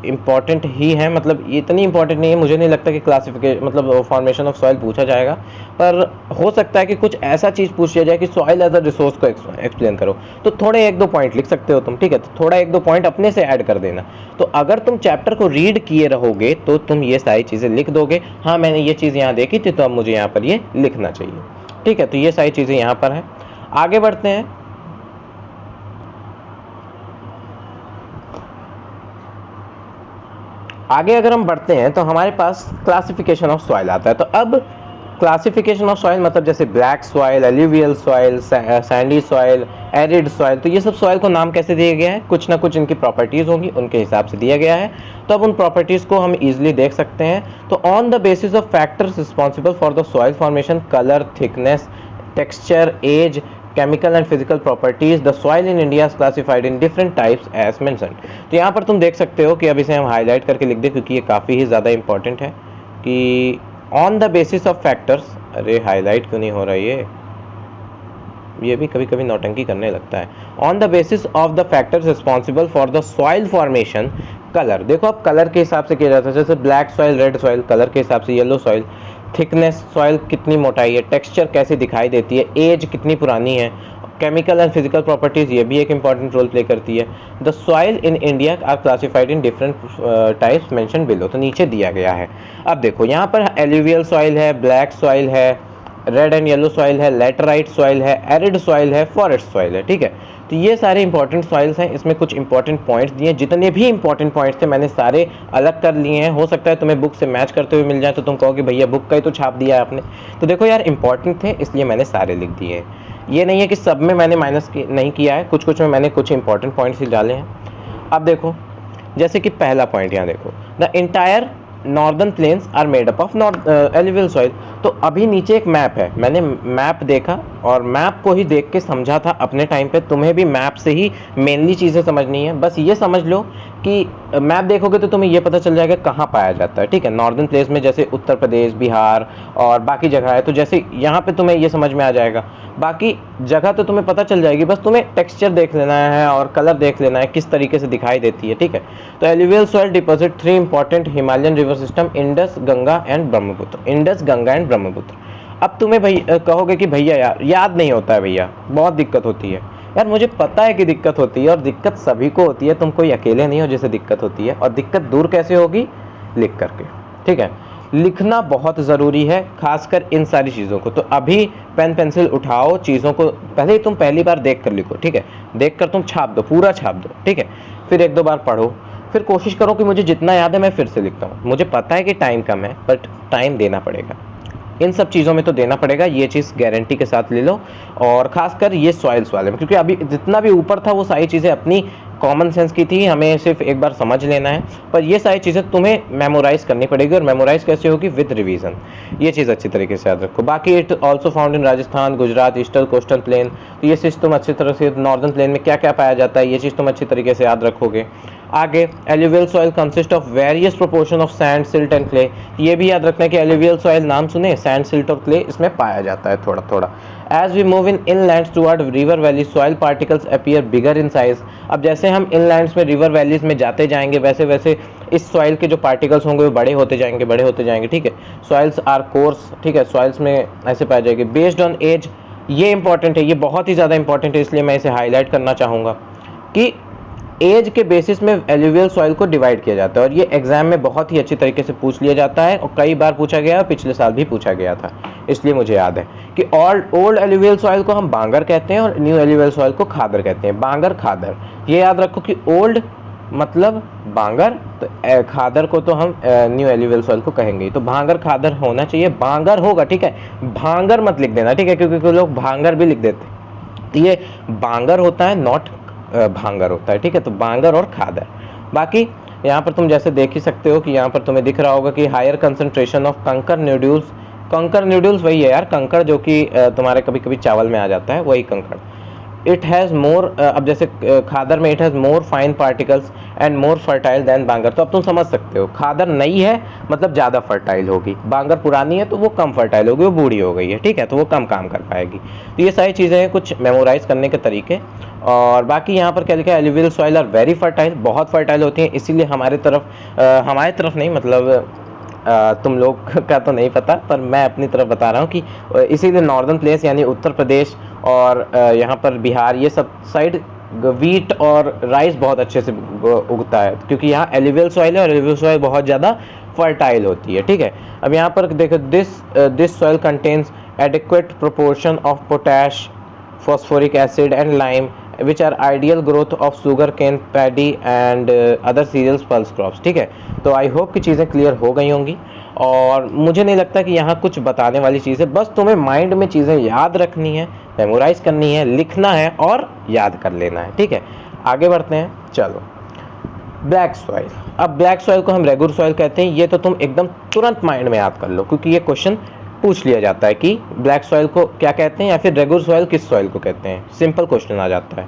इम्पॉर्टेंट ही है, मतलब इतनी इंपॉर्टेंट नहीं है, मुझे नहीं लगता कि क्लासिफिकेशन मतलब फॉर्मेशन ऑफ सॉइल पूछा जाएगा, पर हो सकता है कि कुछ ऐसा चीज़ पूछ लिया जाए कि सॉइल एज अ रिसोर्स को एक्सप्लेन करो, तो थोड़े 1-2 पॉइंट लिख सकते हो तुम, ठीक है, तो थोड़ा 1-2 पॉइंट अपने से ऐड कर देना। तो अगर तुम चैप्टर को रीड किए रहोगे तो तुम ये सारी चीज़ें लिख दोगे, हाँ मैंने ये चीज़ यहाँ देखी थी तो अब मुझे यहाँ पर ये लिखना चाहिए, ठीक है। तो ये सारी चीज़ें यहाँ पर हैं। आगे बढ़ते हैं। आगे अगर हम बढ़ते हैं तो हमारे पास क्लासिफिकेशन ऑफ सॉइल आता है। तो अब क्लासिफिकेशन ऑफ सॉइल मतलब जैसे black soil, alluvial soil, Sandy soil, arid soil, तो ये सब सॉइल को नाम कैसे दिया गया है, कुछ ना कुछ इनकी प्रॉपर्टीज होंगी, उनके हिसाब से दिया गया है। तो अब उन प्रॉपर्टीज को हम इजीली देख सकते हैं। तो on the basis of factors responsible for the soil formation, colour, thickness, texture, age, chemical and physical properties, the soil in India is classified in different types as mentioned। तो यहाँ पर तुम देख सकते हो कि अब इसे हम हाईलाइट करके लिख दें क्योंकि ये काफ़ी ही ज़्यादा इंपॉर्टेंट है कि on the basis of factors, अरे हाईलाइट क्यों नहीं हो रहा है, ये भी कभी कभी नौटंकी करने लगता है। On the basis of the factors responsible for the soil formation, colour, देखो अब कलर के हिसाब से किया जाता है, जैसे black soil, red soil, colour के हिसाब से येलो सॉइल, थिकनेस सॉइल कितनी मोटाई है, टेक्सचर कैसे दिखाई देती है, एज कितनी पुरानी है, केमिकल एंड फिजिकल प्रॉपर्टीज, ये भी एक इंपॉर्टेंट रोल प्ले करती है। The soil in India are classified in different types mention below, तो नीचे दिया गया है। अब देखो यहाँ पर एल्यूवियल सॉइल है, ब्लैक सॉइल है, रेड एंड येलो सॉइल है, लैटराइट सॉइल है, एरिड सॉइल है, फॉरेस्ट सॉइल है, ठीक है। तो ये सारे इंपॉर्टेंट सॉइल्स हैं, इसमें कुछ इंपॉर्टेंट पॉइंट्स दिए, जितने भी इंपॉर्टेंट पॉइंट्स थे मैंने सारे अलग कर लिए हैं। हो सकता है तुम्हें बुक से मैच करते हुए मिल जाए तो तुम कहो कि भैया बुक का ही तो छाप दिया है आपने, तो देखो यार इंपॉर्टेंट थे इसलिए मैंने सारे लिख दिए हैं। ये नहीं है कि सब में मैंने माइनस नहीं किया है, कुछ कुछ में मैंने कुछ इंपॉर्टेंट पॉइंट्स ही डाले हैं। अब देखो जैसे कि पहला पॉइंट यहाँ देखो, the entire northern plains are made up of alluvial soil. तो अभी नीचे एक मैप है, मैंने मैप देखा और मैप को ही देख के समझा था अपने टाइम पे, तुम्हें भी मैप से ही मेनली चीज़ें समझनी है। बस ये समझ लो कि मैप देखोगे तो तुम्हें ये पता चल जाएगा कहाँ पाया जाता है, ठीक है। नॉर्दर्न प्लेस में जैसे उत्तर प्रदेश, बिहार और बाकी जगह है, तो जैसे यहाँ पे तुम्हें ये समझ में आ जाएगा, बाकी जगह तो तुम्हें पता चल जाएगी, बस तुम्हें टेक्सचर देख लेना है और कलर देख लेना है किस तरीके से दिखाई देती है, ठीक है। तो alluvial soil deposit 3 important Himalayan river system, Indus, Ganga and Brahmaputra, Indus, Ganga and Brahmaputra. अब तुम्हें भैया कहोगे कि भैया यार याद नहीं होता है, भैया बहुत दिक्कत होती है। यार मुझे पता है कि दिक्कत होती है और दिक्कत सभी को होती है, तुम कोई अकेले नहीं हो जिसे दिक्कत होती है। और दिक्कत दूर कैसे होगी, लिख करके, ठीक है। लिखना बहुत ज़रूरी है, खासकर इन सारी चीज़ों को। तो अभी पेन पेंसिल उठाओ, चीज़ों को पहले ही तुम पहली बार देख कर लिखो, ठीक है। देख कर तुम छाप दो, पूरा छाप दो, ठीक है। फिर 1-2 बार पढ़ो, फिर कोशिश करो कि मुझे जितना याद है मैं फिर से लिखता हूँ। मुझे पता है कि टाइम कम है, बट टाइम देना पड़ेगा, इन सब चीज़ों में तो देना पड़ेगा, ये चीज़ गारंटी के साथ ले लो। और खासकर ये सॉइल्स वाले में, क्योंकि अभी जितना भी ऊपर था वो सारी चीज़ें अपनी कॉमन सेंस की थी, हमें सिर्फ एक बार समझ लेना है, पर ये सारी चीज़ें तुम्हें मेमोराइज करनी पड़ेगी। और मेमोराइज कैसे होगी, विद रिवीजन, ये चीज़ अच्छी तरीके से याद रखो। बाकी it also found in Rajasthan, Gujarat, eastern coastal plain, तो ये चीज़ तुम अच्छी तरह से, नॉर्दर्न प्लेन में क्या क्या पाया जाता है ये चीज़ तुम अच्छी तरीके से याद रखोगे। आगे alluvial soil consist of various proportion of sand, silt and clay, ये भी याद रखना है कि एलुवियल सॉइल नाम सुने, सैंड, सिल्ट और क्ले इसमें पाया जाता है थोड़ा थोड़ा। As we move in inlands toward river valley, soil particles appear bigger in size. अब जैसे हम इनलैंड्स में, रिवर वैलीज में जाते जाएंगे, वैसे वैसे इस सॉइल के जो पार्टिकल्स होंगे वो बड़े होते जाएंगे, बड़े होते जाएंगे, ठीक है। सॉइल्स आर कोर्स, ठीक है, सॉइल्स में ऐसे पाए जाएंगे। बेस्ड ऑन एज, ये इंपॉर्टेंट है, ये बहुत ही ज़्यादा इंपॉर्टेंट है, इसलिए मैं इसे हाईलाइट करना चाहूँगा कि एज के बेसिस में एलुवियल सॉइल को डिवाइड किया जाता है। और ये एग्जाम में बहुत ही अच्छी तरीके से पूछ लिया जाता है और कई बार पूछा गया है, पिछले साल भी पूछा गया था, इसलिए मुझे याद है कि ओल्ड एलुवियल सॉइल को हम बांगर कहते हैं और न्यू एलुवियल सॉइल को खादर कहते हैं। बांगर, खादर, ये याद रखो कि ओल्ड मतलब बांगर, तो खादर को तो हम न्यू एलुवियल सॉइल को कहेंगे। तो भांगर खादर होना चाहिए, बांगर होगा, ठीक है, भांगर मत लिख देना, ठीक है, क्योंकि लोग भांगर भी लिख देते हैं। तो ये बांगर होता है, नॉट भांगर होता है, ठीक है। तो बांगर और खादर। बाकी यहाँ पर तुम जैसे देख ही सकते हो कि यहाँ पर तुम्हें दिख रहा होगा कि हायर कंसंट्रेशन ऑफ कंकर न्यूड्यूल्स, कंकर न्यूड्यूल्स वही है यार, कंकड़ जो कि तुम्हारे कभी कभी चावल में आ जाता है, वही कंकड़। इट हैज़ मोर, अब जैसे खादर में it has more fine particles and more fertile than bangar. तो अब तुम समझ सकते हो, खादर नई है मतलब ज़्यादा फर्टाइल होगी, बांगर पुरानी है तो वो कम फर्टाइल होगी, वो बूढ़ी हो गई है, ठीक है, तो वो कम काम कर पाएगी। तो ये सारी चीज़ें हैं कुछ मेमोराइज करने के तरीके। और बाकी यहाँ पर क्या लिखा है, alluvial soil are very fertile, बहुत फर्टाइल होती हैं, इसीलिए हमारे तरफ नहीं, मतलब तुम लोग का तो नहीं पता, पर मैं अपनी तरफ बता रहा हूँ कि इसीलिए नॉर्दर्न प्लेस यानी उत्तर प्रदेश और यहाँ पर बिहार, ये सब साइड वीट और राइस बहुत अच्छे से उगता है, क्योंकि यहाँ एलुवियल सॉइल है और एलुवियल सॉइल बहुत ज़्यादा फर्टाइल होती है, ठीक है। अब यहाँ पर देखो, this soil contains adequate proportion of potash, phosphoric acid and lime, which are ideal growth of sugar cane, paddy and other cereals pulse crops, ठीक है। तो आई होप कि चीज़ें क्लियर हो गई होंगी, और मुझे नहीं लगता कि यहाँ कुछ बताने वाली चीज़ है, बस तुम्हें माइंड में चीज़ें याद रखनी है, मेमोराइज करनी है, लिखना है और याद कर लेना है, ठीक है। आगे बढ़ते हैं, चलो। ब्लैक सॉइल, अब ब्लैक सॉइल को हम रेगुलर सॉइल कहते हैं, ये तो तुम एकदम तुरंत माइंड में याद कर लो, क्योंकि ये क्वेश्चन पूछ लिया जाता है कि ब्लैक सॉइल को क्या कहते हैं या फिर रेगुलर सॉइल किस सॉइल को कहते हैं, सिंपल क्वेश्चन आ जाता है।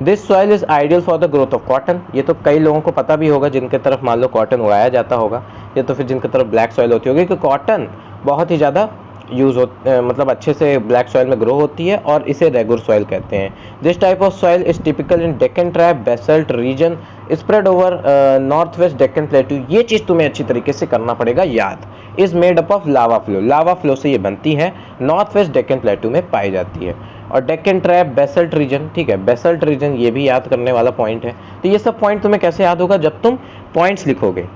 This soil is ideal for the growth of cotton, ये तो कई लोगों को पता भी होगा जिनके तरफ मान लो कॉटन उगाया जाता होगा, या तो फिर जिनकी तरफ ब्लैक सॉइल होती होगी, कि कॉटन बहुत ही ज़्यादा मतलब अच्छे से ब्लैक सॉइल में ग्रो होती है, और इसे रेगुलर सॉइल कहते हैं। This type of soil is typical in Deccan trap basalt region spread over north west Deccan plateau. ये चीज़ तुम्हें अच्छी तरीके से करना पड़ेगा याद। Is made up of lava flow, lava flow से ये बनती है, नॉर्थ वेस्ट डेक्कन प्लेटू में पाई जाती है। और डेक्कन ट्रैप बेसल्ट रीजन, ठीक है, बेसल्ट रीजन ये भी याद करने वाला पॉइंट है। तो ये सब पॉइंट तुम्हें कैसे याद होगा, जब तुम पॉइंट्स लिखोगे,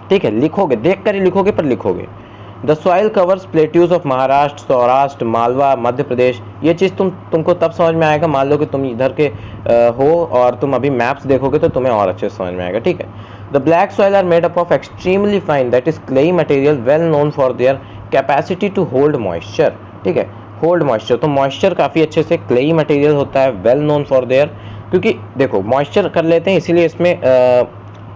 ठीक है, लिखोगे, देख कर ही लिखोगे, पर लिखोगे। The soil covers plateaus of Maharashtra, Saurashtra, Malwa, Madhya Pradesh. ये चीज़ तुमको तब समझ में आएगा, मान लो कि तुम इधर के हो और तुम अभी मैप्स देखोगे तो तुम्हें और अच्छे से समझ में आएगा, ठीक है। The black soil are made up of extremely fine that is clayey material well known for their capacity to hold moisture, ठीक है, होल्ड मॉइस्चर। तो मॉइस्चर काफ़ी अच्छे से क्लेई मटेरियल होता है, वेल नोन फॉर देयर, क्योंकि देखो मॉइस्चर कर लेते हैं, इसीलिए इसमें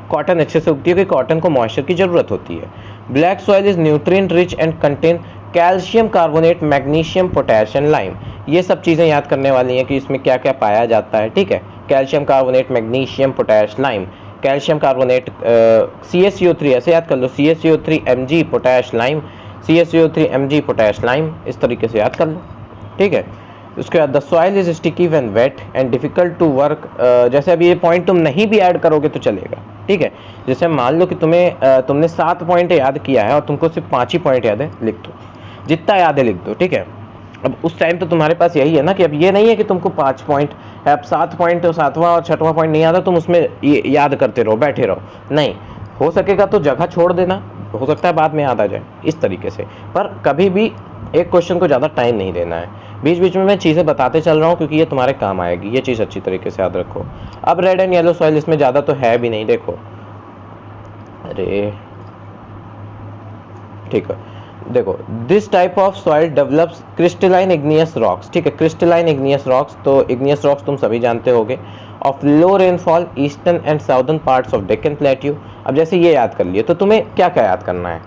कॉटन अच्छे से उगती है, क्योंकि कॉटन को मॉइस्चर की ज़रूरत होती है। Black soil is nutrient rich and contain calcium carbonate, magnesium, potassium, lime. ये सब चीज़ें याद करने वाली हैं कि इसमें क्या क्या पाया जाता है, ठीक है। Calcium carbonate, magnesium, potash, lime. Calcium carbonate CaCO3 ऐसे याद कर लो, CaCO3 Mg potash lime, CaCO3 Mg potash lime, इस तरीके से याद कर लो, ठीक है। उसके बाद the soil is sticky when wet and difficult to work. जैसे अभी ये पॉइंट तुम नहीं भी ऐड करोगे तो चलेगा, ठीक है। जैसे मान लो कि तुमने 7 पॉइंट याद किया है और तुमको सिर्फ 5 ही पॉइंट याद है, लिख दो, जितना याद है लिख दो, ठीक है। अब उस टाइम तो तुम्हारे पास यही है ना कि अब ये नहीं है कि तुमको 5 पॉइंट है, अब 7 पॉइंट, 7वां और 6वां पॉइंट नहीं आता, तुम उसमें याद करते रहो, बैठे रहो, नहीं। हो सकेगा तो जगह छोड़ देना, हो सकता है बाद में याद आ जाए, इस तरीके से। पर कभी भी एक क्वेश्चन को ज़्यादा टाइम नहीं देना है, बीच बीच में मैं चीज़ें बताते चल रहा हूँ, क्योंकि ये तुम्हारे काम आएगी, ये चीज़ अच्छी तरीके से याद रखो। अब रेड एंड येलो सॉइल, इसमें ज़्यादा तो है भी नहीं, देखो, अरे ठीक है, देखो, this type of soil develops crystalline igneous rocks, ठीक है, क्रिस्टलाइन इग्नियस रॉक्स। तो इग्नियस रॉक्स तुम सभी जानते होगे, of low rainfall eastern and southern parts of Deccan plateau. अब जैसे ये याद कर लिए, तो तुम्हें क्या क्या याद करना है,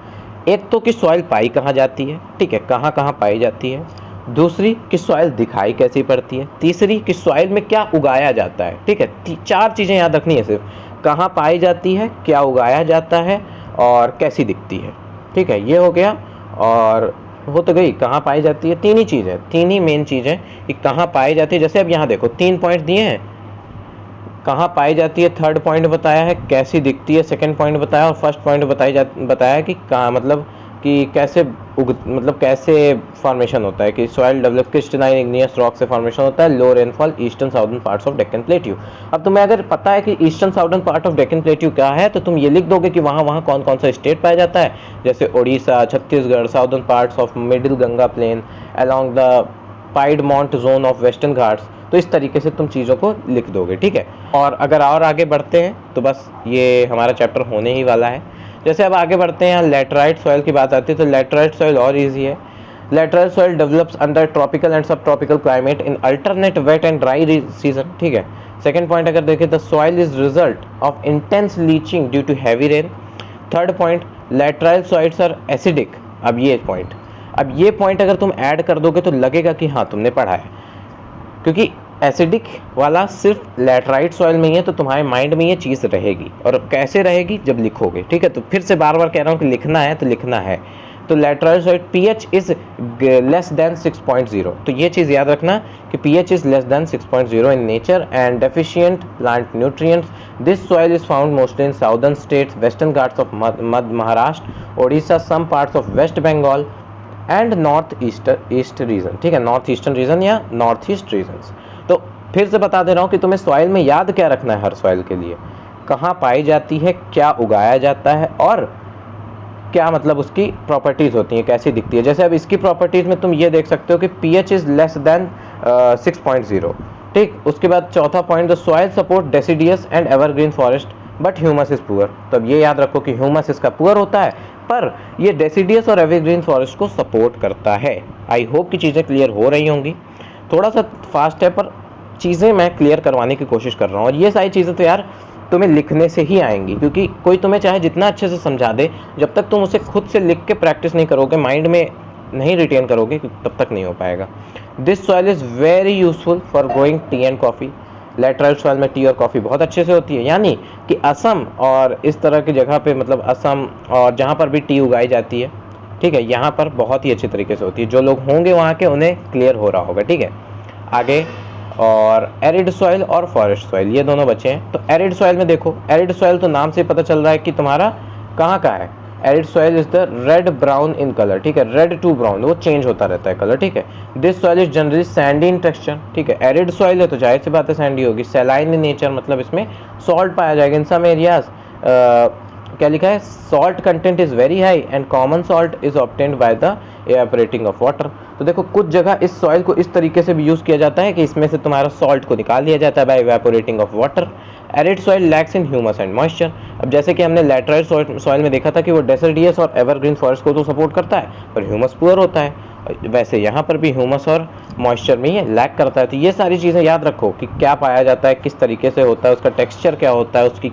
एक तो कि सॉइल पाई कहाँ जाती है, ठीक है, कहाँ कहाँ पाई जाती है। दूसरी कि सॉइल दिखाई कैसी पड़ती है। तीसरी कि सॉइल में क्या उगाया जाता है, ठीक है। 4 चीज़ें याद रखनी है सिर्फ, कहाँ पाई जाती है, क्या उगाया जाता है और कैसी दिखती है, ठीक है, ये हो गया। और हो तो गई, कहाँ पाई जाती है, 3 ही चीज़ है, 3 ही मेन चीज़ है कि कहाँ पाई जाती है। जैसे अब यहाँ देखो 3 पॉइंट दिए हैं, कहाँ पाई जाती है 3rd पॉइंट बताया है, कैसी दिखती है 2nd पॉइंट बताया, और 1st पॉइंट बताया कि कहाँ, मतलब कि कैसे मतलब कैसे फॉर्मेशन होता है, कि soil develop crystalline igneous rock से फॉर्मेशन होता है, लो rainfall eastern southern parts of Deccan plateau. अब तुम्हें अगर पता है कि eastern southern part of Deccan plateau क्या है, तो तुम ये लिख दोगे कि वहाँ कौन कौन सा स्टेट पाया जाता है, जैसे Orissa, Chhattisgarh, southern parts of middle Ganga plain, along the piedmont zone of western Ghats. तो इस तरीके से तुम चीज़ों को लिख दोगे, ठीक है। और अगर और आगे बढ़ते हैं तो बस ये हमारा चैप्टर होने ही वाला है। जैसे अब आगे बढ़ते हैं, यहाँ लैटराइट सॉइल की बात आती है, तो लैटराइट सॉइल और इजी है। Laterite soil develops under tropical and subtropical climate in alternate wet and dry season, ठीक है। 2nd पॉइंट अगर देखें, the soil is result of intense leaching due to heavy rain. 3rd point, laterite soils are acidic. अब ये point अगर तुम add कर दोगे तो लगेगा कि हाँ तुमने पढ़ा है, क्योंकि एसिडिक वाला सिर्फ लैटराइट सॉइल में ही है, तो तुम्हारे माइंड में ये चीज़ रहेगी। और कैसे रहेगी? जब लिखोगे, ठीक है। तो फिर से बार बार कह रहा हूँ कि लिखना है तो लिखना है। तो laterite soil pH is less than 6.0, तो ये चीज़ याद रखना कि pH is less than 6.0 in nature and deficient plant nutrients. This soil is found mostly in southern states, western Ghats of Madhya Maharashtra, Odisha, some parts of west Bengal and north east region, ठीक है, north eastern region या north east regions. तो फिर से बता दे रहा हूँ कि तुम्हें सॉइल में याद क्या रखना है, हर सॉइल के लिए कहाँ पाई जाती है, क्या उगाया जाता है और क्या मतलब उसकी प्रॉपर्टीज़ होती हैं, कैसी दिखती है। जैसे अब इसकी प्रॉपर्टीज़ में तुम ये देख सकते हो कि pH इज लेस देन 6.0, ठीक। उसके बाद चौथा point, the soil support deciduous and evergreen forest but humus is poor. तो अब ये याद रखो कि ह्यूमस इसका पुअर होता है, पर ये डेसिडियस और एवरग्रीन फॉरेस्ट को सपोर्ट करता है। आई होप कि चीज़ें क्लियर हो रही होंगी। थोड़ा सा फास्ट है पर चीज़ें मैं क्लियर करवाने की कोशिश कर रहा हूँ। और ये सारी चीज़ें तो यार तुम्हें लिखने से ही आएंगी, क्योंकि कोई तुम्हें चाहे जितना अच्छे से समझा दे, जब तक तुम उसे खुद से लिख के प्रैक्टिस नहीं करोगे, माइंड में नहीं रिटेन करोगे, तब तक नहीं हो पाएगा। This soil is very useful for growing T and coffee. Laterite soil में टी और कॉफ़ी बहुत अच्छे से होती है, यानी कि असम और इस तरह की जगह पे, मतलब असम और जहाँ पर भी टी उगाई जाती है, ठीक है, यहाँ पर बहुत ही अच्छी तरीके से होती है। जो लोग होंगे वहाँ के, उन्हें क्लियर हो रहा होगा, ठीक है। आगे, और एरिड सॉइल और फॉरेस्ट सॉइल, ये दोनों बचे हैं। तो एरिड सॉइल में देखो, एरिड सॉइल तो नाम से पता चल रहा है कि तुम्हारा कहाँ का है। Arid soil is the red brown in colour, ठीक है, रेड टू ब्राउन, वो चेंज होता रहता है कलर, ठीक है। This soil is generally Sandy in texture, ठीक है। एरिड सॉइल है तो जाहिर सी बात है सैंडी होगी। सैलाइन इन नेचर, मतलब इसमें सॉल्ट पाया जाएगा। इन सम एरियाज क्या लिखा है, salt content is very high and common salt is obtained by the evaporating of water. तो देखो कुछ जगह इस सॉइल को इस तरीके से भी यूज किया जाता है कि इसमें से तुम्हारा सॉल्ट को निकाल लिया जाता है by evaporating of water. Arid soil lacks in humus and moisture. अब जैसे कि हमने लैटराइट सॉइल में देखा था कि वो डेसर्टियस और एवरग्रीन फॉरेस्ट को तो सपोर्ट करता है, पर ह्यूमस पुअर होता है। वैसे यहाँ पर भी ह्यूमस और मॉइस्चर में ये लैक करता है। तो ये सारी चीज़ें याद रखो कि क्या पाया जाता है, किस तरीके से होता है, उसका टेक्सचर क्या होता है, उसकी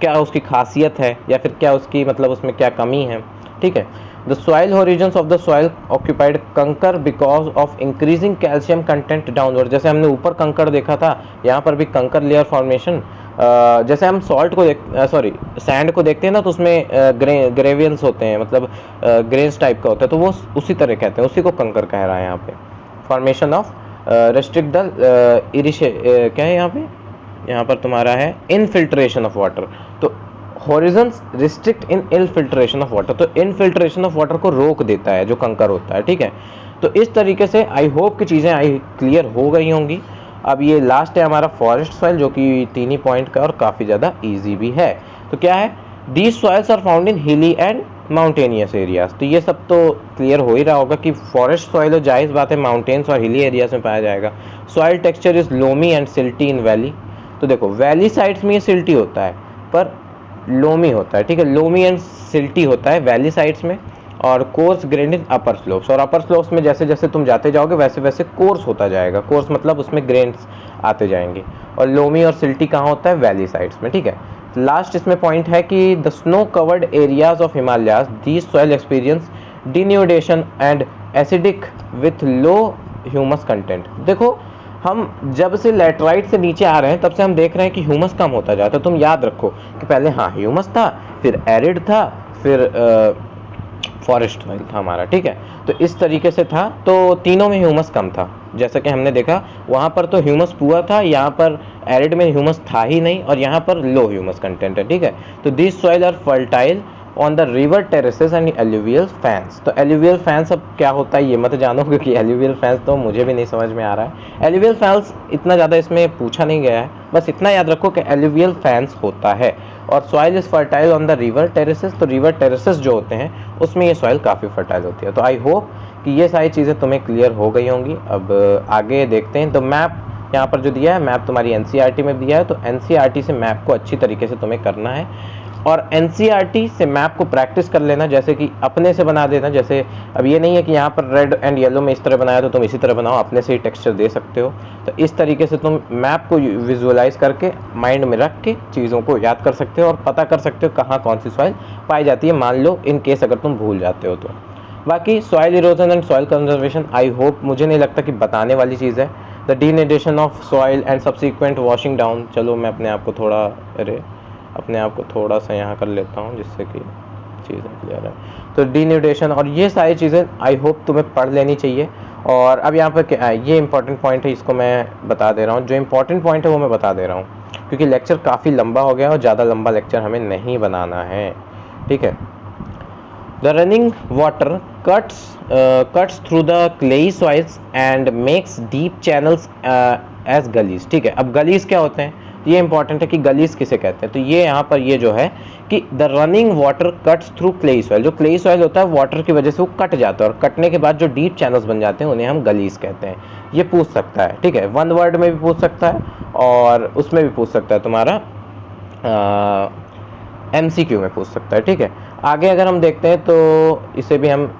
क्या उसकी खासियत है, या फिर क्या उसकी मतलब उसमें क्या कमी है, ठीक है। The soil origins of the soil occupied kankar because of increasing calcium content downward. जैसे हमने ऊपर कंकर देखा था, यहाँ पर भी कंकर लेयर फॉर्मेशन। जैसे हम सॉल्ट को सैंड को देखते हैं ना, तो उसमें ग्रेवियल्स होते हैं, मतलब ग्रेन्स टाइप का होता है, तो वो उसी तरह कहते हैं, उसी को कंकर कह रहा है यहाँ पे। फॉर्मेशन ऑफ रेस्ट्रिक्ट द क्या है यहाँ पर तुम्हारा है इनफिल्ट्रेशन ऑफ वाटर। तो horizons restrict in infiltration of water, तो इनफिल्ट्रेशन ऑफ वाटर को रोक देता है जो कंकर होता है, ठीक है। तो इस तरीके से आई होप कि चीज़ें क्लियर हो गई होंगी। अब ये लास्ट है हमारा फॉरेस्ट सॉइल, जो कि 3 ही पॉइंट का और काफ़ी ज़्यादा ईजी भी है। तो क्या है, these soils are found in hilly and mountainous areas. तो ये सब तो क्लियर हो ही रहा होगा कि फॉरेस्ट सॉइल है, जायज़ बात है, माउंटेन्स और हिली एरियाज में पाया जाएगा। Soil texture is loamy and silty in valley. तो देखो वैली साइड्स में ये सिल्टी होता है, पर लोमी होता है, ठीक है, लोमी एंड सिल्टी होता है वैली साइड्स में। और coarse grain in upper slopes, और अपर स्लोप्स में जैसे जैसे तुम जाते जाओगे वैसे वैसे कोर्स होता जाएगा। कोर्स मतलब उसमें ग्रेन्स आते जाएंगे। और लोमी और सिल्टी कहाँ होता है, वैली साइड्स में, ठीक है। लास्ट इसमें पॉइंट है कि the snow covered areas of Himalayas these soil experience denudation and acidic with low humus content. देखो हम जब से लैटराइट से नीचे आ रहे हैं तब से हम देख रहे हैं कि ह्यूमस कम होता जाता है। तुम याद रखो कि पहले हाँ ह्यूमस था, फिर एरिड था, फिर फॉरेस्ट सॉइल था हमारा, ठीक है। तो इस तरीके से था, तो तीनों में ह्यूमस कम था। जैसा कि हमने देखा वहाँ पर तो ह्यूमस पुअर था, यहाँ पर एरिड में ह्यूमस था ही नहीं, और यहाँ पर लो ह्यूमस कंटेंट है, ठीक है। तो this soil are fertile on the river terraces and alluvial fans. तो एल्यूवियल फैंस अब क्या होता है ये मत जानो, क्योंकि एल्यूवियल फैंस तो मुझे भी नहीं समझ में आ रहा है। एल्यूवियल फैंस इतना ज़्यादा इसमें पूछा नहीं गया है, बस इतना याद रखो कि एल्यूवियल फैंस होता है। और soil is fertile on the river terraces, तो रिवर टेरेसेस जो होते हैं उसमें ये सॉइल काफ़ी फर्टाइल होती है। तो आई होप कि ये सारी चीज़ें तुम्हें क्लियर हो गई होंगी। अब आगे देखते हैं। तो मैप यहाँ पर जो दिया है, मैप तुम्हारी एनसीईआरटी में दिया है, तो एनसीईआरटी से मैप को अच्छी तरीके से तुम्हें करना है, और एनसीईआरटी से मैप को प्रैक्टिस कर लेना, जैसे कि अपने से बना देना। जैसे अब ये नहीं है कि यहाँ पर रेड एंड येलो में इस तरह बनाया तो तुम इसी तरह बनाओ, अपने से ही टेक्सचर दे सकते हो। तो इस तरीके से तुम मैप को विजुअलाइज करके माइंड में रख के चीज़ों को याद कर सकते हो और पता कर सकते हो कहाँ कौन सी सॉइल पाई जाती है, मान लो इन केस अगर तुम भूल जाते हो तो। बाकी soil erosion and soil conservation I hope, मुझे नहीं लगता कि बताने वाली चीज़ है। The denudation of soil and subsequent washing down. चलो मैं अपने आप को थोड़ा सा यहाँ कर लेता हूँ जिससे कि चीज़ें क्लियर है। तो डीन्यूडेशन और ये सारी चीज़ें आई होप तुम्हें पढ़ लेनी चाहिए। और अब यहाँ पर क्या ये इंपॉर्टेंट पॉइंट है, इसको मैं बता दे रहा हूँ। जो इंपॉर्टेंट पॉइंट है वो मैं बता दे रहा हूँ क्योंकि लेक्चर काफ़ी लंबा हो गया और ज़्यादा लंबा लेक्चर हमें नहीं बनाना है, ठीक है। The running water cuts through the clay soils and makes deep channels as gullies, ठीक है। अब गलीज क्या होते हैं, ये इंपॉर्टेंट है कि गलीज किसे कहते हैं। तो ये यहाँ पर ये जो है कि the running water cuts through clayey soil, जो क्लेई सॉइल होता है वाटर की वजह से वो कट जाता है और कटने के बाद जो डीप चैनल्स बन जाते हैं उन्हें हम गलीज कहते हैं। ये पूछ सकता है, ठीक है, वन वर्ड में भी पूछ सकता है और उसमें भी पूछ सकता है, तुम्हारा MCQ में पूछ सकता है, ठीक है। आगे अगर हम देखते हैं तो इसे भी हम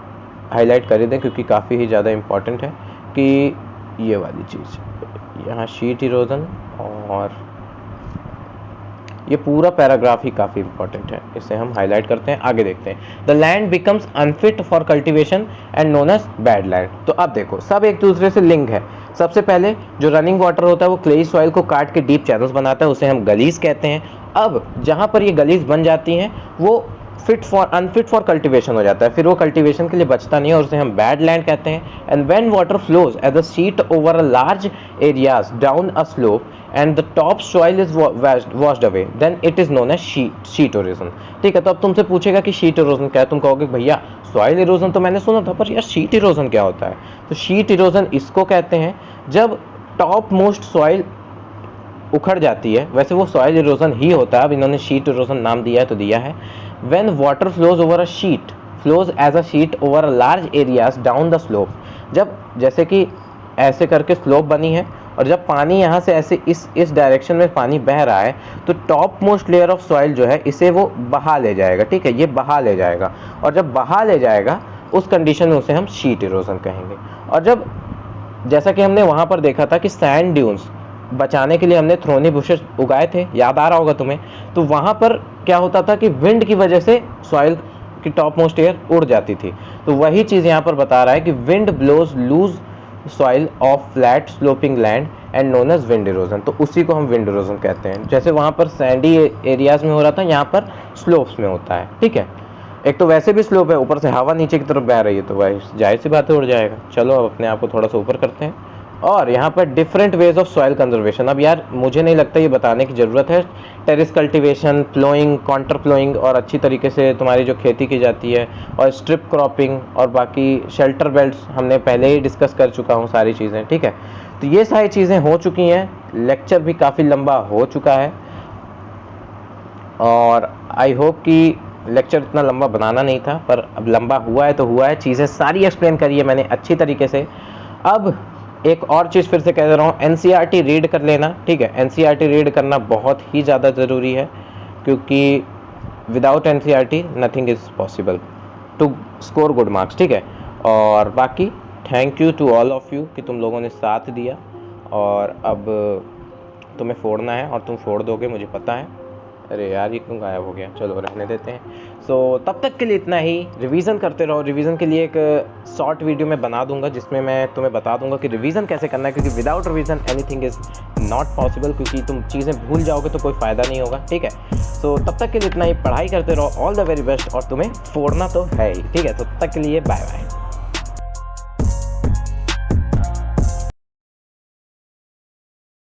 हाईलाइट कर दें क्योंकि काफ़ी ही ज़्यादा इम्पॉर्टेंट है कि ये वाली चीज़ यहाँ शीट इरोजन, और ये पूरा पैराग्राफ ही काफ़ी इंपॉर्टेंट है, इसे हम हाईलाइट करते हैं। आगे देखते हैं। The land becomes unfit for cultivation and known as bad land. तो अब देखो सब एक दूसरे से लिंक है। सबसे पहले जो रनिंग वाटर होता है वो क्लेई सॉइल को काट के डीप चैनल्स बनाता है, उसे हम गलीज कहते हैं। अब जहाँ पर ये गलीज बन जाती हैं वो अनफिट फॉर कल्टीवेशन हो जाता है, फिर वो कल्टीवेशन के लिए बचता नहीं है और उसे हम बैड लैंड कहते हैं। And when water flows as a sheet over a large areas down a slope and the top soil is washed away then it is known as sheet erosion, ठीक है। तो अब तुमसे पूछेगा कि शीट इरोजन क्या है, तुम कहोगे भैया सॉइल इरोजन तो मैंने सुना था पर यार शीट इरोजन क्या होता है। तो शीट इरोजन इसको कहते हैं जब टॉप मोस्ट सॉइल उखड़ जाती है, वैसे वो सॉइल इरोजन ही होता है, अब इन्होंने शीट इरोजन नाम दिया है तो दिया है। When water flows over a sheet, flows as a sheet over a large areas down the slope, जब जैसे कि ऐसे करके स्लोप बनी है और जब पानी यहाँ से ऐसे इस डायरेक्शन में पानी बह रहा है तो top most layer of soil जो है इसे वो बहा ले जाएगा, ठीक है, ये बहा ले जाएगा। और जब बहा ले जाएगा उस कंडीशन में उसे हम शीट इरोजन कहेंगे। और जब जैसा कि हमने वहाँ पर देखा था कि सैंड ड्यून्स बचाने के लिए हमने थ्रोनी बुशेस उगाए थे, याद आ रहा होगा तुम्हें, तो वहाँ पर क्या होता था कि विंड की वजह से सॉइल की टॉप मोस्ट एयर उड़ जाती थी। तो वही चीज़ यहाँ पर बता रहा है कि wind blows loose soil of flat sloping land and known as wind erosion, तो उसी को हम विंड इरोजन कहते हैं। जैसे वहाँ पर सैंडी एरियाज में हो रहा था, यहाँ पर स्लोप्स में होता है, ठीक है। एक तो वैसे भी स्लोप है, ऊपर से हवा नीचे की तरफ बह रही है तो वही जाहिर सी बात है उड़ जाएगा। चलो अब अपने आप को थोड़ा सा ऊपर करते हैं। और यहाँ पर different ways of soil conservation, अब यार मुझे नहीं लगता ये बताने की ज़रूरत है। Terrace cultivation, ploughing, contour ploughing और अच्छी तरीके से तुम्हारी जो खेती की जाती है, और स्ट्रिप क्रॉपिंग और बाकी शेल्टर बेल्ट्स हमने पहले ही डिस्कस कर चुका हूँ सारी चीज़ें, ठीक है। तो ये सारी चीज़ें हो चुकी हैं, लेक्चर भी काफ़ी लंबा हो चुका है और आई होप कि लेक्चर इतना लंबा बनाना नहीं था, पर अब लंबा हुआ है तो हुआ है। चीज़ें सारी एक्सप्लेन करी है मैंने अच्छी तरीके से। अब एक और चीज़ फिर से कह दे रहा हूँ, NCERT रीड कर लेना, ठीक है। NCERT रीड करना बहुत ही ज़्यादा ज़रूरी है क्योंकि without NCERT nothing is possible to score good marks, ठीक है। और बाकी thank you to all of you कि तुम लोगों ने साथ दिया और अब तुम्हें फोड़ना है और तुम फोड़ दोगे, मुझे पता है। अरे यार ये क्यों गायब हो गया, चलो रहने देते हैं। सो तब तक के लिए इतना ही, रिवीजन करते रहो। रिवीजन के लिए एक शॉर्ट वीडियो मैं बना दूंगा जिसमें मैं तुम्हें बता दूंगा कि रिवीजन कैसे करना है, क्योंकि without revision anything is not possible, क्योंकि तुम चीज़ें भूल जाओगे तो कोई फ़ायदा नहीं होगा, ठीक है। सो तब तक के लिए इतना ही, पढ़ाई करते रहो, ऑल द वेरी बेस्ट, और तुम्हें फोड़ना तो है ही, ठीक है। तो तब तक के लिए बाय बाय।